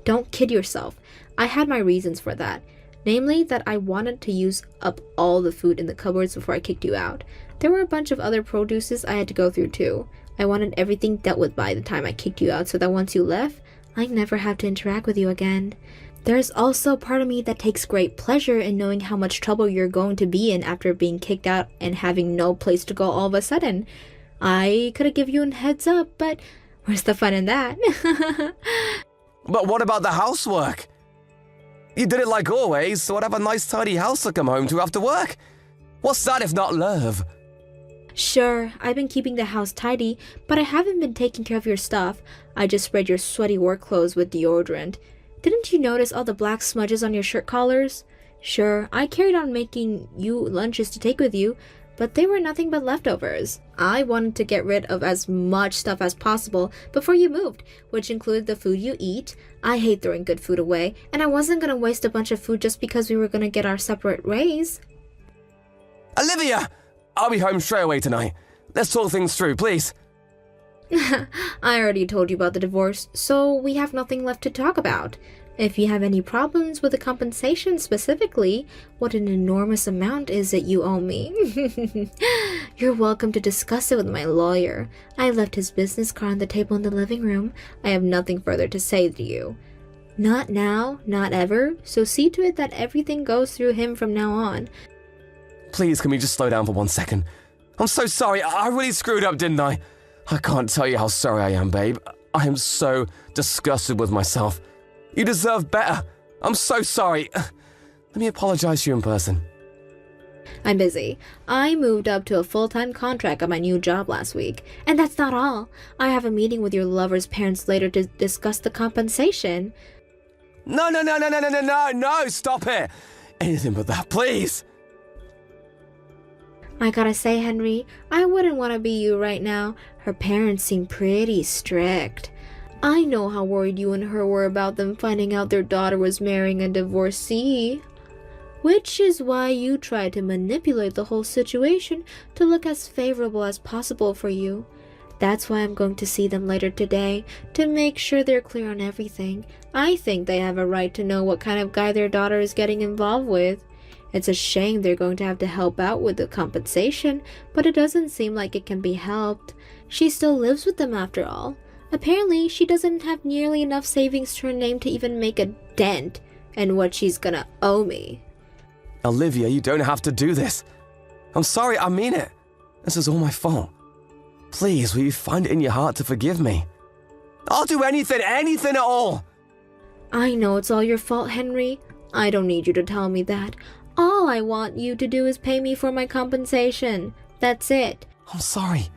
Don't kid yourself. I had my reasons for that. Namely, that I wanted to use up all the food in the cupboards before I kicked you out. There were a bunch of other produces I had to go through too. I wanted everything dealt with by the time I kicked you out so that once you left, I'd never have to interact with you again. There's also part of me that takes great pleasure in knowing how much trouble you're going to be in after being kicked out and having no place to go all of a sudden. I could have given you a heads up, but where's the fun in that? But what about the housework? You did it like always, so I'd have a nice tidy house to come home to after work. What's that if not love? Sure, I've been keeping the house tidy, but I haven't been taking care of your stuff. I just sprayed your sweaty work clothes with deodorant. Didn't you notice all the black smudges on your shirt collars? Sure, I carried on making you lunches to take with you, but they were nothing but leftovers. I wanted to get rid of as much stuff as possible before you moved, which included the food you eat. I hate throwing good food away, and I wasn't gonna waste a bunch of food just because we were gonna get our separate ways. Olivia! I'll be home straight away tonight. Let's talk things through, please. I already told you about the divorce, so we have nothing left to talk about. If you have any problems with the compensation specifically, what an enormous amount is it you owe me? You're welcome to discuss it with my lawyer. I left his business card on the table in the living room. I have nothing further to say to you. Not now, not ever, so see to it that everything goes through him from now on. Please, can we just slow down for 1 second? I'm so sorry. I really screwed up, didn't I? I can't tell you how sorry I am, babe. I am so disgusted with myself. You deserve better. I'm so sorry. Let me apologize to you in person. I'm busy. I moved up to a full-time contract at my new job last week. And that's not all. I have a meeting with your lover's parents later to discuss the compensation. No, stop it. Anything but that, please. I gotta say, Henry, I wouldn't want to be you right now. Her parents seem pretty strict. I know how worried you and her were about them finding out their daughter was marrying a divorcee. Which is why you tried to manipulate the whole situation to look as favorable as possible for you. That's why I'm going to see them later today, to make sure they're clear on everything. I think they have a right to know what kind of guy their daughter is getting involved with. It's a shame they're going to have to help out with the compensation, but it doesn't seem like it can be helped. She still lives with them after all. Apparently, she doesn't have nearly enough savings to her name to even make a dent in what she's gonna owe me. Olivia, you don't have to do this. I'm sorry, I mean it. This is all my fault. Please, will you find it in your heart to forgive me? I'll do anything at all. I know it's all your fault, Henry. I don't need you to tell me that. All I want you to do is pay me for my compensation. That's it. I'm sorry.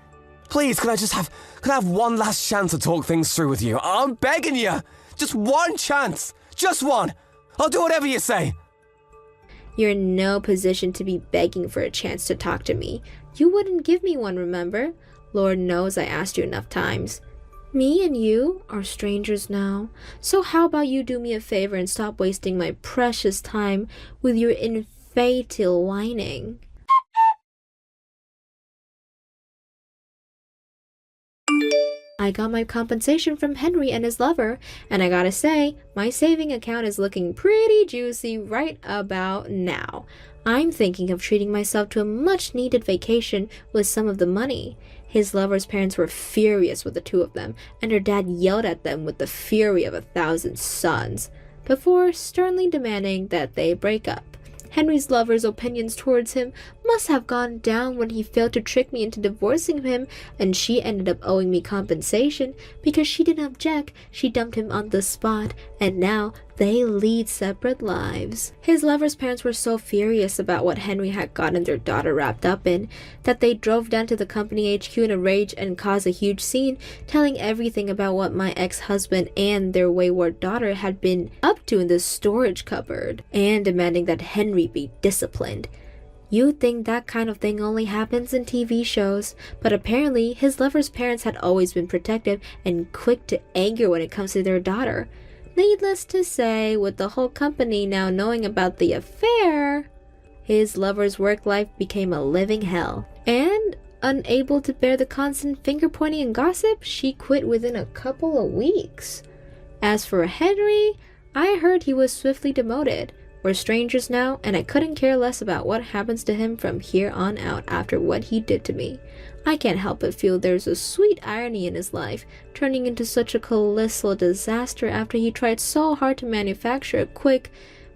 Please, can I have one last chance to talk things through with you? I'm begging you. Just one chance. Just one. I'll do whatever you say. You're in no position to be begging for a chance to talk to me. You wouldn't give me one, remember? Lord knows I asked you enough times. Me and you are strangers now. So how about you do me a favor and stop wasting my precious time with your fatal whining. I got my compensation from Henry and his lover, and I gotta say, my saving account is looking pretty juicy right about now. I'm thinking of treating myself to a much-needed vacation with some of the money. His lover's parents were furious with the two of them, and her dad yelled at them with the fury of 1,000 suns, before sternly demanding that they break up. Henry's lover's opinions towards him must have gone down when he failed to trick me into divorcing him, and she ended up owing me compensation because she didn't object. She dumped him on the spot, and now they lead separate lives. His lover's parents were so furious about what Henry had gotten their daughter wrapped up in that they drove down to the company HQ in a rage and caused a huge scene, telling everything about what my ex-husband and their wayward daughter had been up to in the storage cupboard, and demanding that Henry be disciplined. You'd think that kind of thing only happens in TV shows, but apparently his lover's parents had always been protective and quick to anger when it comes to their daughter. Needless to say, with the whole company now knowing about the affair, his lover's work life became a living hell. And unable to bear the constant finger-pointing and gossip, she quit within a couple of weeks. As for Henry, I heard he was swiftly demoted. We're strangers now, and I couldn't care less about what happens to him from here on out after what he did to me. I can't help but feel there's a sweet irony in his life, turning into such a colossal disaster after he tried so hard to manufacture a quick,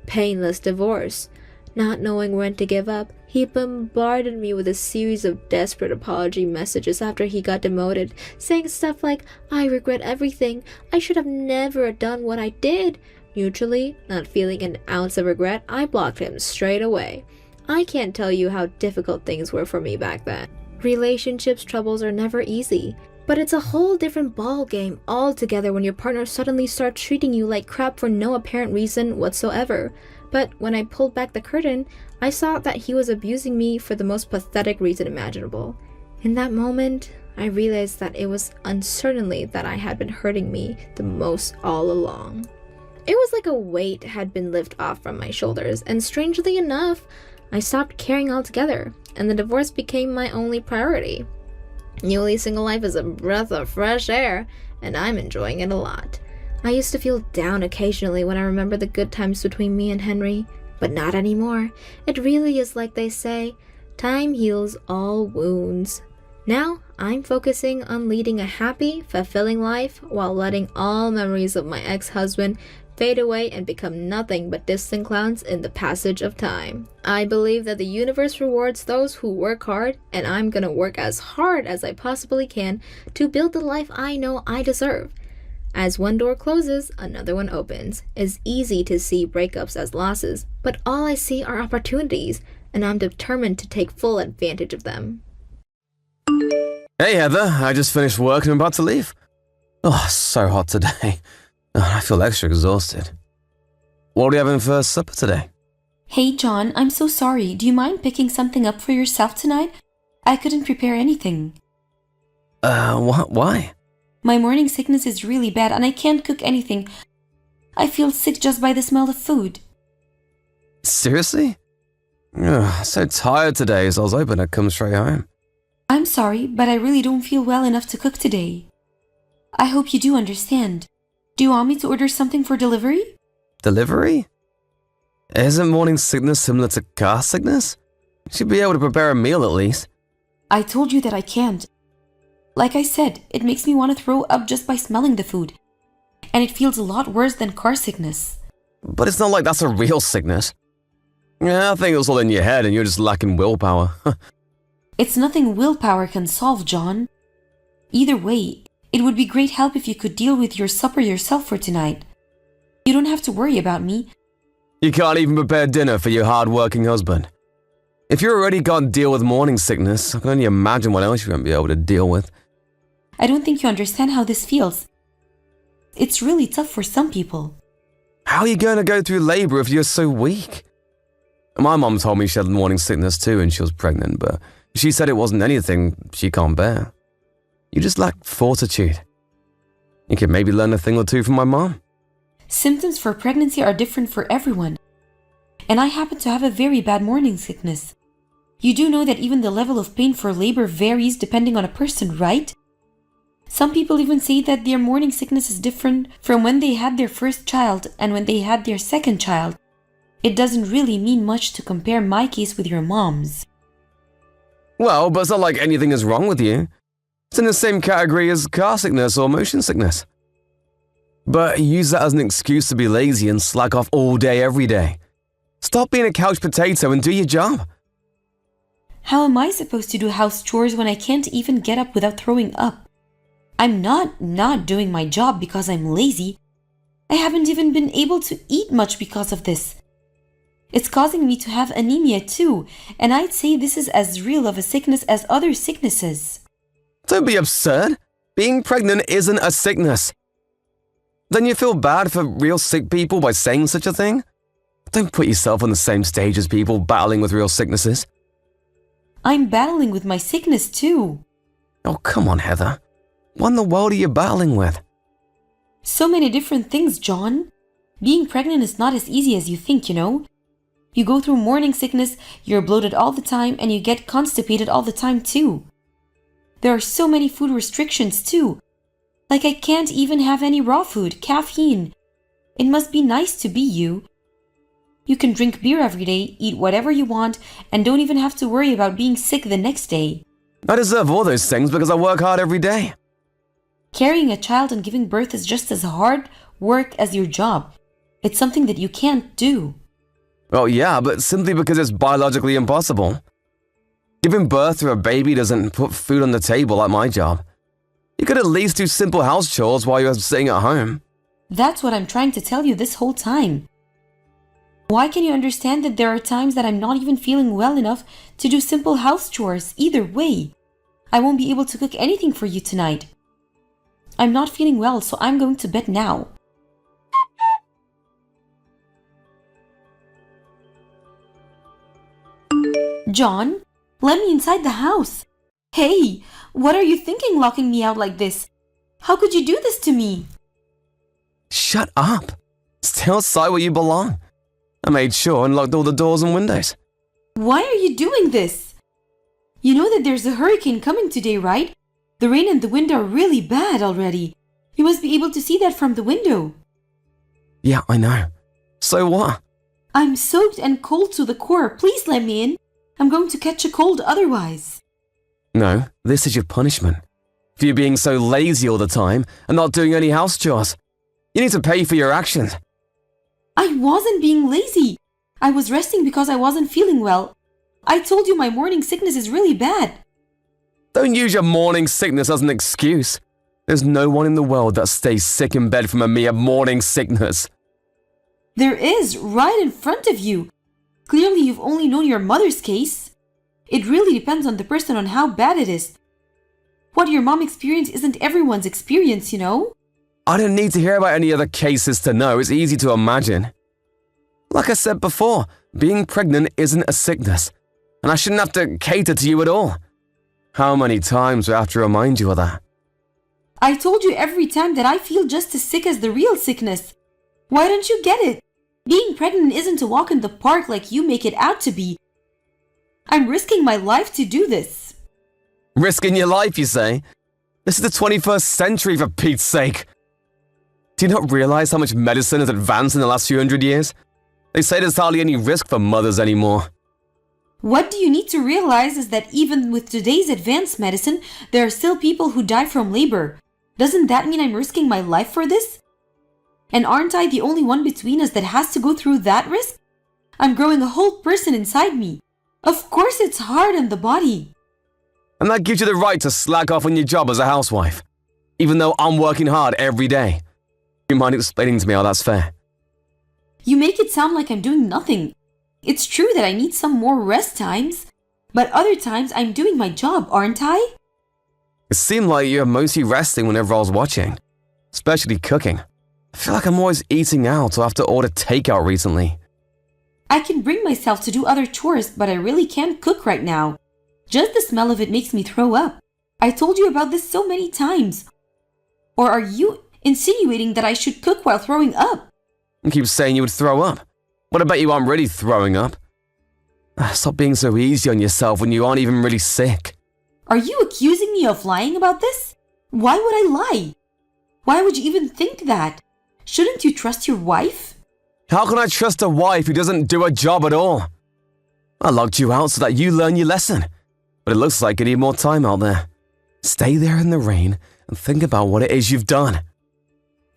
painless divorce. Not knowing when to give up, he bombarded me with a series of desperate apology messages after he got demoted, saying stuff like, "I regret everything, I should have never done what I did." Neutrally, not feeling an ounce of regret, I blocked him straight away. I can't tell you how difficult things were for me back then. Relationships troubles are never easy, but it's a whole different ball game altogether when your partner suddenly starts treating you like crap for no apparent reason whatsoever. But when I pulled back the curtain, I saw that he was abusing me for the most pathetic reason imaginable. In that moment, I realized that it was uncertainly that I had been hurting me the most all along. It was like a weight had been lifted off from my shoulders, and strangely enough, I stopped caring altogether, and the divorce became my only priority. Newly single life is a breath of fresh air, and I'm enjoying it a lot. I used to feel down occasionally when I remember the good times between me and Henry, but not anymore. It really is like they say, time heals all wounds. Now, I'm focusing on leading a happy, fulfilling life while letting all memories of my ex-husband fade away and become nothing but distant clouds in the passage of time. I believe that the universe rewards those who work hard, and I'm gonna work as hard as I possibly can to build the life I know I deserve. As one door closes, another one opens. It's easy to see breakups as losses, but all I see are opportunities, and I'm determined to take full advantage of them. Hey Heather, I just finished work and I'm about to leave. Oh, so hot today. I feel extra exhausted. What are we having for supper today? Hey John, I'm so sorry. Do you mind picking something up for yourself tonight? I couldn't prepare anything. What? Why? My morning sickness is really bad and I can't cook anything. I feel sick just by the smell of food. Seriously? Ugh, so tired today, so I was hoping I'd come straight home. I'm sorry, but I really don't feel well enough to cook today. I hope you do understand. Do you want me to order something for delivery? Delivery? Isn't morning sickness similar to car sickness? You should be able to prepare a meal at least. I told you that I can't. Like I said, it makes me want to throw up just by smelling the food. And it feels a lot worse than car sickness. But it's not like that's a real sickness. Yeah, I think it was all in your head and you're just lacking willpower. It's nothing willpower can solve, John. Either way, it would be great help if you could deal with your supper yourself for tonight. You don't have to worry about me. You can't even prepare dinner for your hard-working husband. If you already can't deal with morning sickness, I can only imagine what else you won't be able to deal with. I don't think you understand how this feels. It's really tough for some people. How are you going to go through labor if you're so weak? My mom told me she had morning sickness too when she was pregnant, but she said it wasn't anything she can't bear. You just lack fortitude. You could maybe learn a thing or two from my mom. Symptoms for pregnancy are different for everyone. and I happen to have a very bad morning sickness. You do know that even the level of pain for labor varies depending on a person, right? Some people even say that their morning sickness is different from when they had their first child and when they had their second child. It doesn't really mean much to compare my case with your mom's. Well, but it's not like anything is wrong with you. It's in the same category as car sickness or motion sickness. But use that as an excuse to be lazy and slack off all day every day. Stop being a couch potato and do your job. How am I supposed to do house chores when I can't even get up without throwing up? I'm not doing my job because I'm lazy. I haven't even been able to eat much because of this. It's causing me to have anemia too, and I'd say this is as real of a sickness as other sicknesses. Don't be absurd. Being pregnant isn't a sickness. Then you feel bad for real sick people by saying such a thing? Don't put yourself on the same stage as people battling with real sicknesses. I'm battling with my sickness too. Oh, come on, Heather. What in the world are you battling with? So many different things, John. Being pregnant is not as easy as you think, you know. You go through morning sickness, you're bloated all the time, and you get constipated all the time too. There are so many food restrictions too. Like I can't even have any raw food, caffeine. It must be nice to be you. You can drink beer every day, eat whatever you want, and don't even have to worry about being sick the next day. I deserve all those things because I work hard every day. Carrying a child and giving birth is just as hard work as your job. It's something that you can't do. Well, yeah, but simply because it's biologically impossible. Giving birth to a baby doesn't put food on the table like my job. You could at least do simple house chores while you're sitting at home. That's what I'm trying to tell you this whole time. Why can you understand that there are times that I'm not even feeling well enough to do simple house chores either way? I won't be able to cook anything for you tonight. I'm not feeling well, so I'm going to bed now. John, let me inside the house. Hey, what are you thinking locking me out like this? How could you do this to me? Shut up. Stay outside where you belong. I made sure and locked all the doors and windows. Why are you doing this? You know that there's a hurricane coming today, right? The rain and the wind are really bad already. You must be able to see that from the window. Yeah, I know. So what? I'm soaked and cold to the core. Please let me in. I'm going to catch a cold otherwise. No, this is your punishment. For you being so lazy all the time and not doing any house chores. You need to pay for your actions. I wasn't being lazy. I was resting because I wasn't feeling well. I told you my morning sickness is really bad. Don't use your morning sickness as an excuse. There's no one in the world that stays sick in bed from a mere morning sickness. There is, right in front of you. Clearly, you've only known your mother's case. It really depends on the person on how bad it is. What your mom experienced isn't everyone's experience, you know? I don't need to hear about any other cases to know. It's easy to imagine. Like I said before, being pregnant isn't a sickness, and I shouldn't have to cater to you at all. How many times do I have to remind you of that? I told you every time that I feel just as sick as the real sickness. Why don't you get it? Being pregnant isn't a walk in the park like you make it out to be. I'm risking my life to do this. Risking your life, you say? This is the 21st century, for Pete's sake. Do you not realize how much medicine has advanced in the last few hundred years? They say there's hardly any risk for mothers anymore. What do you need to realize is that even with today's advanced medicine, there are still people who die from labor. Doesn't that mean I'm risking my life for this? And aren't I the only one between us that has to go through that risk? I'm growing a whole person inside me. Of course it's hard on the body. And that gives you the right to slack off on your job as a housewife, even though I'm working hard every day. You mind explaining to me how that's fair? You make it sound like I'm doing nothing. It's true that I need some more rest times, but other times I'm doing my job, aren't I? It seemed like you're mostly resting whenever I was watching, especially cooking. I feel like I'm always eating out or have to order takeout recently. I can bring myself to do other chores, but I really can't cook right now. Just the smell of it makes me throw up. I told you about this so many times. Or are you insinuating that I should cook while throwing up? You keep saying you would throw up. But I bet you aren't really throwing up. Stop being so easy on yourself when you aren't even really sick. Are you accusing me of lying about this? Why would I lie? Why would you even think that? Shouldn't you trust your wife? How can I trust a wife who doesn't do her job at all? I locked you out so that you learn your lesson, but it looks like you need more time out there. Stay there in the rain and think about what it is you've done.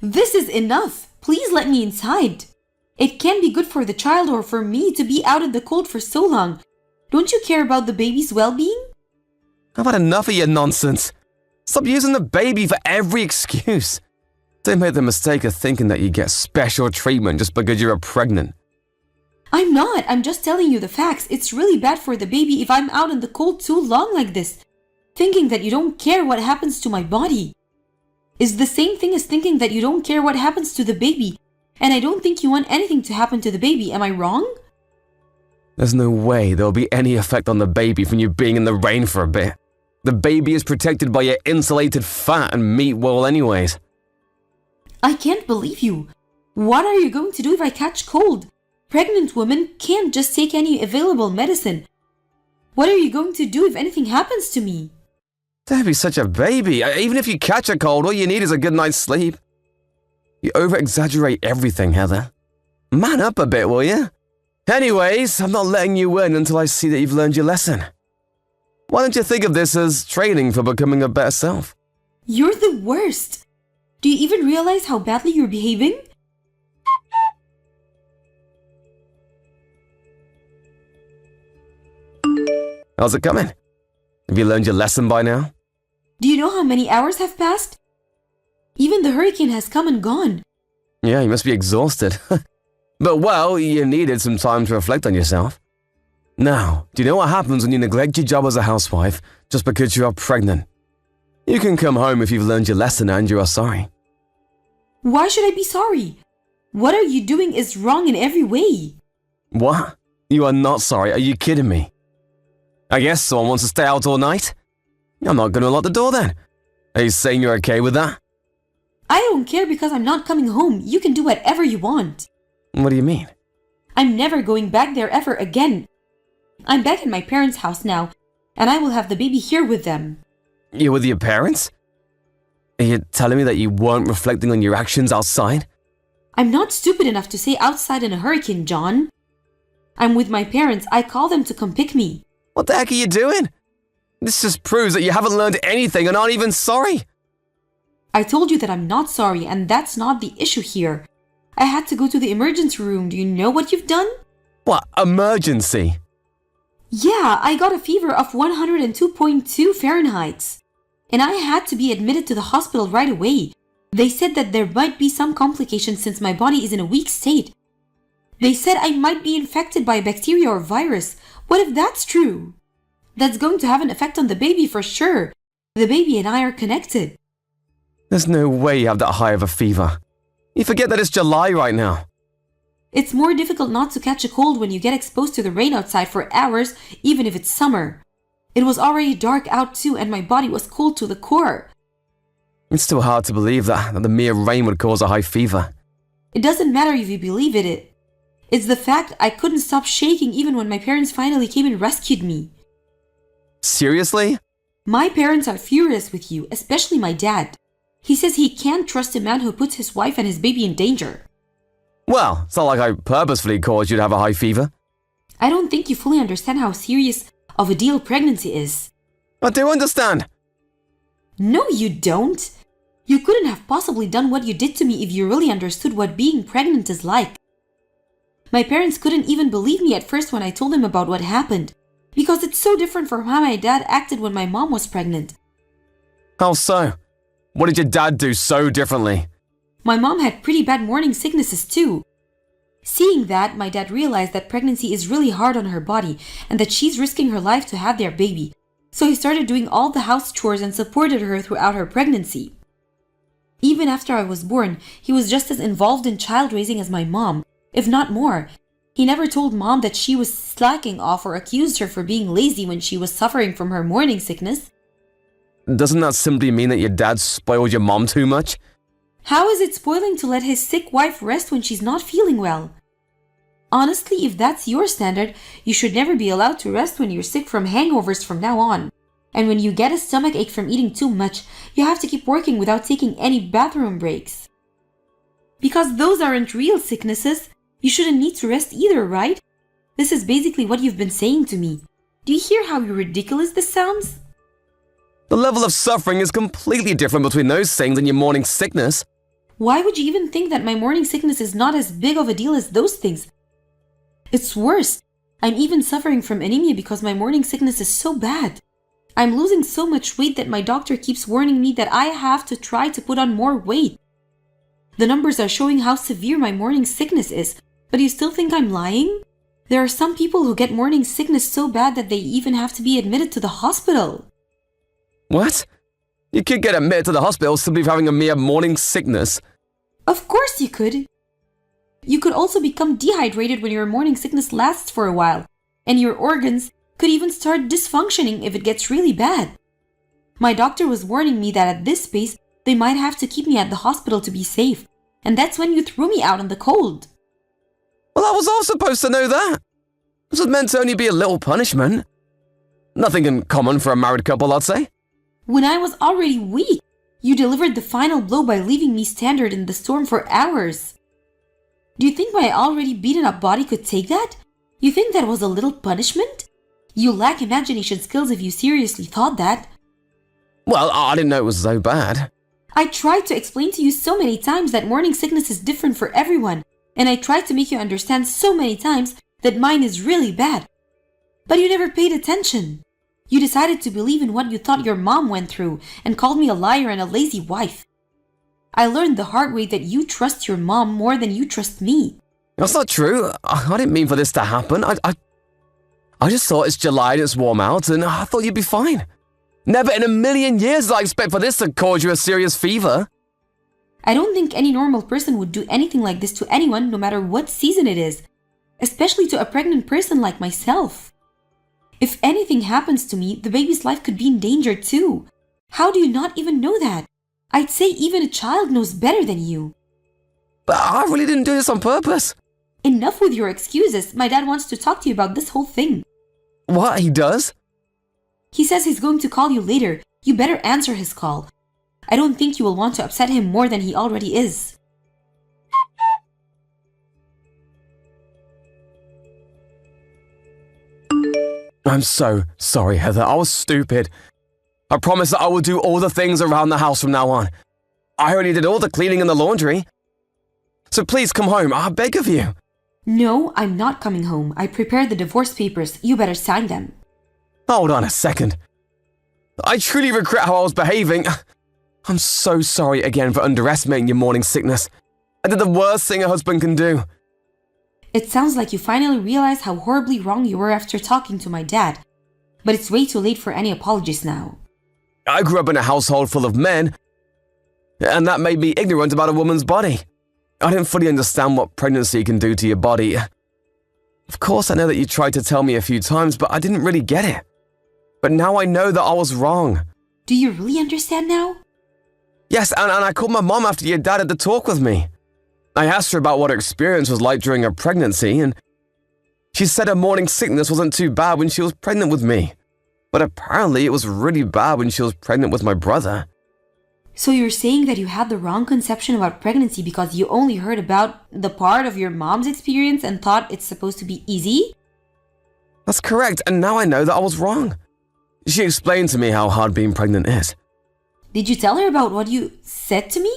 This is enough. Please let me inside. It can't be good for the child or for me to be out in the cold for so long. Don't you care about the baby's well-being? I've had enough of your nonsense. Stop using the baby for every excuse. Don't make the mistake of thinking that you get special treatment just because you're pregnant. I'm not. I'm just telling you the facts. It's really bad for the baby if I'm out in the cold too long like this. Thinking that you don't care what happens to my body is the same thing as thinking that you don't care what happens to the baby. And I don't think you want anything to happen to the baby. Am I wrong? There's no way there'll be any effect on the baby from you being in the rain for a bit. The baby is protected by your insulated fat and meat wool anyways. I can't believe you. What are you going to do if I catch cold? Pregnant women can't just take any available medicine. What are you going to do if anything happens to me? Don't be such a baby. Even if you catch a cold, all you need is a good night's sleep. You over-exaggerate everything, Heather. Man up a bit, will you? Anyways, I'm not letting you in until I see that you've learned your lesson. Why don't you think of this as training for becoming a better self? You're the worst. Do you even realize how badly you're behaving? How's it coming? Have you learned your lesson by now? Do you know how many hours have passed? Even the hurricane has come and gone. Yeah, you must be exhausted. But well, you needed some time to reflect on yourself. Now, do you know what happens when you neglect your job as a housewife just because you are pregnant? You can come home if you've learned your lesson and you are sorry. Why should I be sorry? What are you doing is wrong in every way. What? You are not sorry? Are you kidding me? I guess someone wants to stay out all night? I'm not going to lock the door then. Are you saying you're okay with that? I don't care because I'm not coming home. You can do whatever you want. What do you mean? I'm never going back there ever again. I'm back in my parents' house now, and I will have the baby here with them. You're with your parents? Are you telling me that you weren't reflecting on your actions outside? I'm not stupid enough to stay outside in a hurricane, John. I'm with my parents. I call them to come pick me. What the heck are you doing? This just proves that you haven't learned anything and aren't even sorry. I told you that I'm not sorry, and that's not the issue here. I had to go to the emergency room. Do you know what you've done? What, emergency? Yeah, I got a fever of 102.2 Fahrenheit. And I had to be admitted to the hospital right away. They said that there might be some complications since my body is in a weak state. They said I might be infected by a bacteria or virus. What if that's true? That's going to have an effect on the baby for sure. The baby and I are connected. There's no way you have that high of a fever. You forget that it's July right now. It's more difficult not to catch a cold when you get exposed to the rain outside for hours, even if it's summer. It was already dark out too, and my body was cold to the core. It's still hard to believe that the mere rain would cause a high fever. It doesn't matter if you believe it. It's the fact I couldn't stop shaking even when my parents finally came and rescued me. Seriously? My parents are furious with you, especially my dad. He says he can't trust a man who puts his wife and his baby in danger. Well, it's not like I purposefully caused you to have a high fever. I don't think you fully understand how serious of a deal pregnancy is. I do understand. No, you don't. You couldn't have possibly done what you did to me if you really understood what being pregnant is like. My parents couldn't even believe me at first when I told them about what happened, because it's so different from how my dad acted when my mom was pregnant. How so? What did your dad do so differently? My mom had pretty bad morning sicknesses too. Seeing that, my dad realized that pregnancy is really hard on her body and that she's risking her life to have their baby. So he started doing all the house chores and supported her throughout her pregnancy. Even after I was born, he was just as involved in child raising as my mom, if not more. He never told mom that she was slacking off or accused her for being lazy when she was suffering from her morning sickness. Doesn't that simply mean that your dad spoiled your mom too much? How is it spoiling to let his sick wife rest when she's not feeling well? Honestly, if that's your standard, you should never be allowed to rest when you're sick from hangovers from now on. And when you get a stomach ache from eating too much, you have to keep working without taking any bathroom breaks. Because those aren't real sicknesses, you shouldn't need to rest either, right? This is basically what you've been saying to me. Do you hear how ridiculous this sounds? The level of suffering is completely different between those things and your morning sickness. Why would you even think that my morning sickness is not as big of a deal as those things? It's worse. I'm even suffering from anemia because my morning sickness is so bad. I'm losing so much weight that my doctor keeps warning me that I have to try to put on more weight. The numbers are showing how severe my morning sickness is, but you still think I'm lying? There are some people who get morning sickness so bad that they even have to be admitted to the hospital. What? You could get admitted to the hospital simply for having a mere morning sickness. Of course you could. You could also become dehydrated when your morning sickness lasts for a while, and your organs could even start dysfunctioning if it gets really bad. My doctor was warning me that at this pace, they might have to keep me at the hospital to be safe, and that's when you threw me out in the cold. Well, I was all supposed to know that. This was meant to only be a little punishment. Nothing uncommon for a married couple, I'd say. When I was already weak, you delivered the final blow by leaving me stranded in the storm for hours. Do you think my already beaten up body could take that? You think that was a little punishment? You lack imagination skills if you seriously thought that. Well, I didn't know it was so bad. I tried to explain to you so many times that morning sickness is different for everyone, and I tried to make you understand so many times that mine is really bad. But you never paid attention. You decided to believe in what you thought your mom went through and called me a liar and a lazy wife. I learned the hard way that you trust your mom more than you trust me. That's not true. I didn't mean for this to happen. I just thought it's July and it's warm out, and I thought you'd be fine. Never in a million years did I expect for this to cause you a serious fever. I don't think any normal person would do anything like this to anyone, no matter what season it is, especially to a pregnant person like myself. If anything happens to me, the baby's life could be in danger too. How do you not even know that? I'd say even a child knows better than you. But I really didn't do this on purpose. Enough with your excuses. My dad wants to talk to you about this whole thing. What, he does? He says he's going to call you later. You better answer his call. I don't think you will want to upset him more than he already is. I'm so sorry, Heather. I was stupid. I promise that I will do all the things around the house from now on. I already did all the cleaning and the laundry. So please come home, I beg of you. No, I'm not coming home. I prepared the divorce papers. You better sign them. Hold on a second. I truly regret how I was behaving. I'm so sorry again for underestimating your morning sickness. I did the worst thing a husband can do. It sounds like you finally realized how horribly wrong you were after talking to my dad. But it's way too late for any apologies now. I grew up in a household full of men, and that made me ignorant about a woman's body. I didn't fully understand what pregnancy can do to your body. Of course, I know that you tried to tell me a few times, but I didn't really get it. But now I know that I was wrong. Do you really understand now? Yes, and I called my mom after your dad had the talk with me. I asked her about what her experience was like during her pregnancy, and she said her morning sickness wasn't too bad when she was pregnant with me. But apparently it was really bad when she was pregnant with my brother. So you're saying that you had the wrong conception about pregnancy because you only heard about the part of your mom's experience and thought it's supposed to be easy? That's correct, and now I know that I was wrong. She explained to me how hard being pregnant is. Did you tell her about what you said to me?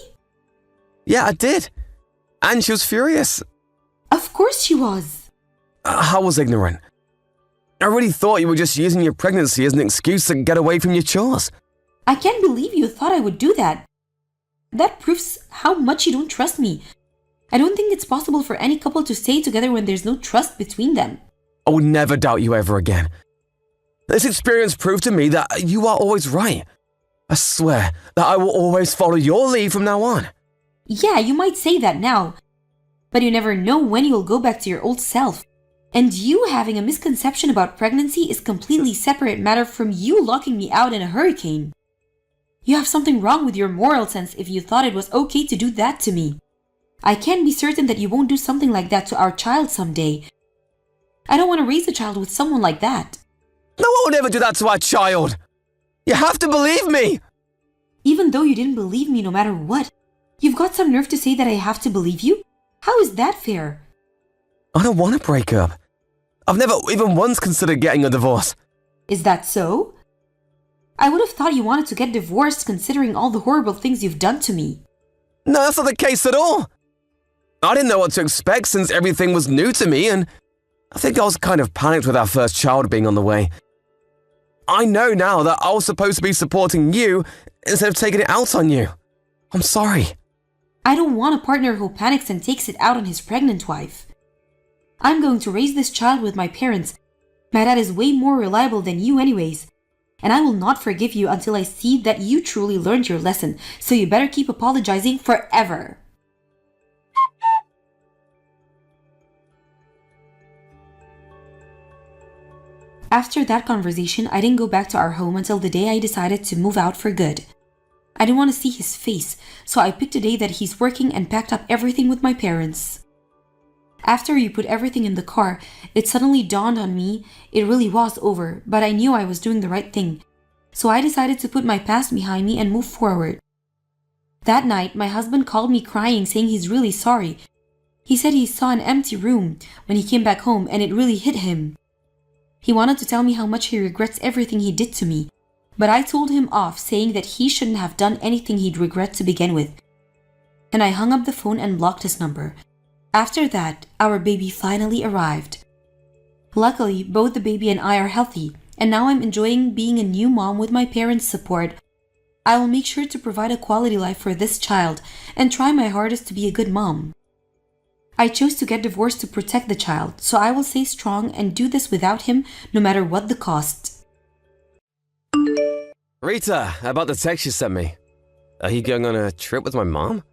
Yeah, I did. And she was furious. Of course she was. I was ignorant. I really thought you were just using your pregnancy as an excuse to get away from your chores. I can't believe you thought I would do that. That proves how much you don't trust me. I don't think it's possible for any couple to stay together when there's no trust between them. I will never doubt you ever again. This experience proved to me that you are always right. I swear that I will always follow your lead from now on. Yeah, you might say that now, but you never know when you'll go back to your old self. And you having a misconception about pregnancy is completely separate matter from you locking me out in a hurricane. You have something wrong with your moral sense if you thought it was okay to do that to me. I can't be certain that you won't do something like that to our child someday. I don't want to raise a child with someone like that. No one would ever do that to our child. You have to believe me. Even though you didn't believe me no matter what, you've got some nerve to say that I have to believe you? How is that fair? I don't want to break up. I've never even once considered getting a divorce. Is that so? I would have thought you wanted to get divorced considering all the horrible things you've done to me. No, that's not the case at all. I didn't know what to expect since everything was new to me, and I think I was kind of panicked with our first child being on the way. I know now that I was supposed to be supporting you instead of taking it out on you. I'm sorry. I don't want a partner who panics and takes it out on his pregnant wife. I'm going to raise this child with my parents. My dad is way more reliable than you anyways. And I will not forgive you until I see that you truly learned your lesson, so you better keep apologizing forever. After that conversation, I didn't go back to our home until the day I decided to move out for good. I didn't want to see his face, so I picked a day that he's working and packed up everything with my parents. After we put everything in the car, it suddenly dawned on me it really was over, but I knew I was doing the right thing. So I decided to put my past behind me and move forward. That night, my husband called me crying, saying he's really sorry. He said he saw an empty room when he came back home and it really hit him. He wanted to tell me how much he regrets everything he did to me, but I told him off, saying that he shouldn't have done anything he'd regret to begin with. And I hung up the phone and blocked his number. After that, our baby finally arrived. Luckily, both the baby and I are healthy, and now I'm enjoying being a new mom with my parents' support. I will make sure to provide a quality life for this child and try my hardest to be a good mom. I chose to get divorced to protect the child, so I will stay strong and do this without him no matter what the cost. Rita, about the text you sent me. Are you going on a trip with my mom?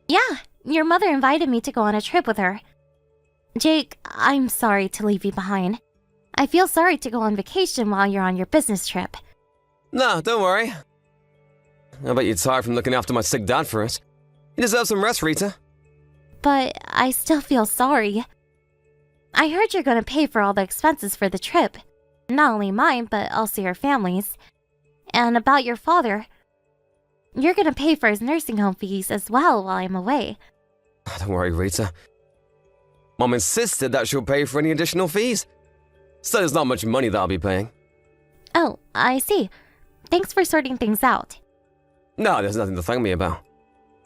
Yeah, your mother invited me to go on a trip with her. Jake, I'm sorry to leave you behind. I feel sorry to go on vacation while you're on your business trip. No, don't worry. I bet you're tired from looking after my sick dad for us. You deserve some rest, Rita. But I still feel sorry. I heard you're going to pay for all the expenses for the trip. Not only mine, but also your family's. And about your father, you're going to pay for his nursing home fees as well while I'm away. Don't worry, Rita. Mom insisted that she'll pay for any additional fees. So there's not much money that I'll be paying. Oh, I see. Thanks for sorting things out. No, there's nothing to thank me about.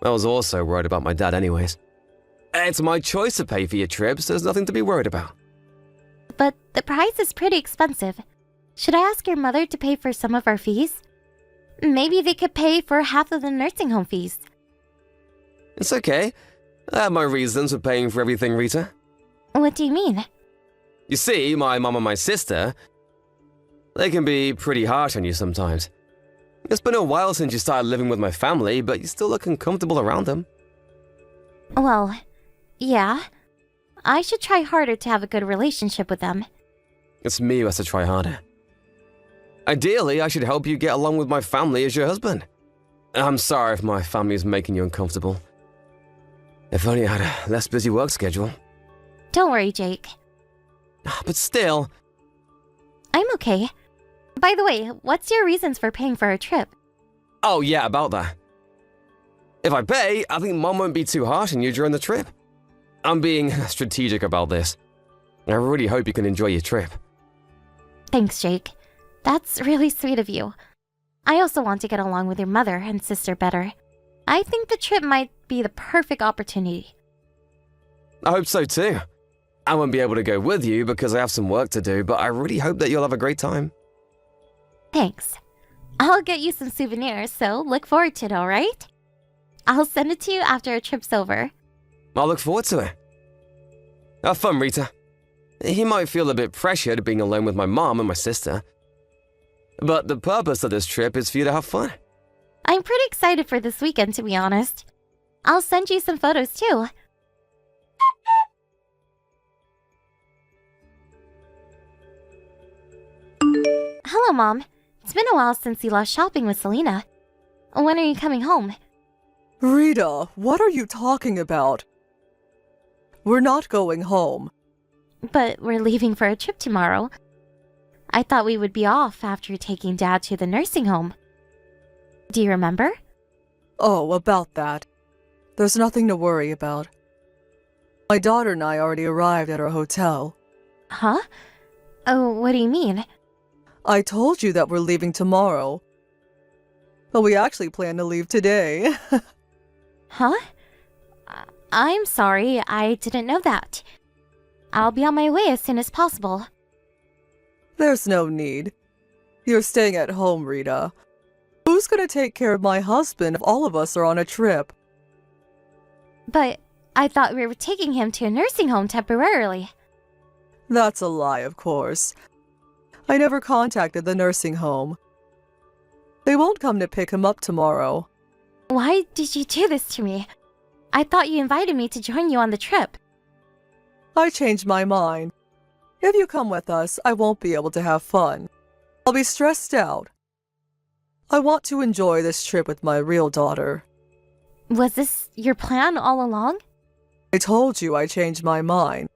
I was also worried about my dad anyways. It's my choice to pay for your trips, so there's nothing to be worried about. But the price is pretty expensive. Should I ask your mother to pay for some of our fees? Maybe they could pay for half of the nursing home fees. It's okay. I have my reasons for paying for everything, Rita. What do you mean? You see, my mom and my sister, they can be pretty harsh on you sometimes. It's been a while since you started living with my family, but you still look uncomfortable around them. Well, yeah. I should try harder to have a good relationship with them. It's me who has to try harder. Ideally, I should help you get along with my family as your husband. I'm sorry if my family is making you uncomfortable. If only I had a less busy work schedule. Don't worry, Jake. But still... I'm okay. By the way, what's your reasons for paying for our trip? Oh yeah, about that. If I pay, I think Mom won't be too harsh on you during the trip. I'm being strategic about this. I really hope you can enjoy your trip. Thanks, Jake. That's really sweet of you. I also want to get along with your mother and sister better. I think the trip might be the perfect opportunity. I hope so too. I won't be able to go with you because I have some work to do, but I really hope that you'll have a great time. Thanks. I'll get you some souvenirs, so look forward to it, alright? I'll send it to you after our trip's over. I'll look forward to it. Have fun, Rita. He might feel a bit pressured being alone with my mom and my sister. But the purpose of this trip is for you to have fun. I'm pretty excited for this weekend, to be honest. I'll send you some photos, too. Hello, Mom. It's been a while since you left shopping with Selena. When are you coming home? Rita, what are you talking about? We're not going home. But we're leaving for a trip tomorrow. I thought we would be off after taking Dad to the nursing home. Do you remember? Oh, about that. There's nothing to worry about. My daughter and I already arrived at our hotel. Huh? Oh, what do you mean? I told you that we're leaving tomorrow. But we actually plan to leave today. Huh? I'm sorry, I didn't know that. I'll be on my way as soon as possible. There's no need. You're staying at home, Rita. Who's gonna take care of my husband if all of us are on a trip? But I thought we were taking him to a nursing home temporarily. That's a lie, of course. I never contacted the nursing home. They won't come to pick him up tomorrow. Why did you do this to me? I thought you invited me to join you on the trip. I changed my mind. If you come with us, I won't be able to have fun. I'll be stressed out. I want to enjoy this trip with my real daughter. Was this your plan all along? I told you I changed my mind.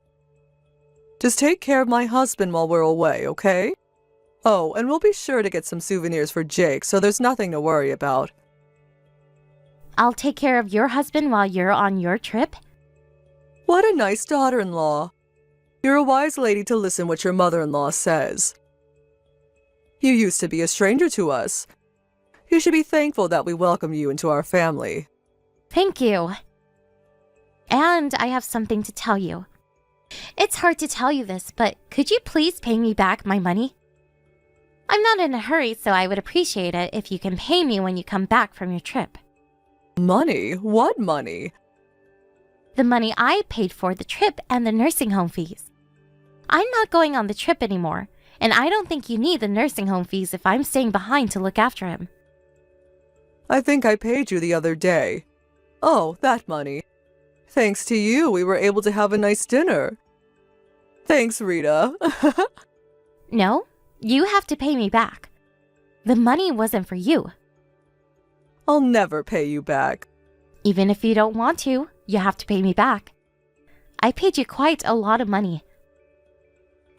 Just take care of my husband while we're away, okay? Oh, and we'll be sure to get some souvenirs for Jake, so there's nothing to worry about. I'll take care of your husband while you're on your trip? What a nice daughter-in-law. You're a wise lady to listen what your mother-in-law says. You used to be a stranger to us. You should be thankful that we welcome you into our family. Thank you. And I have something to tell you. It's hard to tell you this, but could you please pay me back my money? I'm not in a hurry, so I would appreciate it if you can pay me when you come back from your trip. Money? What money? The money I paid for the trip and the nursing home fees. I'm not going on the trip anymore, and I don't think you need the nursing home fees if I'm staying behind to look after him. I think I paid you the other day. Oh, that money. Thanks to you, we were able to have a nice dinner. Thanks, Rita. No, you have to pay me back. The money wasn't for you. I'll never pay you back. Even if you don't want to, you have to pay me back. I paid you quite a lot of money.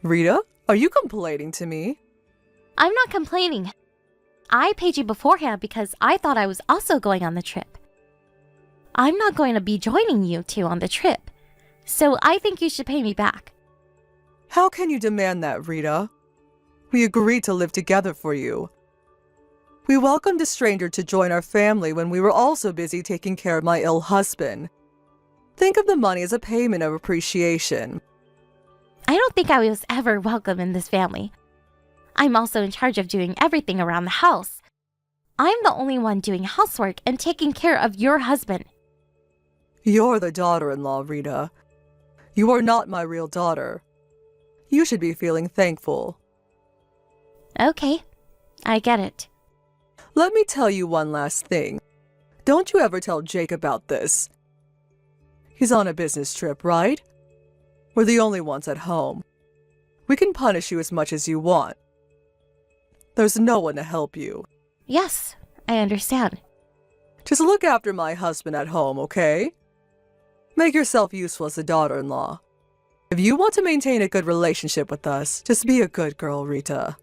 Rita, are you complaining to me? I'm not complaining. I paid you beforehand because I thought I was also going on the trip. I'm not going to be joining you two on the trip, so I think you should pay me back. How can you demand that, Rita? We agreed to live together for you. We welcomed a stranger to join our family when we were also busy taking care of my ill husband. Think of the money as a payment of appreciation. I don't think I was ever welcome in this family. I'm also in charge of doing everything around the house. I'm the only one doing housework and taking care of your husband. You're the daughter-in-law, Rita. You are not my real daughter. You should be feeling thankful. Okay, I get it. Let me tell you one last thing. Don't you ever tell Jake about this. He's on a business trip, right? We're the only ones at home. We can punish you as much as you want. There's no one to help you. Yes, I understand. Just look after my husband at home, okay? Make yourself useful as a daughter-in-law. If you want to maintain a good relationship with us, just be a good girl, Rita.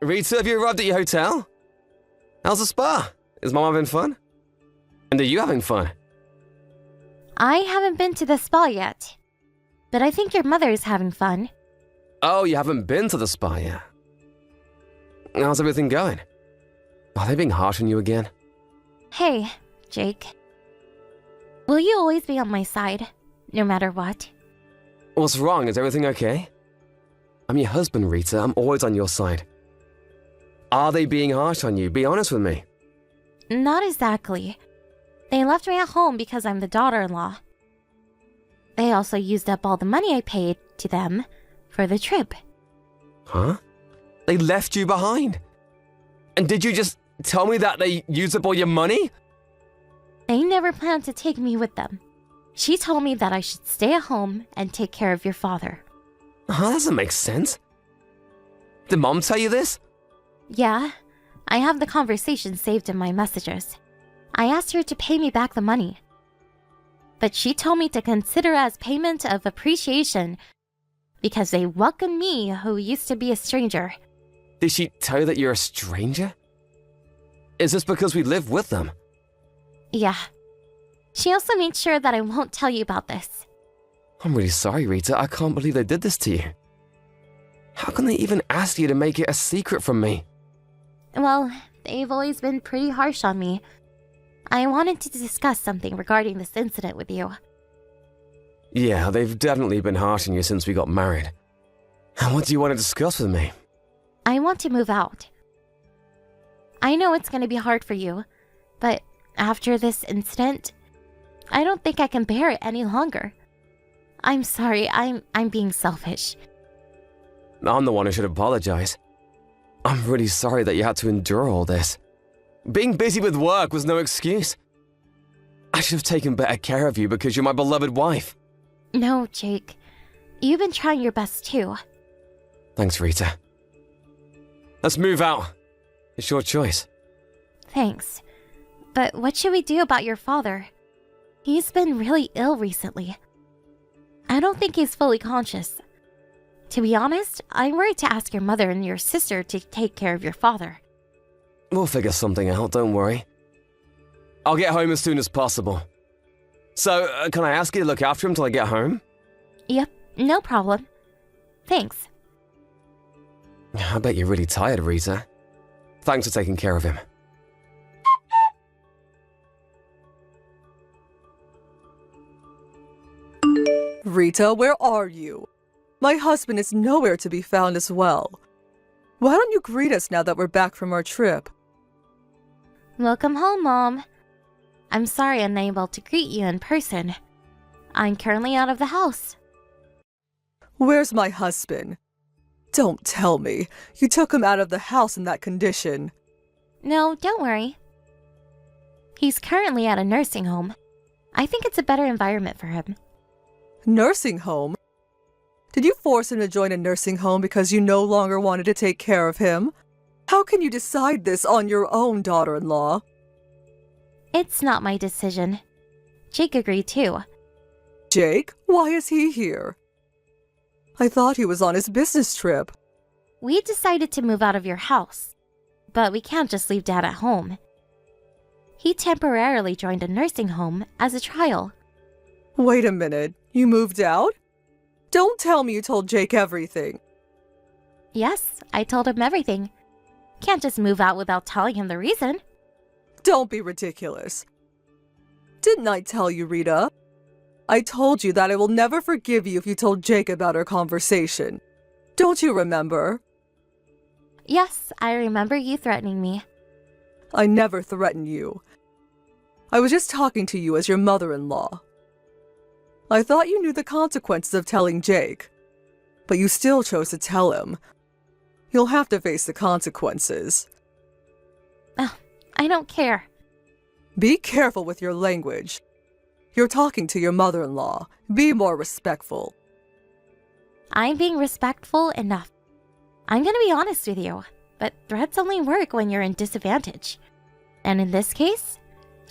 Rita, have you arrived at your hotel? How's the spa? Is Mom having fun? And are you having fun? I haven't been to the spa yet, but I think your mother is having fun. Oh, you haven't been to the spa yet? How's everything going? Are they being harsh on you again? Hey, Jake. Will you always be on my side, no matter what? What's wrong? Is everything okay? I'm your husband, Rita. I'm always on your side. Are they being harsh on you? Be honest with me. Not exactly. They left me at home because I'm the daughter-in-law. They also used up all the money I paid to them for the trip. Huh? They left you behind? And did you just tell me that they used up all your money? They never planned to take me with them. She told me that I should stay at home and take care of your father. That doesn't make sense. Did Mom tell you this? Yeah, I have the conversation saved in my messages. I asked her to pay me back the money, but she told me to consider as payment of appreciation because they welcomed me, who used to be a stranger. Did she tell you that you're a stranger? Is this because we live with them? Yeah. She also made sure that I won't tell you about this. I'm really sorry, Rita. I can't believe they did this to you. How can they even ask you to make it a secret from me? Well, they've always been pretty harsh on me. I wanted to discuss something regarding this incident with you. Yeah, they've definitely been harsh on you since we got married. And what do you want to discuss with me? I want to move out. I know it's going to be hard for you, but after this incident, I don't think I can bear it any longer. I'm sorry, I'm being selfish. I'm the one who should apologize. I'm really sorry that you had to endure all this. Being busy with work was no excuse. I should have taken better care of you because you're my beloved wife. No, Jake. You've been trying your best too. Thanks, Rita. Let's move out. It's your choice. Thanks. But what should we do about your father? He's been really ill recently. I don't think he's fully conscious. To be honest, I'm worried to ask your mother and your sister to take care of your father. We'll figure something out, don't worry. I'll get home as soon as possible. So, can I ask you to look after him till I get home? Yep, no problem. Thanks. I bet you're really tired, Rita. Thanks for taking care of him. Rita, where are you? My husband is nowhere to be found as well. Why don't you greet us now that we're back from our trip? Welcome home, Mom. I'm sorry I'm unable to greet you in person. I'm currently out of the house. Where's my husband? Don't tell me. You took him out of the house in that condition. No, don't worry. He's currently at a nursing home. I think it's a better environment for him. Nursing home? Did you force him to join a nursing home because you no longer wanted to take care of him? How can you decide this on your own, daughter-in-law? It's not my decision. Jake agreed too. Jake? Why is he here? I thought he was on his business trip. We decided to move out of your house, but we can't just leave Dad at home. He temporarily joined a nursing home as a trial. Wait a minute, you moved out? Don't tell me you told Jake everything. Yes, I told him everything. Can't just move out without telling him the reason. Don't be ridiculous. Didn't I tell you, Rita? I told you that I will never forgive you if you told Jake about our conversation. Don't you remember? Yes, I remember you threatening me. I never threatened you. I was just talking to you as your mother-in-law. I thought you knew the consequences of telling Jake, but you still chose to tell him. You'll have to face the consequences. I don't care. Be careful with your language. You're talking to your mother-in-law. Be more respectful. I'm being respectful enough. I'm gonna be honest with you, but threats only work when you're in disadvantage. And in this case,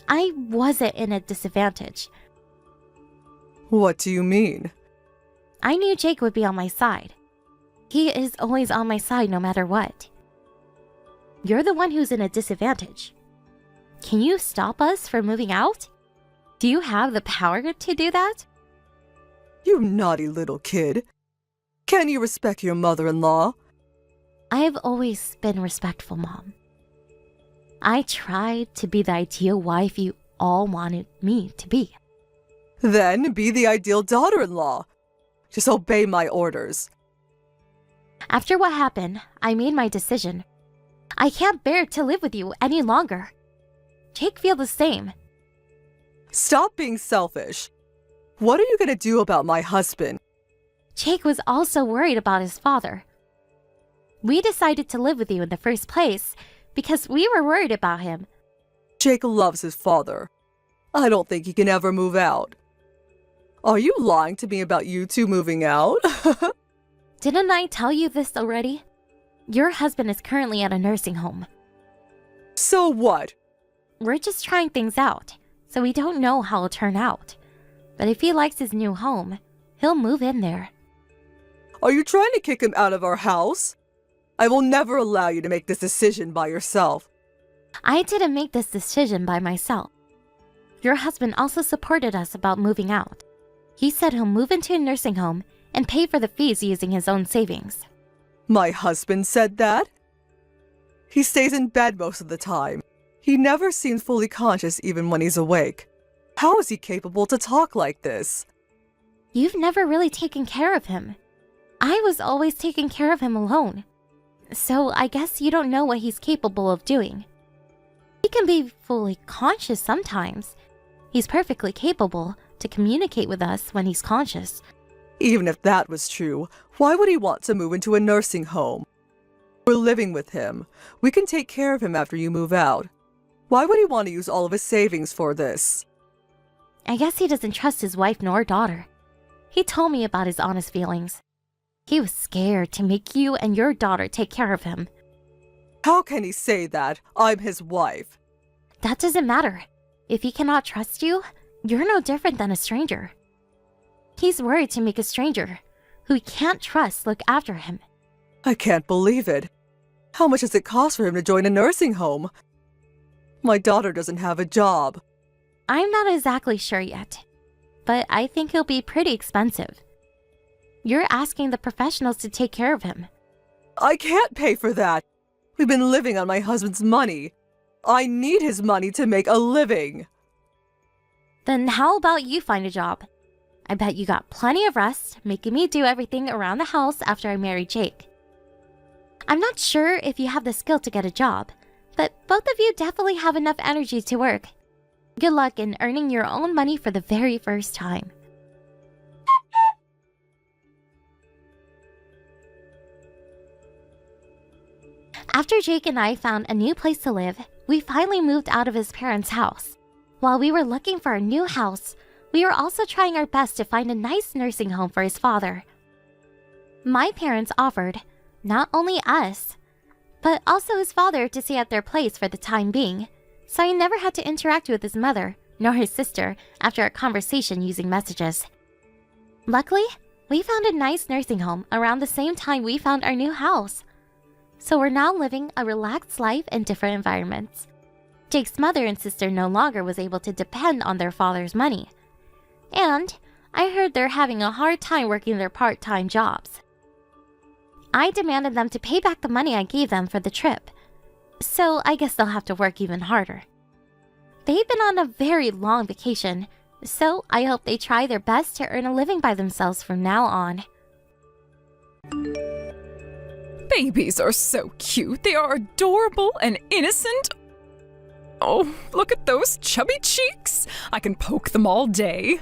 I wasn't in a disadvantage. What do you mean? I knew Jake would be on my side. He is always on my side no matter what. You're the one who's in a disadvantage. Can you stop us from moving out? Do you have the power to do that? You naughty little kid. Can you respect your mother-in-law? I have always been respectful, Mom. I tried to be the ideal wife you all wanted me to be. Then be the ideal daughter-in-law. Just obey my orders. After what happened, I made my decision. I can't bear to live with you any longer. Jake feels the same. Stop being selfish. What are you going to do about my husband? Jake was also worried about his father. We decided to live with you in the first place because we were worried about him. Jake loves his father. I don't think he can ever move out. Are you lying to me about you two moving out? Didn't I tell you this already? Your husband is currently at a nursing home. So what? We're just trying things out, so we don't know how it'll turn out. But if he likes his new home, he'll move in there. Are you trying to kick him out of our house? I will never allow you to make this decision by yourself. I didn't make this decision by myself. Your husband also supported us about moving out. He said he'll move into a nursing home and pay for the fees using his own savings. My husband said that? He stays in bed most of the time. He never seems fully conscious even when he's awake. How is he capable to talk like this? You've never really taken care of him. I was always taking care of him alone. So I guess you don't know what he's capable of doing. He can be fully conscious sometimes. He's perfectly capable to communicate with us when he's conscious. Even if that was true, why would he want to move into a nursing home? We're living with him. We can take care of him after you move out. Why would he want to use all of his savings for this? I guess he doesn't trust his wife nor daughter. He told me about his honest feelings. He was scared to make you and your daughter take care of him. How can he say that? I'm his wife. That doesn't matter. If he cannot trust you, you're no different than a stranger. He's worried to make a stranger, who he can't trust, look after him. I can't believe it. How much does it cost for him to join a nursing home? My daughter doesn't have a job. I'm not exactly sure yet, but I think it'll be pretty expensive. You're asking the professionals to take care of him. I can't pay for that. We've been living on my husband's money. I need his money to make a living. Then how about you find a job? I bet you got plenty of rest, making me do everything around the house after I married Jake. I'm not sure if you have the skill to get a job, but both of you definitely have enough energy to work. Good luck in earning your own money for the very first time. After Jake and I found a new place to live, we finally moved out of his parents' house. While we were looking for a new house, we were also trying our best to find a nice nursing home for his father. My parents offered, not only us, but also his father to stay at their place for the time being, so I never had to interact with his mother nor his sister after a conversation using messages. Luckily, we found a nice nursing home around the same time we found our new house. So we're now living a relaxed life in different environments. Jake's mother and sister no longer was able to depend on their father's money. And I heard they're having a hard time working their part-time jobs. I demanded them to pay back the money I gave them for the trip. So I guess they'll have to work even harder. They've been on a very long vacation, so I hope they try their best to earn a living by themselves from now on. Babies are so cute. They are adorable and innocent. Oh, look at those chubby cheeks. I can poke them all day.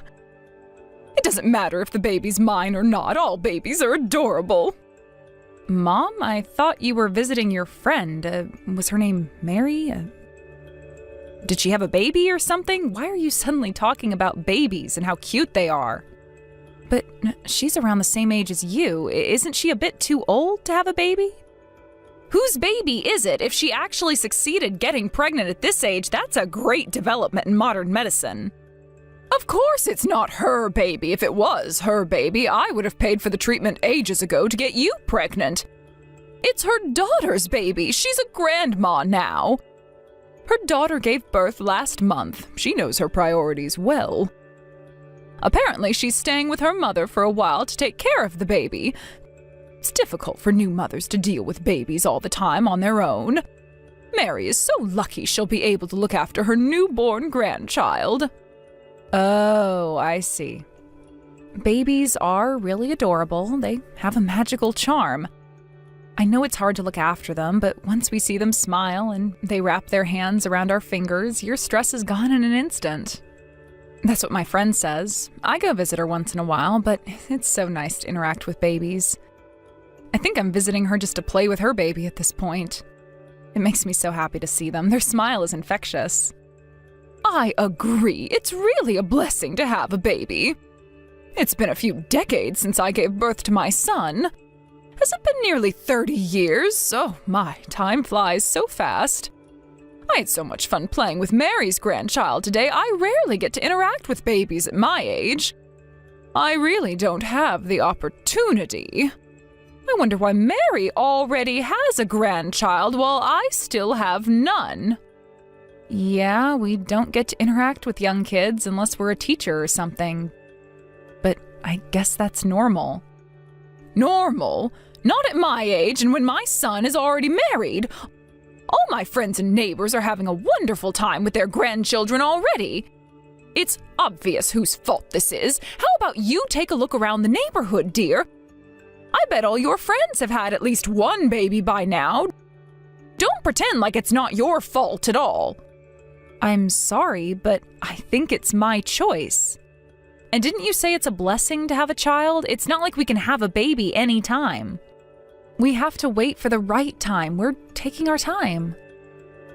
It doesn't matter if the baby's mine or not. All babies are adorable. Mom, I thought you were visiting your friend. Was her name Mary? Did she have a baby or something? Why are you suddenly talking about babies and how cute they are? But she's around the same age as you. Isn't she a bit too old to have a baby? Whose baby is it? If she actually succeeded getting pregnant at this age, that's a great development in modern medicine. Of course it's not her baby. If it was her baby, I would have paid for the treatment ages ago to get you pregnant. It's her daughter's baby. She's a grandma now. Her daughter gave birth last month. She knows her priorities well. Apparently, she's staying with her mother for a while to take care of the baby. It's difficult for new mothers to deal with babies all the time on their own. Mary is so lucky she'll be able to look after her newborn grandchild. Oh, I see. Babies are really adorable. They have a magical charm. I know it's hard to look after them, but once we see them smile and they wrap their hands around our fingers, your stress is gone in an instant. That's what my friend says. I go visit her once in a while, but it's so nice to interact with babies. I think I'm visiting her just to play with her baby at this point. It makes me so happy to see them. Their smile is infectious. I agree. It's really a blessing to have a baby. It's been a few decades since I gave birth to my son. Has it been nearly 30 years? Oh my, time flies so fast. I had so much fun playing with Mary's grandchild today. I rarely get to interact with babies at my age. I really don't have the opportunity. I wonder why Mary already has a grandchild while I still have none. Yeah, we don't get to interact with young kids unless we're a teacher or something. But I guess that's normal. Normal? Not at my age and when my son is already married. All my friends and neighbors are having a wonderful time with their grandchildren already. It's obvious whose fault this is. How about you take a look around the neighborhood, dear? I bet all your friends have had at least one baby by now. Don't pretend like it's not your fault at all. I'm sorry, but I think it's my choice. And didn't you say it's a blessing to have a child? It's not like we can have a baby anytime. We have to wait for the right time. We're taking our time.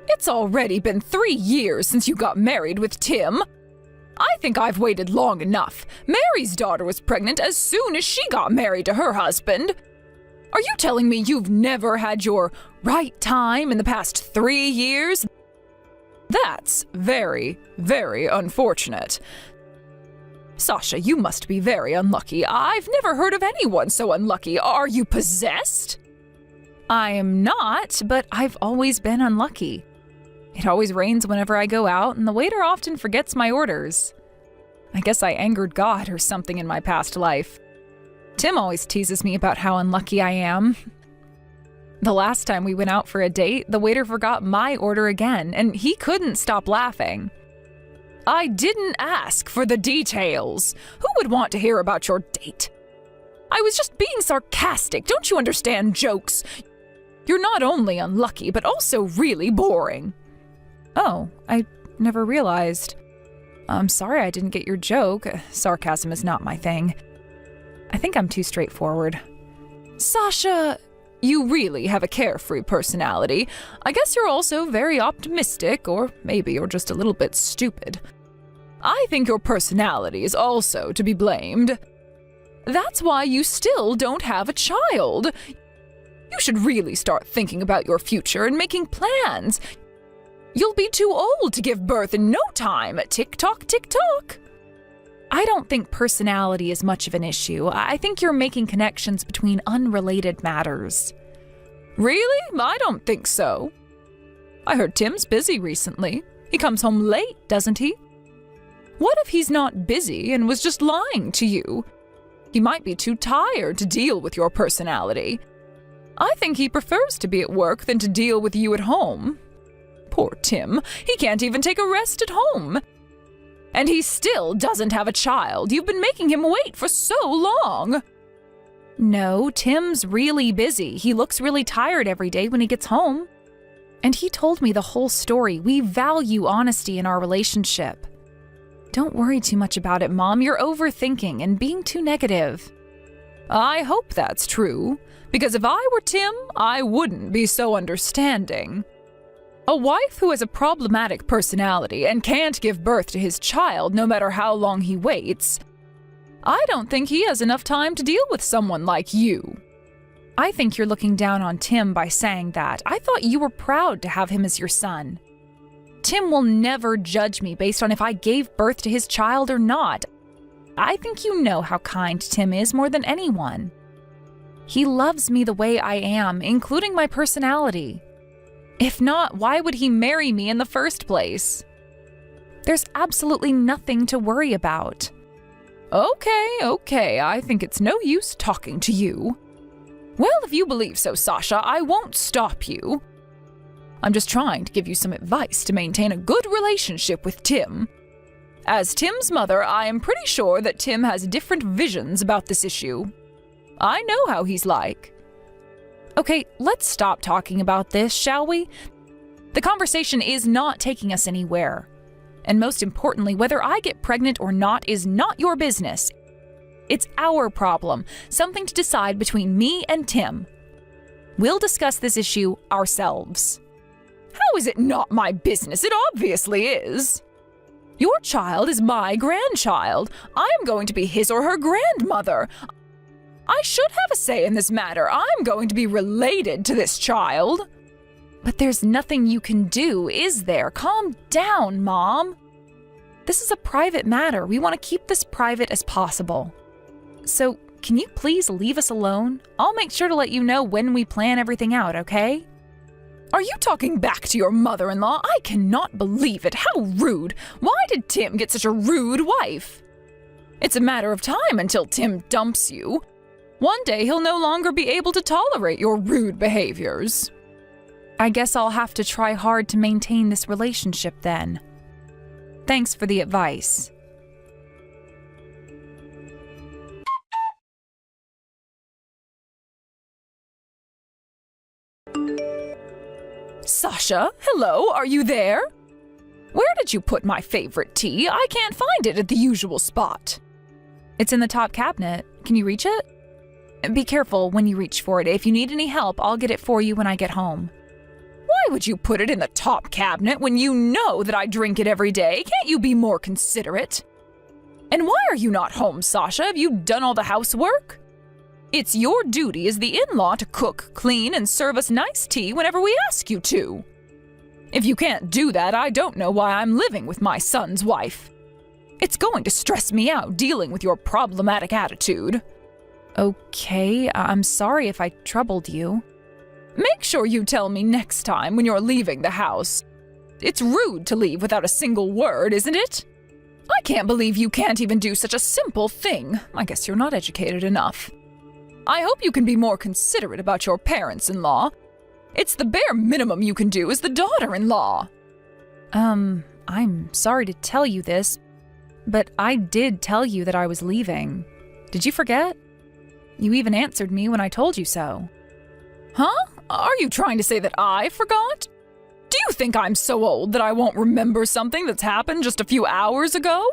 It's already been 3 years since you got married with Tim. I think I've waited long enough. Mary's daughter was pregnant as soon as she got married to her husband. Are you telling me you've never had your right time in the past 3 years? That's very, very unfortunate. Sasha, you must be very unlucky. I've never heard of anyone so unlucky. Are you possessed? I am not, but I've always been unlucky. It always rains whenever I go out, and the waiter often forgets my orders. I guess I angered God or something in my past life. Tim always teases me about how unlucky I am. The last time we went out for a date, the waiter forgot my order again, and he couldn't stop laughing. I didn't ask for the details. Who would want to hear about your date? I was just being sarcastic. Don't you understand jokes? You're not only unlucky, but also really boring. Oh, I never realized. I'm sorry I didn't get your joke. Sarcasm is not my thing. I think I'm too straightforward. Sasha, you really have a carefree personality. I guess you're also very optimistic, or maybe you're just a little bit stupid. I think your personality is also to be blamed. That's why you still don't have a child. You should really start thinking about your future and making plans. You'll be too old to give birth in no time. Tick-tock, tick-tock. I don't think personality is much of an issue. I think you're making connections between unrelated matters. Really? I don't think so. I heard Tim's busy recently. He comes home late, doesn't he? What if he's not busy and was just lying to you? He might be too tired to deal with your personality. I think he prefers to be at work than to deal with you at home. Poor Tim, he can't even take a rest at home. And he still doesn't have a child. You've been making him wait for so long. No, Tim's really busy. He looks really tired every day when he gets home. And he told me the whole story. We value honesty in our relationship. Don't worry too much about it, Mom. You're overthinking and being too negative. I hope that's true, because if I were Tim, I wouldn't be so understanding. A wife who has a problematic personality and can't give birth to his child no matter how long he waits, I don't think he has enough time to deal with someone like you. I think you're looking down on Tim by saying that. I thought you were proud to have him as your son. Tim will never judge me based on if I gave birth to his child or not. I think you know how kind Tim is more than anyone. He loves me the way I am, including my personality. If not, why would he marry me in the first place? There's absolutely nothing to worry about. Okay, I think it's no use talking to you. Well, if you believe so, Sasha, I won't stop you. I'm just trying to give you some advice to maintain a good relationship with Tim. As Tim's mother, I am pretty sure that Tim has different visions about this issue. I know how he's like. Okay, let's stop talking about this, shall we? The conversation is not taking us anywhere. And most importantly, whether I get pregnant or not is not your business. It's our problem, something to decide between me and Tim. We'll discuss this issue ourselves. How is it not my business? It obviously is. Your child is my grandchild. I am going to be his or her grandmother. I should have a say in this matter. I'm going to be related to this child. But there's nothing you can do, is there? Calm down, Mom. This is a private matter. We want to keep this private as possible. So, can you please leave us alone? I'll make sure to let you know when we plan everything out, okay? Are you talking back to your mother-in-law? I cannot believe it. How rude. Why did Tim get such a rude wife? It's a matter of time until Tim dumps you. One day he'll no longer be able to tolerate your rude behaviors. I guess I'll have to try hard to maintain this relationship then. Thanks for the advice. Sasha, hello, are you there? Where did you put my favorite tea? I can't find it at the usual spot. It's in the top cabinet. Can you reach it? Be careful when you reach for it. If you need any help, I'll get it for you when I get home. Why would you put it in the top cabinet when you know that I drink it every day? Can't you be more considerate? And why are you not home, Sasha? Have you done all the housework? It's your duty as the in-law to cook, clean, and serve us nice tea whenever we ask you to. If you can't do that, I don't know why I'm living with my son's wife. It's going to stress me out dealing with your problematic attitude. Okay, I'm sorry if I troubled you. Make sure you tell me next time when you're leaving the house. It's rude to leave without a single word, isn't it? I can't believe you can't even do such a simple thing. I guess you're not educated enough. I hope you can be more considerate about your parents-in-law. It's the bare minimum you can do as the daughter-in-law. I'm sorry to tell you this, but I did tell you that I was leaving. Did you forget? You even answered me when I told you so. Huh? Are you trying to say that I forgot? Do you think I'm so old that I won't remember something that's happened just a few hours ago?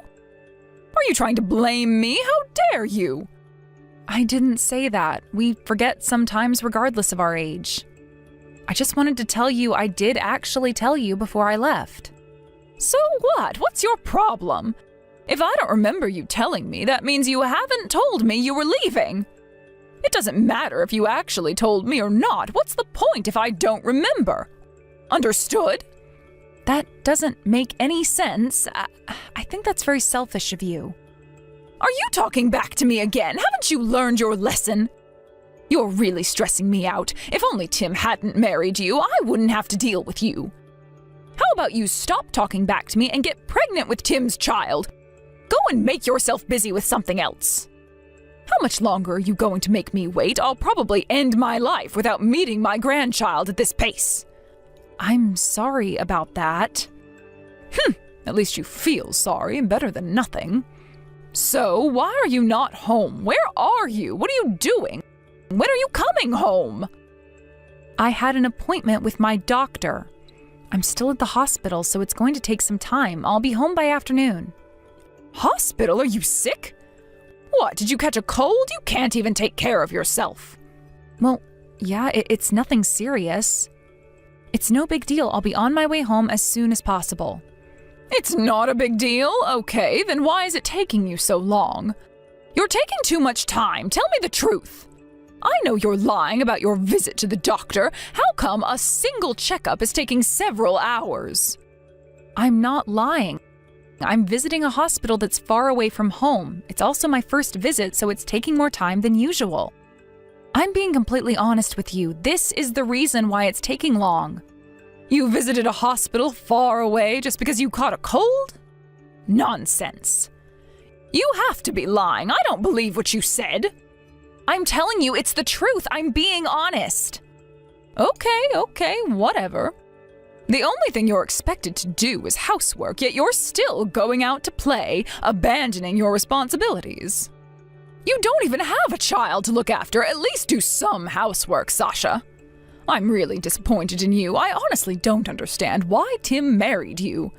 Are you trying to blame me? How dare you? I didn't say that. We forget sometimes regardless of our age. I just wanted to tell you I did actually tell you before I left. So what? What's your problem? If I don't remember you telling me, that means you haven't told me you were leaving. It doesn't matter if you actually told me or not. What's the point if I don't remember? Understood? That doesn't make any sense. I think that's very selfish of you. Are you talking back to me again? Haven't you learned your lesson? You're really stressing me out. If only Tim hadn't married you, I wouldn't have to deal with you. How about you stop talking back to me and get pregnant with Tim's child? Go and make yourself busy with something else. How much longer are you going to make me wait? I'll probably end my life without meeting my grandchild at this pace. I'm sorry about that. At least you feel sorry, better than nothing. So, why are you not home? Where are you? What are you doing? When are you coming home? I had an appointment with my doctor. I'm still at the hospital, so it's going to take some time. I'll be home by afternoon. Hospital? Are you sick? What, did you catch a cold? You can't even take care of yourself. Well, yeah, it's nothing serious. It's no big deal. I'll be on my way home as soon as possible. It's not a big deal? Okay, then why is it taking you so long? You're taking too much time. Tell me the truth. I know you're lying about your visit to the doctor. How come a single checkup is taking several hours? I'm not lying. I'm visiting a hospital that's far away from home. It's also my first visit, so it's taking more time than usual. I'm being completely honest with you. This is the reason why it's taking long. You visited a hospital far away just because you caught a cold? Nonsense. You have to be lying. I don't believe what you said. I'm telling you, it's the truth. I'm being honest. Okay, whatever. The only thing you're expected to do is housework, yet you're still going out to play, abandoning your responsibilities. You don't even have a child to look after. At least do some housework, Sasha. I'm really disappointed in you. I honestly don't understand why Tim married you.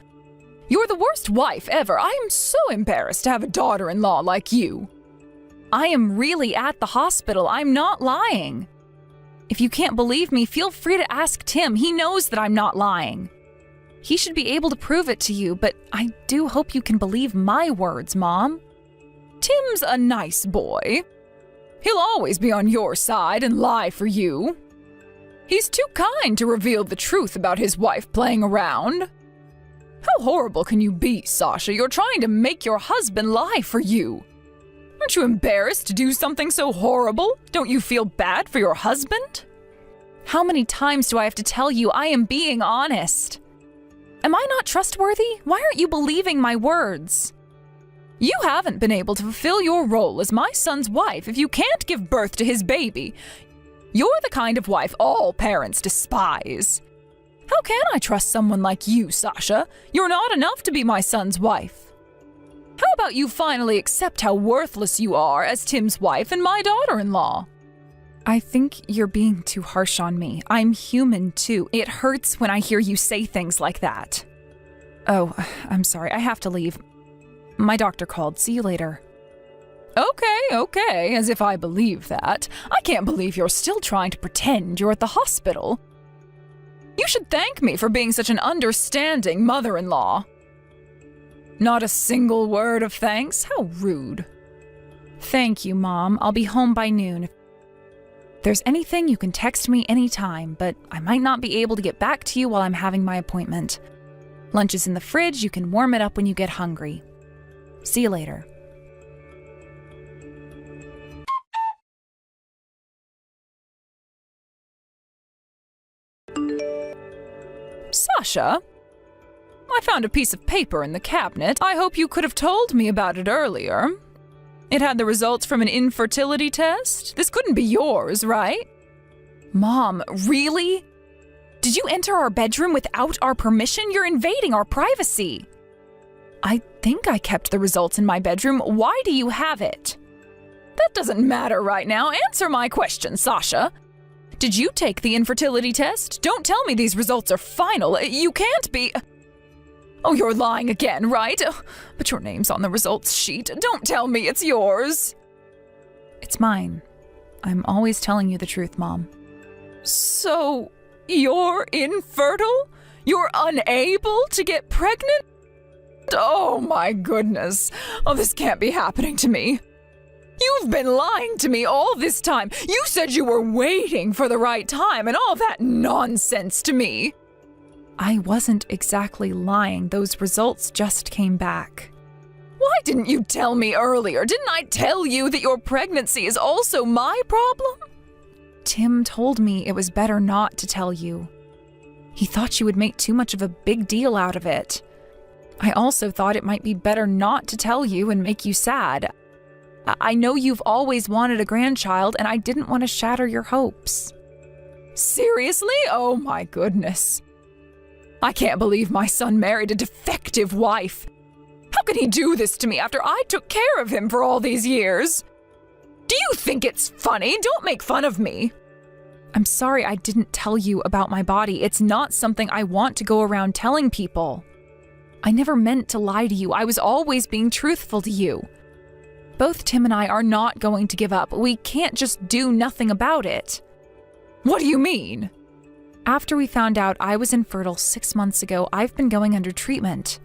You're the worst wife ever. I am so embarrassed to have a daughter-in-law like you. I am really at the hospital. I'm not lying. If you can't believe me, feel free to ask Tim. He knows that I'm not lying. He should be able to prove it to you, but I do hope you can believe my words, Mom. Tim's a nice boy. He'll always be on your side and lie for you. He's too kind to reveal the truth about his wife playing around. How horrible can you be, Sasha? You're trying to make your husband lie for you. Aren't you embarrassed to do something so horrible? Don't you feel bad for your husband? How many times do I have to tell you I am being honest? Am I not trustworthy? Why aren't you believing my words? You haven't been able to fulfill your role as my son's wife if you can't give birth to his baby. You're the kind of wife all parents despise. How can I trust someone like you, Sasha? You're not enough to be my son's wife. How about you finally accept how worthless you are as Tim's wife and my daughter-in-law? I think you're being too harsh on me. I'm human too. It hurts when I hear you say things like that. Oh, I'm sorry. I have to leave. My doctor called. See you later. Okay, as if I believe that. I can't believe you're still trying to pretend you're at the hospital. You should thank me for being such an understanding mother-in-law. Not a single word of thanks? How rude. Thank you, Mom. I'll be home by noon. If there's anything, you can text me anytime, but I might not be able to get back to you while I'm having my appointment. Lunch is in the fridge. You can warm it up when you get hungry. See you later. Sasha? I found a piece of paper in the cabinet. I hope you could have told me about it earlier. It had the results from an infertility test. This couldn't be yours, right? Mom, really? Did you enter our bedroom without our permission? You're invading our privacy. I think I kept the results in my bedroom. Why do you have it? That doesn't matter right now. Answer my question, Sasha. Did you take the infertility test? Don't tell me these results are final. You can't be... Oh, you're lying again, right? But your name's on the results sheet. Don't tell me it's yours. It's mine. I'm always telling you the truth, Mom. So, you're infertile? You're unable to get pregnant? Oh my goodness. Oh, this can't be happening to me. You've been lying to me all this time. You said you were waiting for the right time and all that nonsense to me. I wasn't exactly lying. Those results just came back. Why didn't you tell me earlier? Didn't I tell you that your pregnancy is also my problem? Tim told me it was better not to tell you. He thought you would make too much of a big deal out of it. I also thought it might be better not to tell you and make you sad. I know you've always wanted a grandchild, and I didn't want to shatter your hopes. Seriously? Oh my goodness. I can't believe my son married a defective wife. How can he do this to me after I took care of him for all these years? Do you think it's funny? Don't make fun of me. I'm sorry I didn't tell you about my body. It's not something I want to go around telling people. I never meant to lie to you. I was always being truthful to you. Both Tim and I are not going to give up. We can't just do nothing about it. What do you mean? After we found out I was infertile 6 months ago, I've been going under treatment.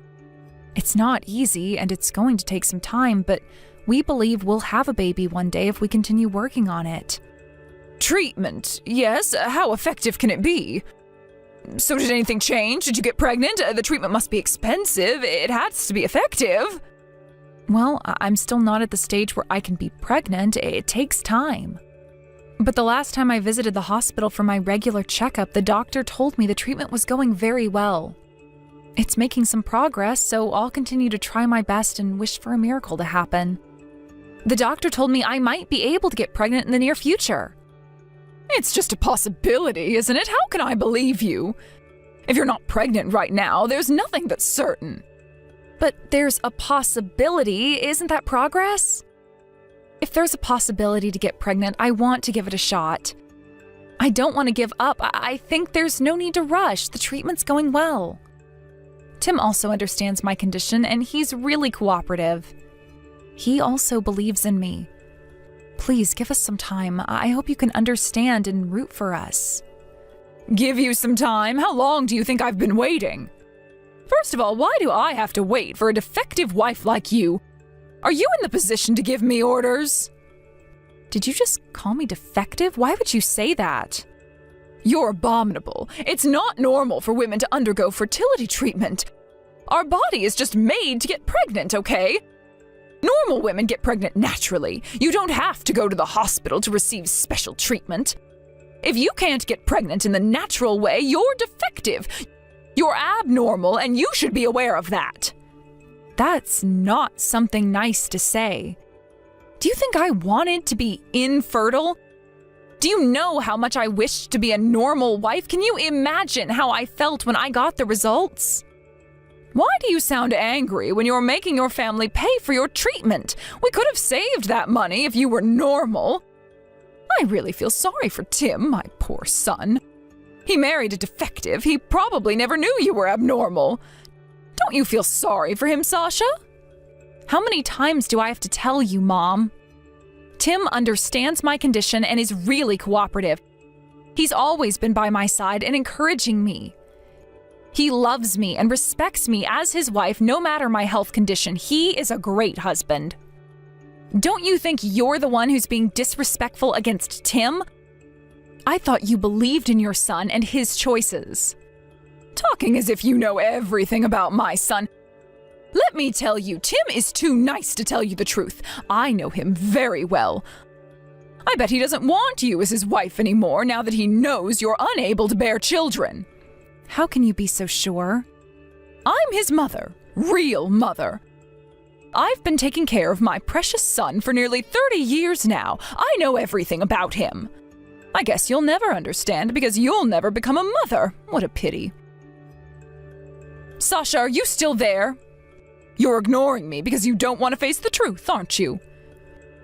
It's not easy and it's going to take some time, but we believe we'll have a baby one day if we continue working on it. Treatment, yes. How effective can it be? So did anything change? Did you get pregnant? The treatment must be expensive. It has to be effective. Well, I'm still not at the stage where I can be pregnant. It takes time. But the last time I visited the hospital for my regular checkup, the doctor told me the treatment was going very well. It's making some progress, so I'll continue to try my best and wish for a miracle to happen. The doctor told me I might be able to get pregnant in the near future. It's just a possibility, isn't it? How can I believe you? If you're not pregnant right now, there's nothing that's certain. But there's a possibility. Isn't that progress? If there's a possibility to get pregnant, I want to give it a shot. I don't want to give up. I think there's no need to rush. The treatment's going well. Tim also understands my condition, and he's really cooperative. He also believes in me. Please give us some time. I hope you can understand and root for us. Give you some time? How long do you think I've been waiting? First of all, why do I have to wait for a defective wife like you? Are you in the position to give me orders? Did you just call me defective? Why would you say that? You're abominable. It's not normal for women to undergo fertility treatment. Our body is just made to get pregnant, okay? Normal women get pregnant naturally. You don't have to go to the hospital to receive special treatment. If you can't get pregnant in the natural way, you're defective. You're abnormal, and you should be aware of that. That's not something nice to say. Do you think I wanted to be infertile? Do you know how much I wished to be a normal wife? Can you imagine how I felt when I got the results? Why do you sound angry when you're making your family pay for your treatment? We could have saved that money if you were normal. I really feel sorry for Tim, my poor son. He married a defective. He probably never knew you were abnormal. Don't you feel sorry for him, Sasha? How many times do I have to tell you, Mom? Tim understands my condition and is really cooperative. He's always been by my side and encouraging me. He loves me and respects me as his wife no matter my health condition. He is a great husband. Don't you think you're the one who's being disrespectful against Tim? I thought you believed in your son and his choices. Talking as if you know everything about my son. Let me tell you, Tim is too nice to tell you the truth. I know him very well. I bet he doesn't want you as his wife anymore now that he knows you're unable to bear children. How can you be so sure? I'm his mother, real mother. I've been taking care of my precious son for nearly 30 years now. I know everything about him. I guess you'll never understand because you'll never become a mother. What a pity. Sasha, are you still there? You're ignoring me because you don't want to face the truth, aren't you?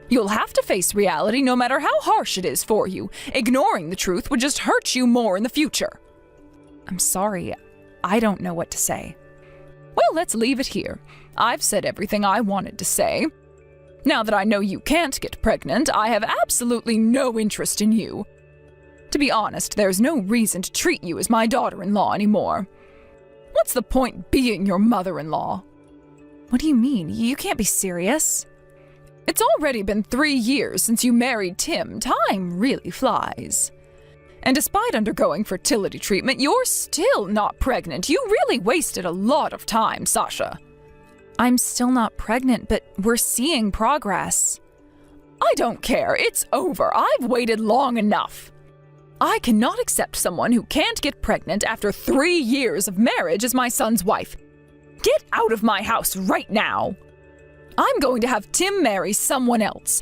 You'll have to face reality no matter how harsh it is for you. Ignoring the truth would just hurt you more in the future. I'm sorry. I don't know what to say. Well, let's leave it here. I've said everything I wanted to say. Now that I know you can't get pregnant, I have absolutely no interest in you. To be honest, there's no reason to treat you as my daughter-in-law anymore. What's the point being your mother-in-law? What do you mean? You can't be serious. It's already been 3 years since you married Tim. Time really flies. And despite undergoing fertility treatment, you're still not pregnant. You really wasted a lot of time, Sasha. I'm still not pregnant, but we're seeing progress. I don't care. It's over. I've waited long enough. I cannot accept someone who can't get pregnant after 3 years of marriage as my son's wife. Get out of my house right now. I'm going to have Tim marry someone else.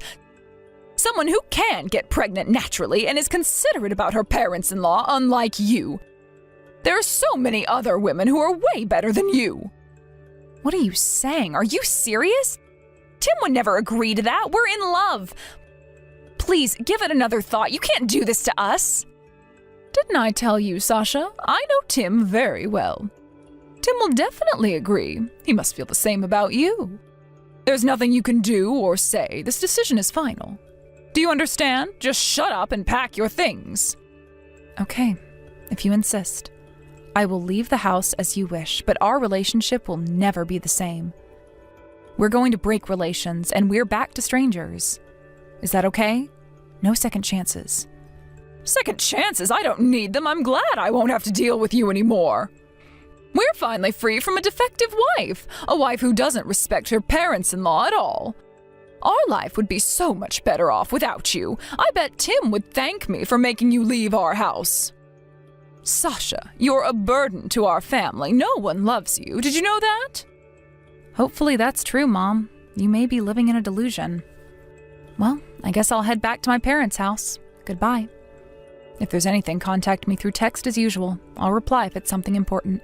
Someone who can get pregnant naturally and is considerate about her parents-in-law, unlike you. There are so many other women who are way better than you. What are you saying? Are you serious? Tim would never agree to that. We're in love. Please, give it another thought. You can't do this to us. Didn't I tell you, Sasha? I know Tim very well. Tim will definitely agree. He must feel the same about you. There's nothing you can do or say. This decision is final. Do you understand? Just shut up and pack your things. Okay, if you insist. I will leave the house as you wish, but our relationship will never be the same. We're going to break relations, and we're back to strangers. Is that okay? No second chances. Second chances? I don't need them. I'm glad I won't have to deal with you anymore. We're finally free from a defective wife, a wife who doesn't respect her parents-in-law at all. Our life would be so much better off without you. I bet Tim would thank me for making you leave our house. Sasha, you're a burden to our family. No one loves you. Did you know that? Hopefully that's true, Mom. You may be living in a delusion. Well, I guess I'll head back to my parents' house. Goodbye. If there's anything, contact me through text as usual. I'll reply if it's something important.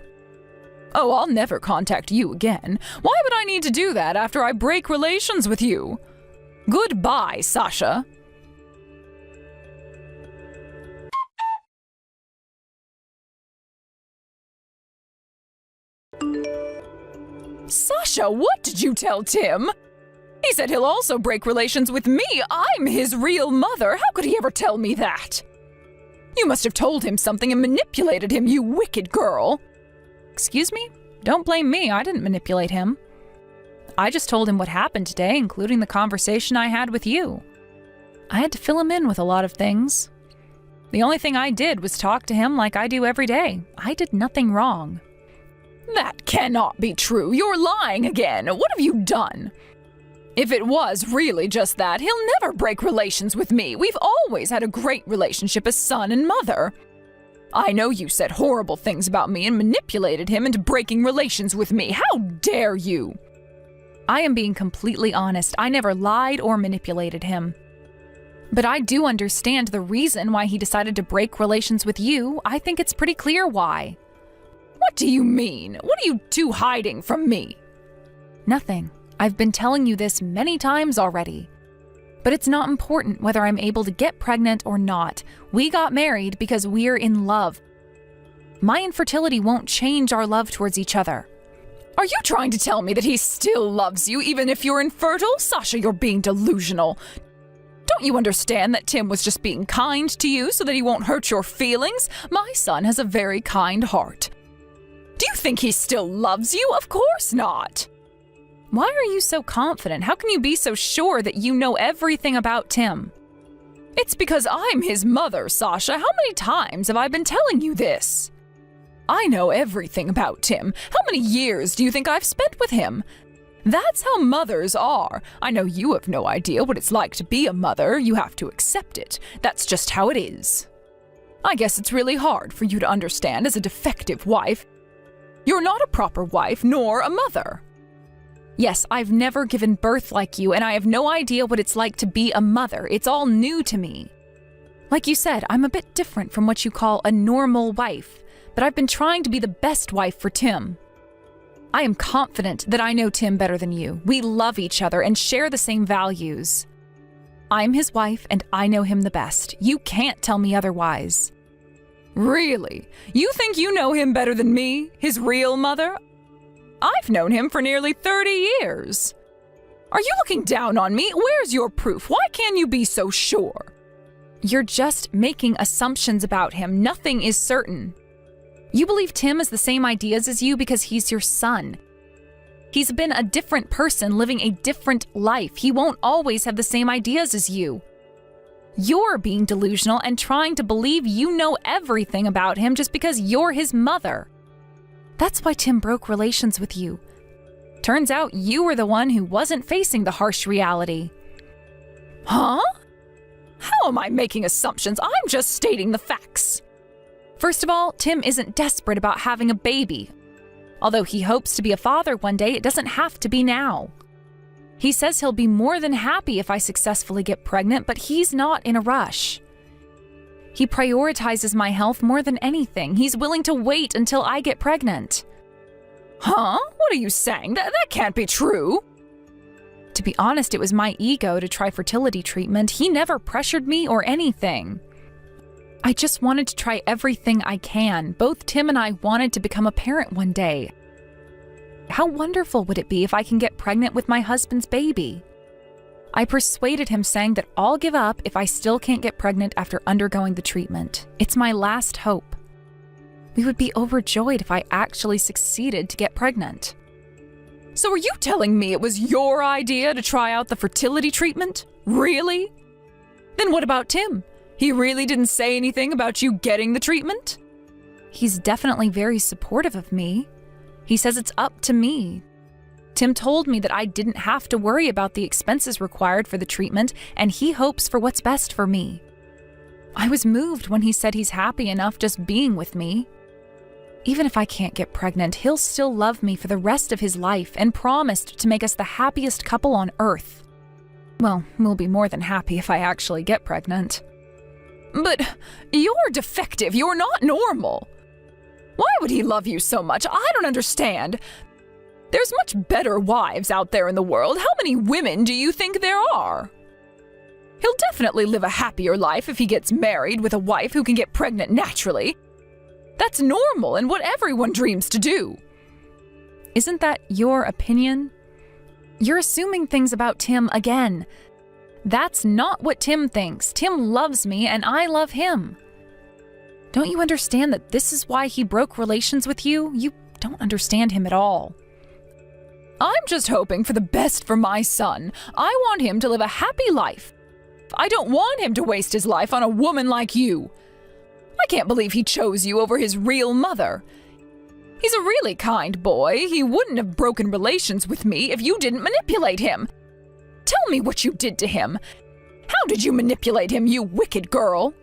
Oh, I'll never contact you again. Why would I need to do that after I break relations with you? Goodbye, Sasha. Sasha, what did you tell Tim? He said he'll also break relations with me. I'm his real mother. How could he ever tell me that? You must have told him something and manipulated him, you wicked girl. Excuse me? Don't blame me. I didn't manipulate him. I just told him what happened today, including the conversation I had with you. I had to fill him in with a lot of things. The only thing I did was talk to him like I do every day. I did nothing wrong. That cannot be true. You're lying again. What have you done? If it was really just that, he'll never break relations with me. We've always had a great relationship as son and mother. I know you said horrible things about me and manipulated him into breaking relations with me. How dare you? I am being completely honest. I never lied or manipulated him. But I do understand the reason why he decided to break relations with you. I think it's pretty clear why. What do you mean? What are you two hiding from me? Nothing. I've been telling you this many times already. But it's not important whether I'm able to get pregnant or not. We got married because we're in love. My infertility won't change our love towards each other. Are you trying to tell me that he still loves you even if you're infertile? Sasha, you're being delusional. Don't you understand that Tim was just being kind to you so that he won't hurt your feelings? My son has a very kind heart. Do you think he still loves you? Of course not. Why are you so confident? How can you be so sure that you know everything about Tim? It's because I'm his mother, Sasha. How many times have I been telling you this? I know everything about Tim. How many years do you think I've spent with him? That's how mothers are. I know you have no idea what it's like to be a mother. You have to accept it. That's just how it is. I guess it's really hard for you to understand as a defective wife. You're not a proper wife nor a mother. Yes, I've never given birth like you, and I have no idea what it's like to be a mother. It's all new to me. Like you said, I'm a bit different from what you call a normal wife, but I've been trying to be the best wife for Tim. I am confident that I know Tim better than you. We love each other and share the same values. I'm his wife, and I know him the best. You can't tell me otherwise. Really? You think you know him better than me, his real mother? I've known him for nearly 30 years. Are you looking down on me? Where's your proof? Why can't you be so sure? You're just making assumptions about him. Nothing is certain. You believe Tim has the same ideas as you because he's your son. He's been a different person living a different life. He won't always have the same ideas as you. You're being delusional and trying to believe you know everything about him just because you're his mother. That's why Tim broke relations with you. Turns out you were the one who wasn't facing the harsh reality. Huh? How am I making assumptions? I'm just stating the facts. First of all, Tim isn't desperate about having a baby. Although he hopes to be a father one day, it doesn't have to be now. He says he'll be more than happy if I successfully get pregnant, but he's not in a rush. He prioritizes my health more than anything. He's willing to wait until I get pregnant. Huh? What are you saying? That can't be true. To be honest, it was my ego to try fertility treatment. He never pressured me or anything. I just wanted to try everything I can. Both Tim and I wanted to become a parent one day. How wonderful would it be if I can get pregnant with my husband's baby? I persuaded him, saying that I'll give up if I still can't get pregnant after undergoing the treatment. It's my last hope. We would be overjoyed if I actually succeeded to get pregnant. So are you telling me it was your idea to try out the fertility treatment? Really? Then what about Tim? He really didn't say anything about you getting the treatment? He's definitely very supportive of me. He says it's up to me. Tim told me that I didn't have to worry about the expenses required for the treatment, and he hopes for what's best for me. I was moved when he said he's happy enough just being with me. Even if I can't get pregnant, he'll still love me for the rest of his life and promised to make us the happiest couple on earth. Well, we'll be more than happy if I actually get pregnant. But you're defective. You're not normal. Why would he love you so much? I don't understand. There's much better wives out there in the world. How many women do you think there are? He'll definitely live a happier life if he gets married with a wife who can get pregnant naturally. That's normal and what everyone dreams to do. Isn't that your opinion? You're assuming things about Tim again. That's not what Tim thinks. Tim loves me and I love him. Don't you understand that this is why he broke relations with you? You don't understand him at all. I'm just hoping for the best for my son. I want him to live a happy life. I don't want him to waste his life on a woman like you. I can't believe he chose you over his real mother. He's a really kind boy. He wouldn't have broken relations with me if you didn't manipulate him. Tell me what you did to him. How did you manipulate him, you wicked girl?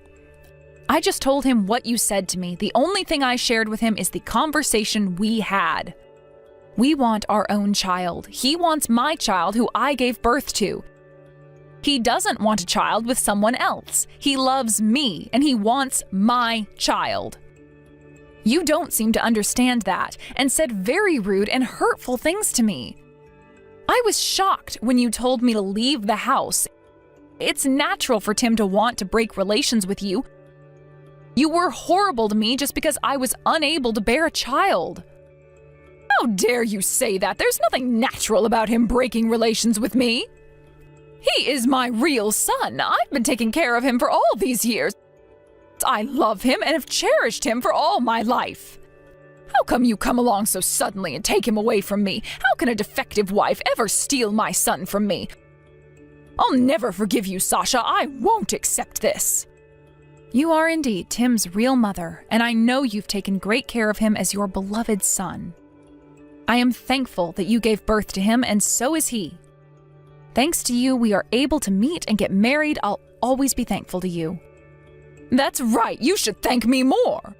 I just told him what you said to me. The only thing I shared with him is the conversation we had. We want our own child. He wants my child who I gave birth to. He doesn't want a child with someone else. He loves me, and he wants my child. You don't seem to understand that, and said very rude and hurtful things to me. I was shocked when you told me to leave the house. It's natural for Tim to want to break relations with you. You were horrible to me just because I was unable to bear a child. How dare you say that? There's nothing natural about him breaking relations with me. He is my real son. I've been taking care of him for all these years. I love him and have cherished him for all my life. How come you come along so suddenly and take him away from me? How can a defective wife ever steal my son from me? I'll never forgive you, Sasha. I won't accept this. You are indeed Tim's real mother, and I know you've taken great care of him as your beloved son. I am thankful that you gave birth to him, and so is he. Thanks to you, we are able to meet and get married. I'll always be thankful to you. That's right. You should thank me more.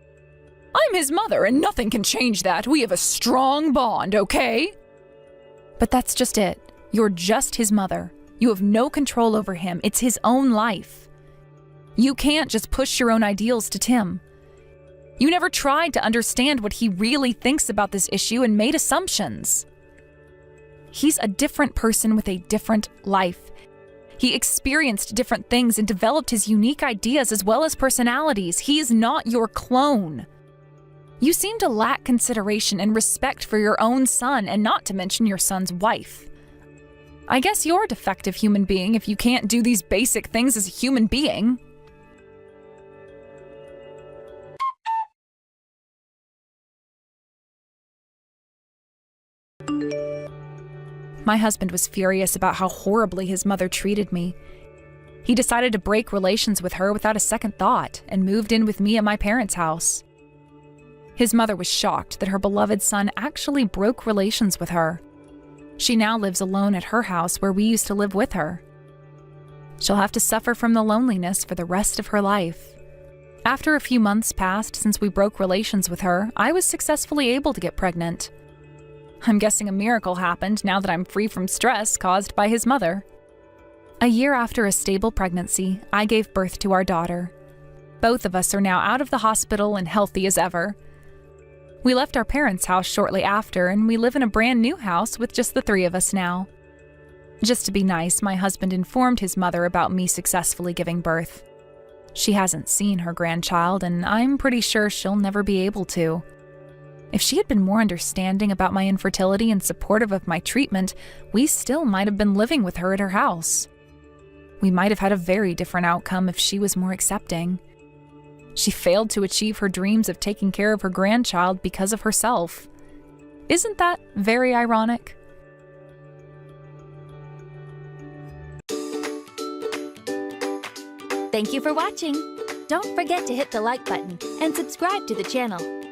I'm his mother, and nothing can change that. We have a strong bond, okay? But that's just it. You're just his mother. You have no control over him. It's his own life. You can't just push your own ideals to Tim. You never tried to understand what he really thinks about this issue and made assumptions. He's a different person with a different life. He experienced different things and developed his unique ideas as well as personalities. He is not your clone. You seem to lack consideration and respect for your own son, and not to mention your son's wife. I guess you're a defective human being if you can't do these basic things as a human being. My husband was furious about how horribly his mother treated me. He decided to break relations with her without a second thought and moved in with me at my parents' house. His mother was shocked that her beloved son actually broke relations with her. She now lives alone at her house where we used to live with her. She'll have to suffer from the loneliness for the rest of her life. After a few months passed since we broke relations with her, I was successfully able to get pregnant. I'm guessing a miracle happened now that I'm free from stress caused by his mother. A year after a stable pregnancy, I gave birth to our daughter. Both of us are now out of the hospital and healthy as ever. We left our parents' house shortly after, and we live in a brand new house with just the three of us now. Just to be nice, my husband informed his mother about me successfully giving birth. She hasn't seen her grandchild, and I'm pretty sure she'll never be able to. If she had been more understanding about my infertility and supportive of my treatment, we still might have been living with her at her house. We might have had a very different outcome if she was more accepting. She failed to achieve her dreams of taking care of her grandchild because of herself. Isn't that very ironic? Thank you for watching. Don't forget to hit the like button and subscribe to the channel.